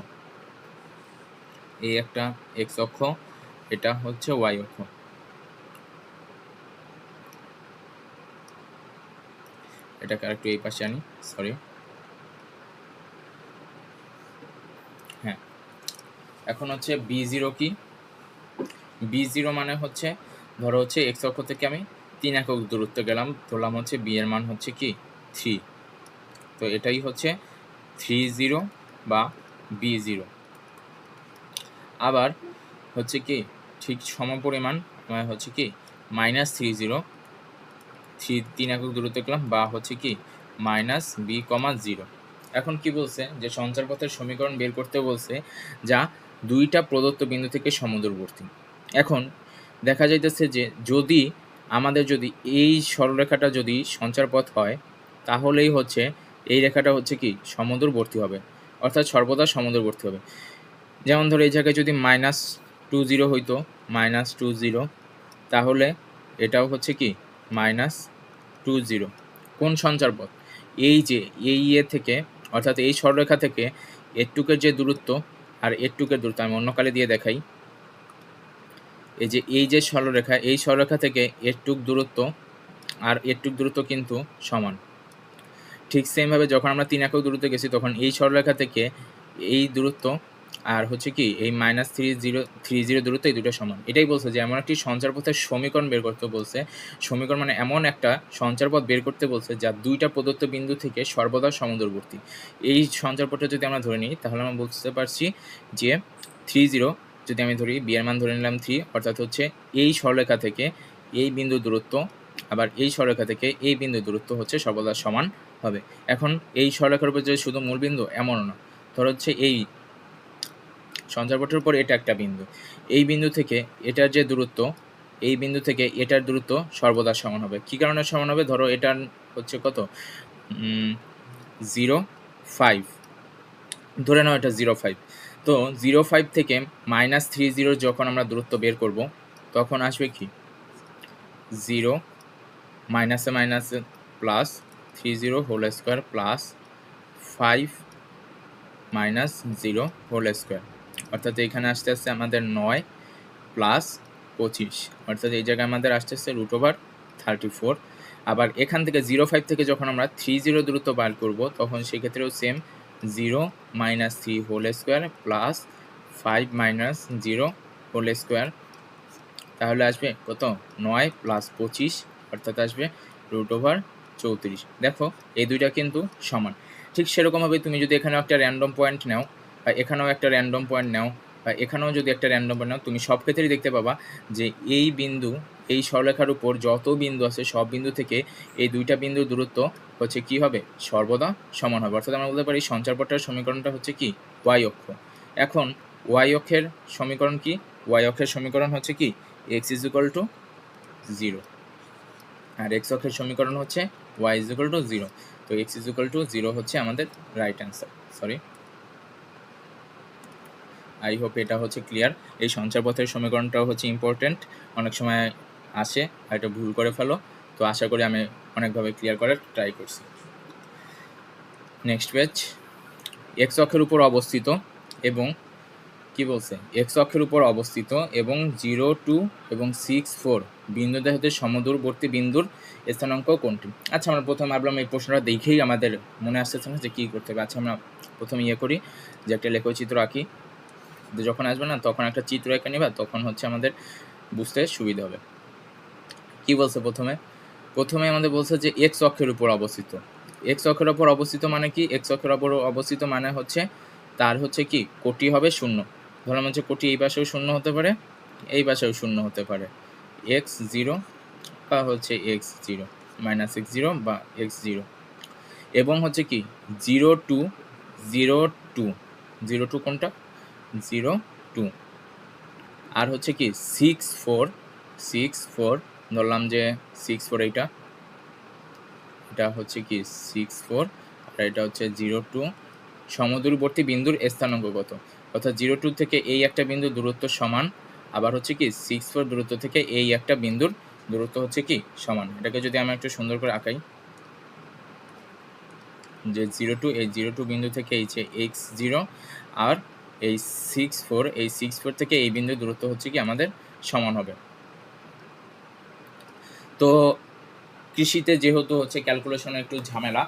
এই একটা x অক্ষ, এটা হচ্ছে y অক্ষ। এটাকে আরেকটু এই পাশে আনি, হ্যাঁ। এখন হচ্ছে B0 কি? B0 মানে হচ্ছে, ধরো হচ্ছে x অক্ষ থেকে আমি 3 একক দূরত্ব গেলাম, ধরলাম হচ্ছে b এর মান হচ্ছে কি 3। তো এটাই হচ্ছে 30 বা B0। আবার হচ্ছে কি ঠিক সমপরিমাণ হচ্ছে কি -30, 3 একক দূরত্ব গেলাম, বা হচ্ছে কি -b,0। এখন কি বলছে? যে সঞ্চারপথের সমীকরণ বের করতে বলছে যা দুইটা প্রদত্ত বিন্দু থেকে সমদূরবর্তী। এখন দেখা যাইতেছে যে যদি আমাদের যদি এই সরলরেখাটা যদি সঞ্চারপথ হয়, তাহলেই হচ্ছে এই রেখাটা হচ্ছে কি সমদূরবর্তী হবে, অর্থাৎ সর্বদা সমদূরবর্তী হবে। যেমন ধরো এই জায়গায় যদি -20 হইতো, -20, তাহলে এটাও হচ্ছে কি -20। কোন সঞ্চারপথ? এই যে এই থেকে, অর্থাৎ এই সরলরেখা থেকে এটুকের যে দূরত্ব আর এটুকের দূরত্ব আমি অন্য কালে দিয়ে দেখাই। এই যে সরলরেখা, এই সরলরেখা থেকে এটুক দূরত্ব আর এটুক দূরত্ব কিন্তু সমান। ঠিক সেমভাবে যখন আমরা 3 একক দূরত্বে গেছি, তখন এই সরলরেখা থেকে এই দূরত্ব আর হচ্ছে কি এই -3 0 দূরত্ব এই দুটো সমান। এটাই বলছে যে এমন একটি সঞ্চারপথের সমীকরণ বের করতে বলছে। সমীকরণ মানে এমন একটা সঞ্চারপথ বের করতে বলছে যা ২ টা প্রদত্ত বিন্দু থেকে সর্বদা সমদূরবর্তী। এই সঞ্চারপথটা যদি আমরা ধরে নিই তাহলে আমরা বুঝতে পারছি যে 3 0 যদি আমি ধরি b এর মান ধরে নিলাম 3 অর্থাৎ হচ্ছে এই সরলরেখা থেকে এই বিন্দুর দূরত্ব আবার এই সরলরেখা থেকে এই বিন্দুর দূরত্ব হচ্ছে সর্বদা সমান হবে। এখন এই সরলরেখার উপর যে শুধু মূল বিন্দু এমনও না। ধরো হচ্ছে এই সঞ্চারপথের উপর এটা একটা বিন্দু। এই বিন্দু থেকে এটার যে দূরত্ব, এই বিন্দু থেকে এটার দূরত্ব সর্বদা সমান হবে। কি কারণে সমান হবে? ধরো এটার হচ্ছে কত 0.5 ধরে নাও এটা 0.5। তো 0.5 থেকে -30 যখন আমরা দূরত্ব বের করব তখন আসবে কি 0 মাইনাসে minus plus 30 whole square plus 5 minus 0 whole square অর্থাৎ এখানে আসতে আসতে আমাদের 9 প্লাস 25 অর্থাৎ এই জায়গায় আমাদের আসতেছে √34। আবার এখান থেকে 0.5 থেকে যখন আমরা 30 দূরত্ব বার করব তখন সেক্ষেত্রেও same 0 minus 3 whole square plus 5 minus 0 whole square তাহলে আসবে কত 9 প্লাস 25 অর্থাৎ আসবে √34। দেখো এই দুইটা কিন্তু সমান। ঠিক সেরকমভাবে তুমি যদি এখানেও একটা র্যান্ডম পয়েন্ট নাও বা এখানেও একটা র্যান্ডম পয়েন্ট নাও বা এখানেও যদি একটা র্যান্ডম পয়েন্ট নাও তুমি সব ক্ষেত্রেই দেখতে পাবা যে এই বিন্দু এই সরলরেখার উপর যত বিন্দু আছে সব বিন্দু থেকে এই দুইটা বিন্দুর দূরত্ব হচ্ছে কি হবে সর্বদা সমান হবে। অর্থাৎ আমরা বলতে পারি সঞ্চারপথটার সমীকরণটা হচ্ছে কি ওয়াই অক্ষ। এখন ওয়াই অক্ষের সমীকরণ কি? ওয়াই অক্ষের সমীকরণ হচ্ছে কি x = 0 আর x অক্ষের সমীকরণ হচ্ছে y = 0। তো x = 0 হচ্ছে আমাদের right answer. Sorry, I hope এটা হচ্ছে ক্লিয়ার। এই সঞ্চারপথের সমীকরণটাও হচ্ছে ইম্পর্টেন্ট, অনেক সময় আসে আর এটা ভুল করে ফেলো। তো আশা করি আমি অনেকভাবে ক্লিয়ার করার ট্রাই করছি। নেক্সট পেজ, x অক্ষের উপর অবস্থিত এবং কি বলছে x অক্ষের উপর অবস্থিত এবং 0, 2 এবং 6, 4 বিন্দু হতে সমদূরবর্তী বিন্দুর স্থানাঙ্ক কোনটি? আচ্ছা আমরা প্রথমে ভাবলাম এই প্রশ্নটা দেখেই আমাদের মনে আসতেছে না যে কী করতে হবে। আচ্ছা আমরা প্রথমে করি যে একটা লেখচিত্র আঁকি। যখন আসবে না তখন একটা চিত্র এঁকে নিবা, তখন হচ্ছে আমাদের বুঝতে সুবিধা হবে। কি বলছে প্রথমে আমাদের বলছে যে x অক্ষের উপর অবস্থিত। x অক্ষের উপর অবস্থিত মানে কি? x অক্ষের উপর অবস্থিত মানে হচ্ছে তার হচ্ছে কি কোটি হবে 0। ধরলাম হচ্ছে কোটি এই পাশেও 0 হতে পারে, এই পাশেও 0 হতে পারে, x0 বা হচ্ছে x0 -x0 বা x0 এবং হচ্ছে কি 0, 2 0, 2 0, 2 কোনটা 0, 2 আর হচ্ছে কি 6, 4 6, 4 ধরলাম যে 6, 4 এটা হচ্ছে কি 6, 4 আর এটা হচ্ছে 0, 2 সমদূরবর্তী বিন্দুর স্থানাঙ্ক কত? অর্থাৎ 0, 2 থেকে এই একটা বিন্দুর দূরত্ব সমান, আবার হচ্ছে কি 6, 4 দূরত্ব থেকে এই একটা বিন্দুর দূরত্ব হচ্ছে কি সমান। এটাকে যদি আমি একটু সুন্দর করে আঁকাই যে 0, 2 এই 0, 2 বিন্দু থেকে এই যে x0 আর এই 6, 4 এই 6, 4 থেকে এই বিন্দুর দূরত্ব হচ্ছে কি আমাদের সমান হবে। তো কৃষিতে যেহেতু হচ্ছে ক্যালকুলেশনে একটু ঝামেলা,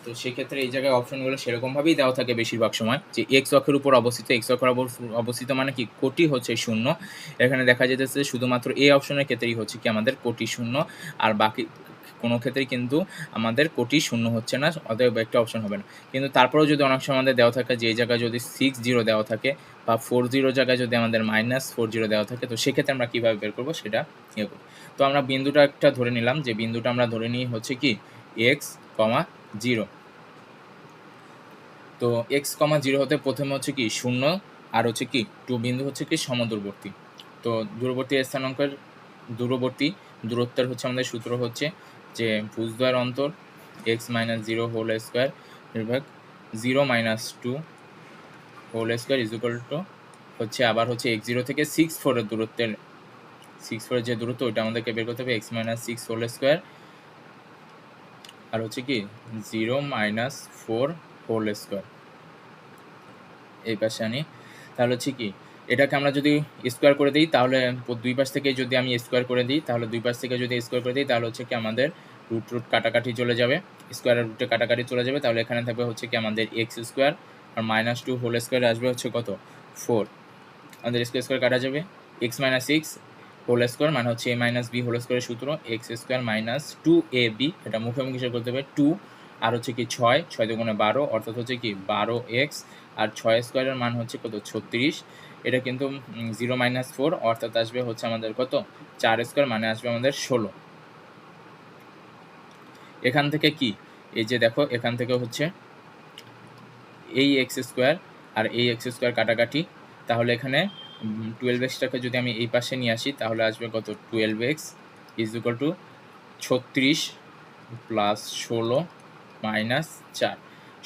তো সেক্ষেত্রে এই জায়গায় অপশনগুলো সেরকমভাবেই দেওয়া থাকে বেশিরভাগ সময় যে x অক্ষের উপর অবস্থিত। x অক্ষের অবস্থিত মানে কি কোটি হচ্ছে 0। এখানে দেখা যেতেছে শুধুমাত্র এই অপশনের ক্ষেত্রেই হচ্ছে কি আমাদের কোটি 0, আর বাকি কোনো ক্ষেত্রেই কিন্তু আমাদের কোটি 0 হচ্ছে না, অতএব একটা অপশন হবে না। কিন্তু তারপরেও যদি অনেক সময় আমাদের দেওয়া থাকে যে এই জায়গায় যদি 60 দেওয়া থাকে বা 40 জায়গায় যদি আমাদের -40 দেওয়া থাকে, তো সেক্ষেত্রে আমরা কীভাবে বের করবো সেটা করব। তো আমরা বিন্দুটা একটা ধরে নিলাম যে বিন্দুটা আমরা ধরে নিই হচ্ছে কি x, 0। তো x, 0 হতে প্রথমে হচ্ছে কি 0 আর হচ্ছে কি 2 বিন্দু হচ্ছে কি সমদূরবর্তী। তো দূরবর্তী স্থানাঙ্কের দূরত্বের হচ্ছে আমাদের সূত্র হচ্ছে যে ভুজদ্বয়ের অন্তর x - 0 হোল স্কোয়ার বিভাগ 0 - 2 হোল স্কোয়ার = হচ্ছে আবার হচ্ছে x0 থেকে 6, 4 এর দূরত্বের 6, 4 এর যে দূরত্ব ওইটা আমাদেরকে বের করতে হবে x - 6 হোল স্কোয়ার আর হচ্ছে কি 0 - 4 হোল স্কোয়ার এই পাশে আনি। তাহলে হচ্ছে কি এটাকে আমরা যদি স্কোয়ার করে দিই তাহলে দুই পাশ থেকে যদি আমি স্কোয়ার করে দিই তাহলে দুই পাশ থেকে যদি স্কোয়ার করে দিই তাহলে হচ্ছে কি আমাদের রুট কাটাকাটি চলে যাবে, স্কোয়ারের রুটে কাটাকাটি চলে যাবে। তাহলে এখানে থাকবে হচ্ছে কি আমাদের x স্কোয়ার আর -2 হোল স্কোয়ার আসবে হচ্ছে কত 4, আমাদের স্কোয়ার স্কোয়ার কাটা যাবে, x minus x whole square মানে হচ্ছে এ মাইনাস বি হোল স্কোয়ারের সূত্র, এক্স স্কোয়ার মাইনাস 2ab, এটা মুখোমুখি হিসাব করতে হবে 2, আর হচ্ছে কি 6, 6 দুগুণে 12 অর্থাৎ হচ্ছে কি 12x, আর 6 স্কোয়ারের মান হচ্ছে কত 36, এটা কিন্তু 0 মাইনাস 4 অর্থাৎ আসবে হচ্ছে আমাদের কত 4 স্কোয়ার মানে আসবে আমাদের 16। এখান থেকে কি এই যে দেখো এখান থেকে হচ্ছে এই এক্স স্কোয়ার আর এই এক্স স্কোয়ার কাটাকাটি, তাহলে এখানে 12x-টাকে যদি আমি এই পাশে নিয়ে আসি তাহলে আসবে কত 12x is equal two 36 plus 16 minus 4,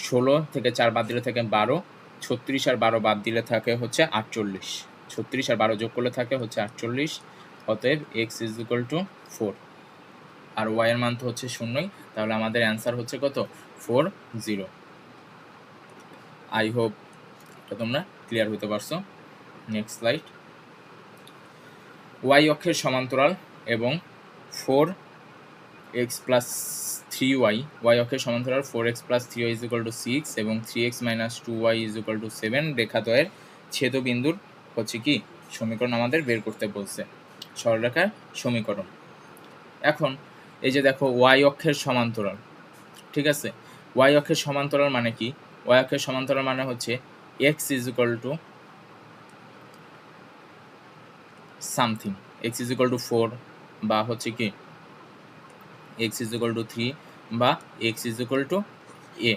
16 থেকে 4 বাদ দিলে থাকে 12, 36 আর 12 বাদ দিলে থাকে হচ্ছে 48, 36 আর 12 যোগ করলে থাকে হচ্ছে 48, অতএব x ইজ ইকুয়াল টু 4, আর y এর মান তো হচ্ছে শূন্যই, তাহলে আমাদের অ্যান্সার হচ্ছে কত 40। আই হোপ এটা তোমরা ক্লিয়ার হতে পারছো। Next slide. y অক্ষের সমান্তরাল এবং 4x প্লাস 3y, y অক্ষের সমান্তরাল 4x plus 3y is equal two 6 এবং 3x minus 2y is equal two 7 রেখাদ্বয়ের ছেদবিন্দুর হচ্ছে কি সমীকরণ আমাদের বের করতে বলছে, সরলরেখার সমীকরণ। এখন এই যে দেখো y অক্ষের সমান্তরাল, ঠিক আছে, y অক্ষের সমান্তরাল মানে কি, y অক্ষের সমান্তরাল মানে হচ্ছে x is equal to something, x is equal to 4 বা হচ্ছে কি x ইজ ইকুয়াল টু 3 বা x is equal two a।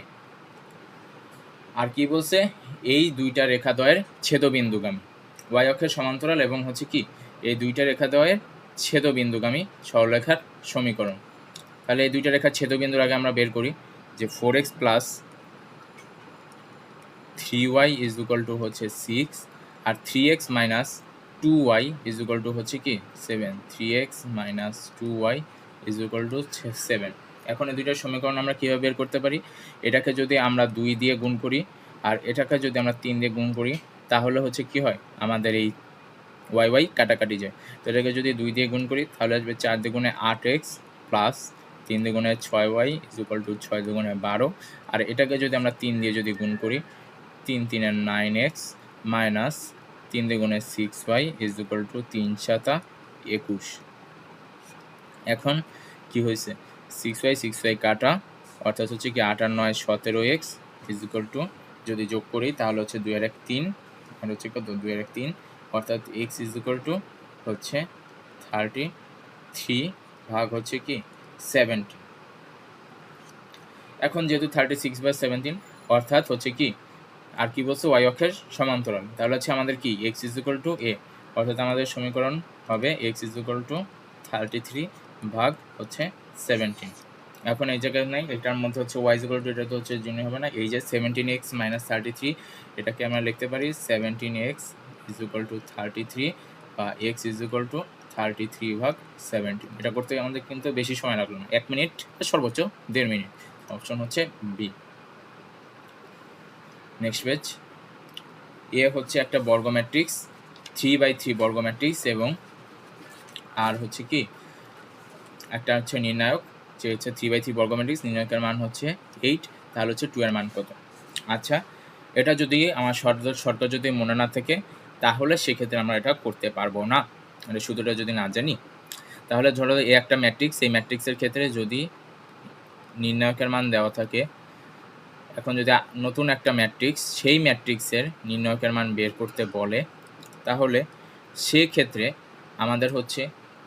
আর কি বলছে, এই দুইটা রেখাদ্বয়ের ছেদবিন্দুগামী, y অক্ষের সমান্তরাল এবং হচ্ছে কি এই দুইটা রেখাদ্বয়ের ছেদবিন্দুগামী সরলরেখার সমীকরণ। তাহলে এই দুইটা রেখার ছেদবিন্দুর আগে আমরা বের করি যে 4x plus 3y is equal to হচ্ছে 6 আর 3x minus 2y is equal to হচ্ছে কি 7, 3x minus 2y is equal two 7। এখন এই দুইটার সমীকরণ আমরা কীভাবে বের করতে পারি, এটাকে যদি আমরা 2 দিয়ে গুণ করি আর এটাকে যদি আমরা 3 দিয়ে গুণ করি তাহলে হচ্ছে কি হয় আমাদের এই y কাটাকাটি যায়, তো এটাকে যদি 2 দিয়ে গুণ করি তাহলে আসবে 4 দুগুণে 8x প্লাস 3 দুগুণে 6y ইজ ইকুয়াল টু 6 দুগুণে 12, আর এটাকে যদি আমরা 3 দিয়ে যদি গুণ করি 3 3 9x মাইনাস 3 দুগুণে 6y ইজ ইকুয়াল টু 3 7 21। এখন কি হয়েছে 6y কাটা অর্থাৎ হচ্ছে কি 8 আর 9 17x ইজ ইকুয়াল টু যদি যোগ করি তাহলে হচ্ছে 2 আর 1 3, আর হচ্ছে কত 2 আর 1 3 অর্থাৎ x ইজ ইকুয়াল টু হচ্ছে 33 ভাগ হচ্ছে কি 70। এখন যেহেতু 36/17 অর্থাৎ হচ্ছে কি আর কি বলছে y অক্ষের সমান্তরাল, তাহলে হচ্ছে আমাদের কি x is equal two a, অর্থাৎ আমাদের সমীকরণ হবে x ইজ ইকুয়াল টু 33 ভাগ হচ্ছে 17। এখন এই জায়গায় নাই, এটার মধ্যে হচ্ছে y ইজ ইকুয়াল টু, এটা তো হচ্ছে জন্য হবে না, এই যে 17x মাইনাস 33 এটাকে আমরা লিখতে পারি 17x ইজ ইকুয়াল টু 33 বা x ইজ ইকুয়াল টু 33 ভাগ 17। এটা করতে আমাদের কিন্তু বেশি সময় লাগলো না, 1 মিনিট সর্বোচ্চ 1.5 মিনিট। অপশন হচ্ছে বি। Next page. এ হচ্ছে একটা বর্গ ম্যাট্রিক্স 3/3 বর্গ ম্যাট্রিক্স এবং আর হচ্ছে কি একটা হচ্ছে নির্ণায়ক যে হচ্ছে 3/3 বর্গ ম্যাট্রিক্স, নির্ণায়কের মান হচ্ছে 8, তাহলে হচ্ছে 2 এর মান কত। আচ্ছা এটা যদি আমার শর্ত যদি মনে না থাকে তাহলে সেক্ষেত্রে আমরা এটা করতে পারবো না, এটা সূত্রটা যদি না জানি। তাহলে ধরো এই একটা ম্যাট্রিক্স, এই ম্যাট্রিক্সের ক্ষেত্রে যদি নির্ণায়কের মান দেওয়া থাকে, এখন যদি নতুন একটা ম্যাট্রিক্স সেই ম্যাট্রিক্সের নির্ণায়কের মান বের করতে বলে তাহলে সেক্ষেত্রে আমাদের হচ্ছে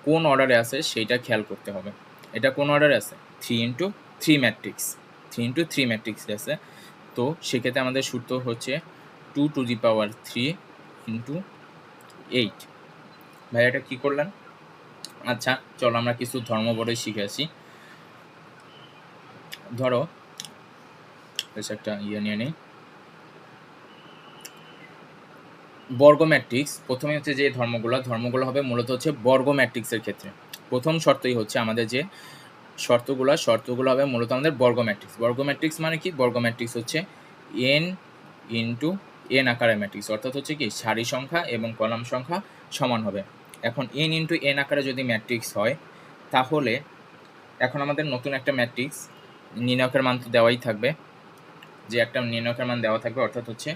কোন অর্ডারে আছে সেইটা খেয়াল করতে হবে। এটা কোন অর্ডারে আছে 3x3 ম্যাট্রিক্স, 3x3 ম্যাট্রিক্স আছে, তো সেক্ষেত্রে আমাদের সূত্র হচ্ছে 2 টু দি পাওয়ার 3 ইন্টু 8। ভাই এটা কী করলেন? আচ্ছা চলো আমরা কিছু ধর্মবড়ই শিখে আসি। ধরো বেশ একটা নিয়ে নেই, বর্গ ম্যাট্রিক্স প্রথমে হচ্ছে যে ধর্মগুলো হবে মূলত হচ্ছে বর্গ ম্যাট্রিক্সের ক্ষেত্রে। প্রথম শর্তই হচ্ছে আমাদের যে শর্তগুলো হবে মূলত আমাদের বর্গ ম্যাট্রিক্স। বর্গ ম্যাট্রিক্স মানে কি, বর্গ ম্যাট্রিক্স হচ্ছে n ইন্টু n আকারের ম্যাট্রিক্স, অর্থাৎ হচ্ছে কি সারি সংখ্যা এবং কলাম সংখ্যা সমান হবে। এখন n ইন্টু n আকারে যদি ম্যাট্রিক্স হয় তাহলে এখন আমাদের নতুন একটা ম্যাট্রিক্স নির্ণায়কের মান তো দেওয়াই থাকবে, যে একটা নির্ণায়কের মান দেওয়া থাকবে, অর্থাৎ হচ্ছে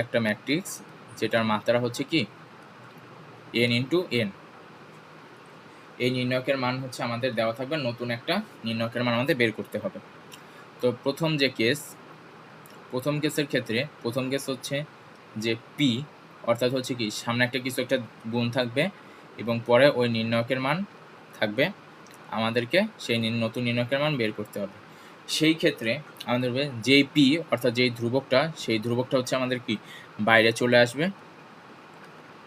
একটা ম্যাট্রিক্স যেটার মাত্রা হচ্ছে কি n ইন্টু n। এই নির্ণায়কের মান হচ্ছে আমাদের দেওয়া থাকবে, নতুন একটা নির্ণায়কের মান আমাদের বের করতে হবে। তো প্রথম কেসের ক্ষেত্রে প্রথম কেস হচ্ছে যে পি, অর্থাৎ হচ্ছে কি সামনে একটা কিছু একটা গুণ থাকবে এবং পরে ওই নির্ণায়কের মান থাকবে, আমাদেরকে সেই নতুন নির্ণায়কের মান বের করতে হবে। সেই ক্ষেত্রে আমাদের যেই পি অর্থাৎ যেই ধ্রুবকটা, সেই ধ্রুবকটা হচ্ছে আমাদের কি বাইরে চলে আসবে।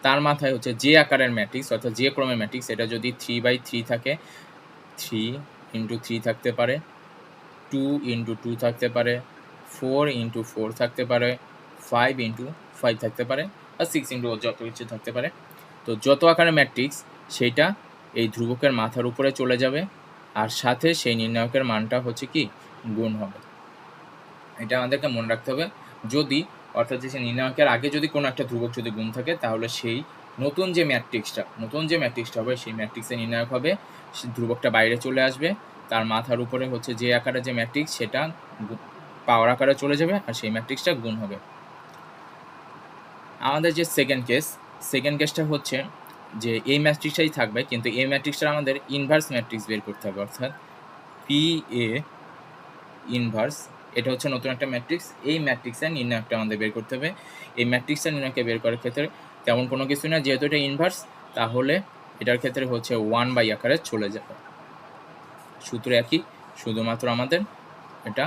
তার মাথায় হচ্ছে যে আকারের ম্যাট্রিক্স অর্থাৎ যে ক্রমের ম্যাট্রিক্স, এটা যদি 3/3 থাকে 3 ইন্টু 3 থাকতে পারে, 2 ইন্টু 2 থাকতে পারে, 4 ইন্টু 4 থাকতে পারে, 5 ইন্টু 5 থাকতে পারে, আর 6 ইন্টু যত কিছু থাকতে পারে। তো যত আকারের ম্যাট্রিক্স সেইটা এই ধ্রুবকের মাথার উপরে চলে যাবে, আর সাথে সেই নির্ণায়কের মানটা হচ্ছে কি গুণ হবে। এটা আমাদেরকে মনে রাখতে হবে। যদি অর্থাৎ যে নির্ণায়কের আগে যদি কোনো একটা ধ্রুবক যদি গুণ থাকে, তাহলে সেই নতুন যে ম্যাট্রিক্সটা হবে, সেই ম্যাট্রিক্সের নির্ণায়ক হবে, ধ্রুবকটা বাইরে চলে আসবে, তার মাথার উপরে হচ্ছে যে আকারে যে ম্যাট্রিক্স সেটা পাওয়ার আকারে চলে যাবে, আর সেই ম্যাট্রিক্সটা গুণ হবে। আমাদের যে সেকেন্ড কেসটা হচ্ছে যে এই ম্যাট্রিক্সটাই থাকবে, কিন্তু এই ম্যাট্রিক্সটা আমাদের ইনভার্স ম্যাট্রিক্স বের করতে হবে, অর্থাৎ পি এ ইনভার্স। এটা হচ্ছে নতুন একটা ম্যাট্রিক্স, এই ম্যাট্রিক্সের নির্ণায়কটা আমাদের বের করতে হবে। এই ম্যাট্রিক্সের নির্ণায়ককে বের করার ক্ষেত্রে তেমন কোনো কিছু না, যেহেতু এটা ইনভার্স, তাহলে এটার ক্ষেত্রে হচ্ছে 1 আকারে চলে যাবে। সূত্র একই, শুধুমাত্র আমাদের এটা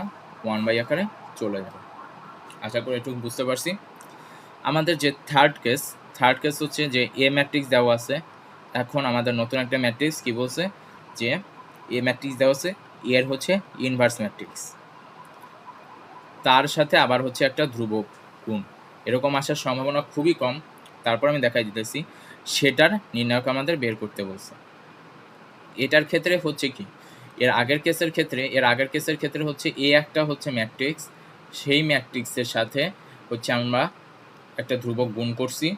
1 আকারে চলে যাবে। আশা করি একটু বুঝতে পারছি। আমাদের যে থার্ড কেস হচ্ছে যে এ ম্যাট্রিক্স দেওয়া আছে। এখন আমাদের নতুন একটা ম্যাট্রিক্স কি বলছে, যে এ ম্যাট্রিক্স দেওয়া আছে, এর হচ্ছে ইনভার্স ম্যাট্রিক্স, তার সাথে আবার হচ্ছে একটা ধ্রুবক গুণ, এরকম আসার সম্ভাবনা খুবই কম। তারপর আমি দেখাই দিতেছি, সেটার নির্ণায়ক আমাদের বের করতে বলছে। এটার ক্ষেত্রে হচ্ছে কি, এর আগের কেসের ক্ষেত্রে হচ্ছে এ একটা হচ্ছে ম্যাট্রিক্স, সেই ম্যাট্রিক্সের সাথে হচ্ছে আমরা একটা ধ্রুবক গুণ করছি।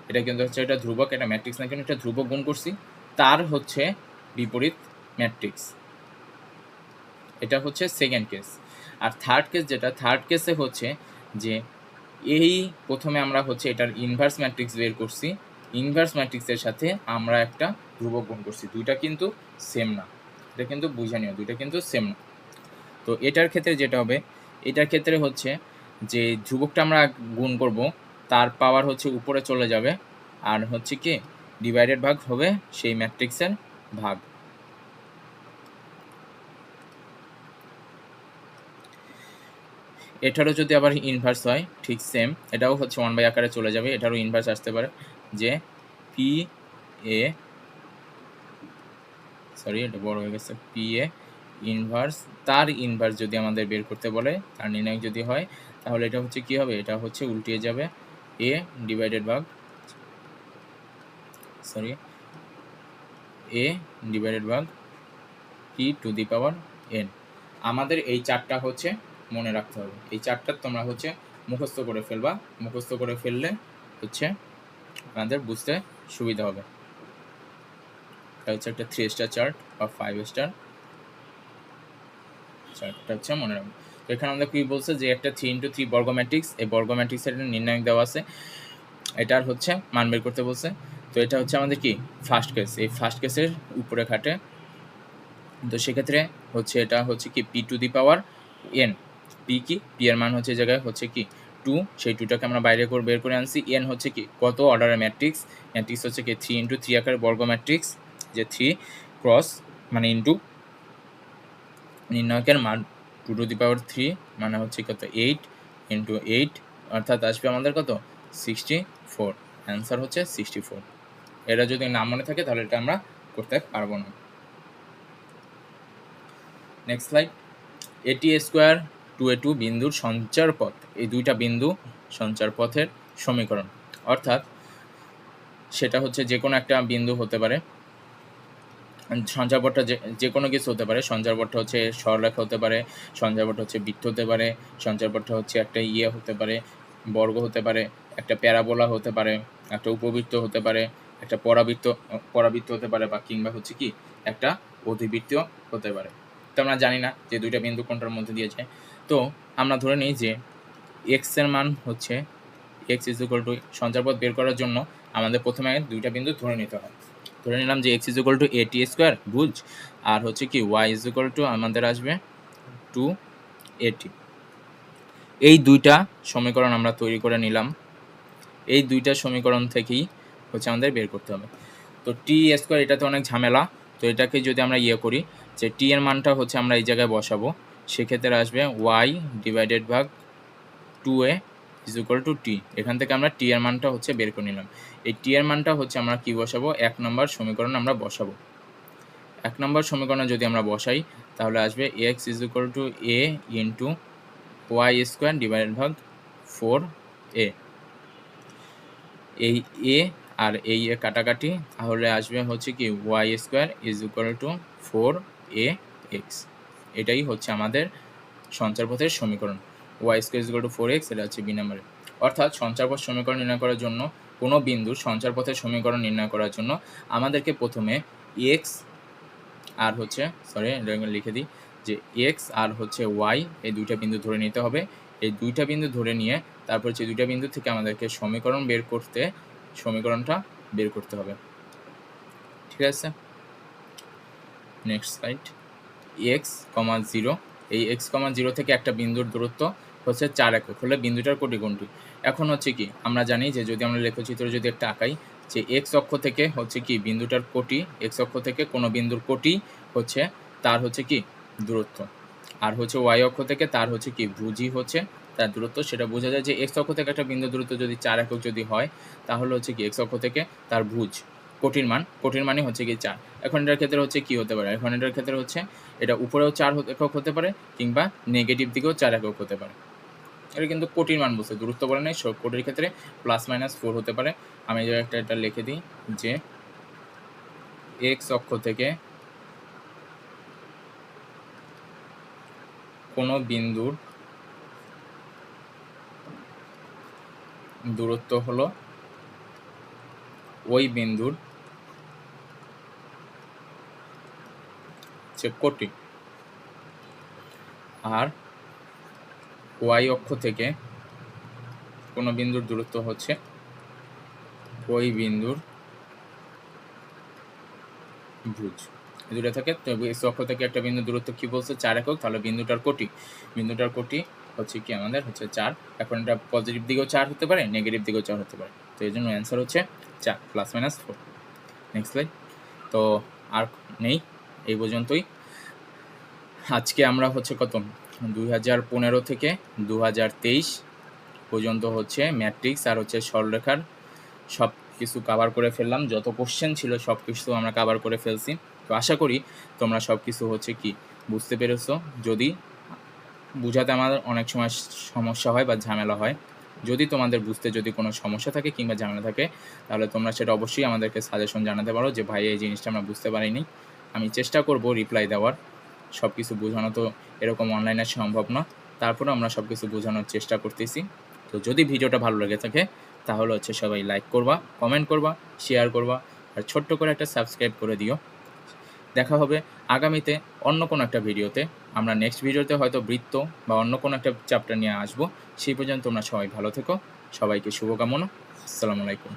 এটা কিন্তু হচ্ছে একটা ধ্রুবক, এটা ম্যাট্রিক্স না, কিন্তু একটা ধ্রুবক গুণ করছি, তার হচ্ছে বিপরীত ম্যাট্রিক্স। এটা হচ্ছে সেকেন্ড কেস। আর থার্ড কেসে হচ্ছে যে এই প্রথমে আমরা হচ্ছে এটার ইনভার্স ম্যাট্রিক্স বের করছি, ইনভার্স ম্যাট্রিক্সের সাথে আমরা একটা ধ্রুবক গুণ করছি, দুইটা কিন্তু সেম না, এটা কিন্তু বুঝে নিও, দুইটা কিন্তু সেম না। তো এটার ক্ষেত্রে যেটা হবে, এটার ক্ষেত্রে হচ্ছে যে ধ্রুবকটা আমরা গুণ করব, তার পাওয়ার হচ্ছে উপরে চলে যাবে, আর হচ্ছে কি ডিভাইডেড ভাগ হবে সেই ম্যাট্রিক্সের ভাগ। এটারও যদি আবার ইনভার্স হয় ঠিক সেম, এটাও হচ্ছে 1 আকারে চলে যাবে, এটারও ইনভার্স আসতে পারে, যে পি এ এটা বড় হয়ে গেছে, পি এ ইনভার্স, তার ইনভার্স যদি আমাদের বের করতে বলে, তার নির্ণায়ক যদি হয়, তাহলে এটা হচ্ছে কি হবে, এটা হচ্ছে উল্টিয়ে যাবে, এ ডিভাইডেড ভাগ P to the power N. আমাদের এই চারটা হচ্ছে মনে রাখতে হবে, এই চারটা তোমরা হচ্ছে মুখস্থ করে ফেলবা, মুখস্থ করে ফেললে হচ্ছে আমাদের বুঝতে সুবিধা হবে। এটা হচ্ছে একটা 3 স্টার চার্ট বা 5 স্টার চার্টটা হচ্ছে মনে রাখবো। তো এখানে আমাদের কি বলছে, যে একটা 3x3 বর্গ ম্যাট্রিক্স, এই বর্গ ম্যাট্রিক্সের নির্ণায়ক দেওয়া আছে, এটার হচ্ছে মান বের করতে বলছে। তো এটা হচ্ছে আমাদের কি ফার্স্ট কেস, এই ফার্স্ট কেসের উপরে খাটে। তো সেক্ষেত্রে হচ্ছে এটা হচ্ছে কি P to the power N, P কি, পি এর মান হচ্ছে জায়গায় হচ্ছে কি 2, সেই 2টাকে আমরা বাইরে করে বের করে আনছি। এন হচ্ছে কি কত অর্ডারের ম্যাট্রিক্স হচ্ছে কি 3x3 আকারের বর্গ ম্যাট্রিক্স, যে 3 ক্রস মানে ইন্টু নির্ণায়কের মান 2 টু দি পাওয়ার 3 মানে হচ্ছে কত 8 ইন্টু 8, অর্থাৎ আসবে আমাদের কত 64। অ্যান্সার হচ্ছে 64। এটা যদি না মনে থাকে তাহলে এটা আমরা করতে পারবো না। Next slide. এটি স্কোয়ার 2a2 বিন্দুর সঞ্চার পথ, এই দুইটা বিন্দু সঞ্চার পথের সমীকরণ, অর্থাৎ সেটা হচ্ছে যে কোনো একটা বিন্দু হতে পারে, সঞ্চারপথটা যে কোনো কিছু হতে পারে। সঞ্চারপথটা হচ্ছে সরলরেখা হতে পারে, সঞ্চারপথটা হচ্ছে বৃত্ত হতে পারে, সঞ্চারপথটা হচ্ছে একটা হতে পারে, বর্গ হতে পারে, একটা প্যারাবোলা হতে পারে, একটা উপবৃত্ত হতে পারে, একটা পরাবৃত্ত হতে পারে, বা কিংবা হচ্ছে কি একটা অধিবৃত্ত হতে পারে। তো আমরা জানি না যে দুইটা বিন্দু কোনটার মধ্যে দিয়ে যায়। তো আমরা ধরে নিই যে এক্স এর মান হচ্ছে এক্স ইজ ইকুয়াল টু সঞ্চারপথ বের করার জন্য আমাদের প্রথমে দুইটা বিন্দু ধরে নিতে হয়। ধরে নিলাম যে এক্স ইজ ইকুয়াল টু এটি স্কোয়ার ভুজ, আর হচ্ছে কি ওয়াই ইজ ইকুয়াল টু আমাদের আসবে 280। এই দুইটা সমীকরণ আমরা তৈরি করে নিলাম। এই দুইটা সমীকরণ থেকেই হচ্ছে আমাদের বের করতে হবে। তো টি স্কোয়ার এটাতে অনেক ঝামেলা, তো এটাকে যদি আমরা করি যে টি এর মানটা হচ্ছে আমরা এই জায়গায় বসাবো, সেক্ষেত্রে আসবে ওয়াই ডিভাইডেড ভাগ 2a ইজ ইকুয়াল টু টি। এখান থেকে আমরা টি এর মানটা হচ্ছে বের করে নিলাম। এই টি এর মানটা হচ্ছে আমরা কি বসাবো, 1 নম্বর সমীকরণ আমরা বসাবো। 1 নম্বর সমীকরণে যদি আমরা বসাই তাহলে আসবে x is equal to a into y square divided ভাগ 4a। এই এ আর এই এ কাটাকাটি, তাহলে আসবে হচ্ছে কি y square is equal to 4ax। এটাই হচ্ছে আমাদের সঞ্চারপথের সমীকরণ। Y square is equal to 4x, এটা হচ্ছে বি নাম্বারে। অর্থাৎ সঞ্চারপথ সমীকরণ নির্ণয় করার জন্য, কোনো বিন্দুর সঞ্চারপথের সমীকরণ নির্ণয় করার জন্য আমাদেরকে প্রথমে এক্স আর হচ্ছে লিখে দিই যে এক্স আর হচ্ছে ওয়াই এই দুইটা বিন্দু ধরে নিতে হবে। এই দুইটা বিন্দু ধরে নিয়ে তারপর হচ্ছে দুইটা বিন্দু থেকে আমাদেরকে সমীকরণটা বের করতে হবে। ঠিক আছে, নেক্সট স্লাইড। এক্স কমা 0, এই এক্স কমা 0 থেকে একটা বিন্দুর দূরত্ব হচ্ছে 4 একক হলে বিন্দুটার কোটি কোনটি। এখন হচ্ছে কি আমরা জানি যে যদি আমরা লেখচিত্র যদি একটা আঁকাই যে এক্স অক্ষ থেকে হচ্ছে কি বিন্দুটার কোটি, এক্স অক্ষ থেকে কোনো বিন্দুর কোটি হচ্ছে তার হচ্ছে কি দূরত্ব, আর হচ্ছে ওয়াই অক্ষ থেকে তার হচ্ছে কি ভুজই হচ্ছে তার দূরত্ব। সেটা বোঝা যায় যে এক্স অক্ষ থেকে একটা বিন্দু দূরত্ব যদি 4 একক যদি হয় তাহলে হচ্ছে কি এক্স অক্ষ থেকে তার ভুজ কোটির মানই হচ্ছে কি 4। এখন এটার ক্ষেত্রে হচ্ছে কি হতে পারে, এখন এটার ক্ষেত্রে হচ্ছে এটা উপরেও 4 একক হতে পারে কিংবা নেগেটিভ দিকেও 4 একক হতে পারে। এটা কিন্তু কোটির মান বলছে, দূরত্ব বলে নাই। কোটির ক্ষেত্রে +-4 হতে পারে। আমি যে এটা লিখে দিই যে এক্স অক্ষ থেকে কোনো বিন্দুর দূরত্ব হলো ওই বিন্দুর কোটি, আর ওয়াই অক্ষ থেকে কোনো বিন্দুর দূরত্ব হচ্ছে ওই বিন্দুর ভুজ। দুটো থাকে, তো এক্স অক্ষ থেকে একটা বিন্দুর দূরত্ব কি বলছে 4 একক, তাহলে বিন্দুটার কোটি হচ্ছে কি আমাদের হচ্ছে 4। এখন এটা পজিটিভ দিকেও 4 হতে পারে, নেগেটিভ দিকেও 4 হতে পারে, তো এই জন্য অ্যান্সার হচ্ছে 4 +-4। Next slide. তো আর নেই, এই পর্যন্তই। আজকে আমরা হচ্ছে কত 2015 থেকে 2023 পর্যন্ত হচ্ছে ম্যাট্রিক্স আর হচ্ছে সরলরেখার সব কিছু কভার করে ফেললাম। যত কোশ্চেন ছিল সব কিছু আমরা কভার করে ফেলছি। তো আশা করি তোমরা সব কিছু হচ্ছে কি বুঝতে পেরেছো। যদি বুঝাতে আমাদের অনেক সময় সমস্যা হয় বা ঝামেলা হয়, যদি তোমাদের বুঝতে যদি কোনো সমস্যা থাকে কিংবা ঝামেলা থাকে তাহলে তোমরা সেটা অবশ্যই আমাদেরকে সাজেশন জানাতে পারো যে ভাই এই জিনিসটা আমরা বুঝতে পারিনি। আমি চেষ্টা করব রিপ্লাই দেওয়ার। সব কিছু বোঝানো তো এরকম অনলাইনে সম্ভব না, তারপরে আমরা সব কিছু বোঝানোর চেষ্টা করতেছি। তো যদি ভিডিওটা ভালো লেগে থাকে তাহলে হচ্ছে সবাই লাইক করবা, কমেন্ট করবা, শেয়ার করবা, আর ছোট্ট করে একটা সাবস্ক্রাইব করে দিও। দেখা হবে আগামীতে অন্য কোনো একটা ভিডিওতে। আমরা নেক্সট ভিডিওতে হয়তো বৃত্ত বা অন্য কোনো একটা চ্যাপ্টার নিয়ে আসবো। সেই পর্যন্ত তোমরা সবাই ভালো থেকো। সবাইকে শুভকামনা। আসসালামু আলাইকুম।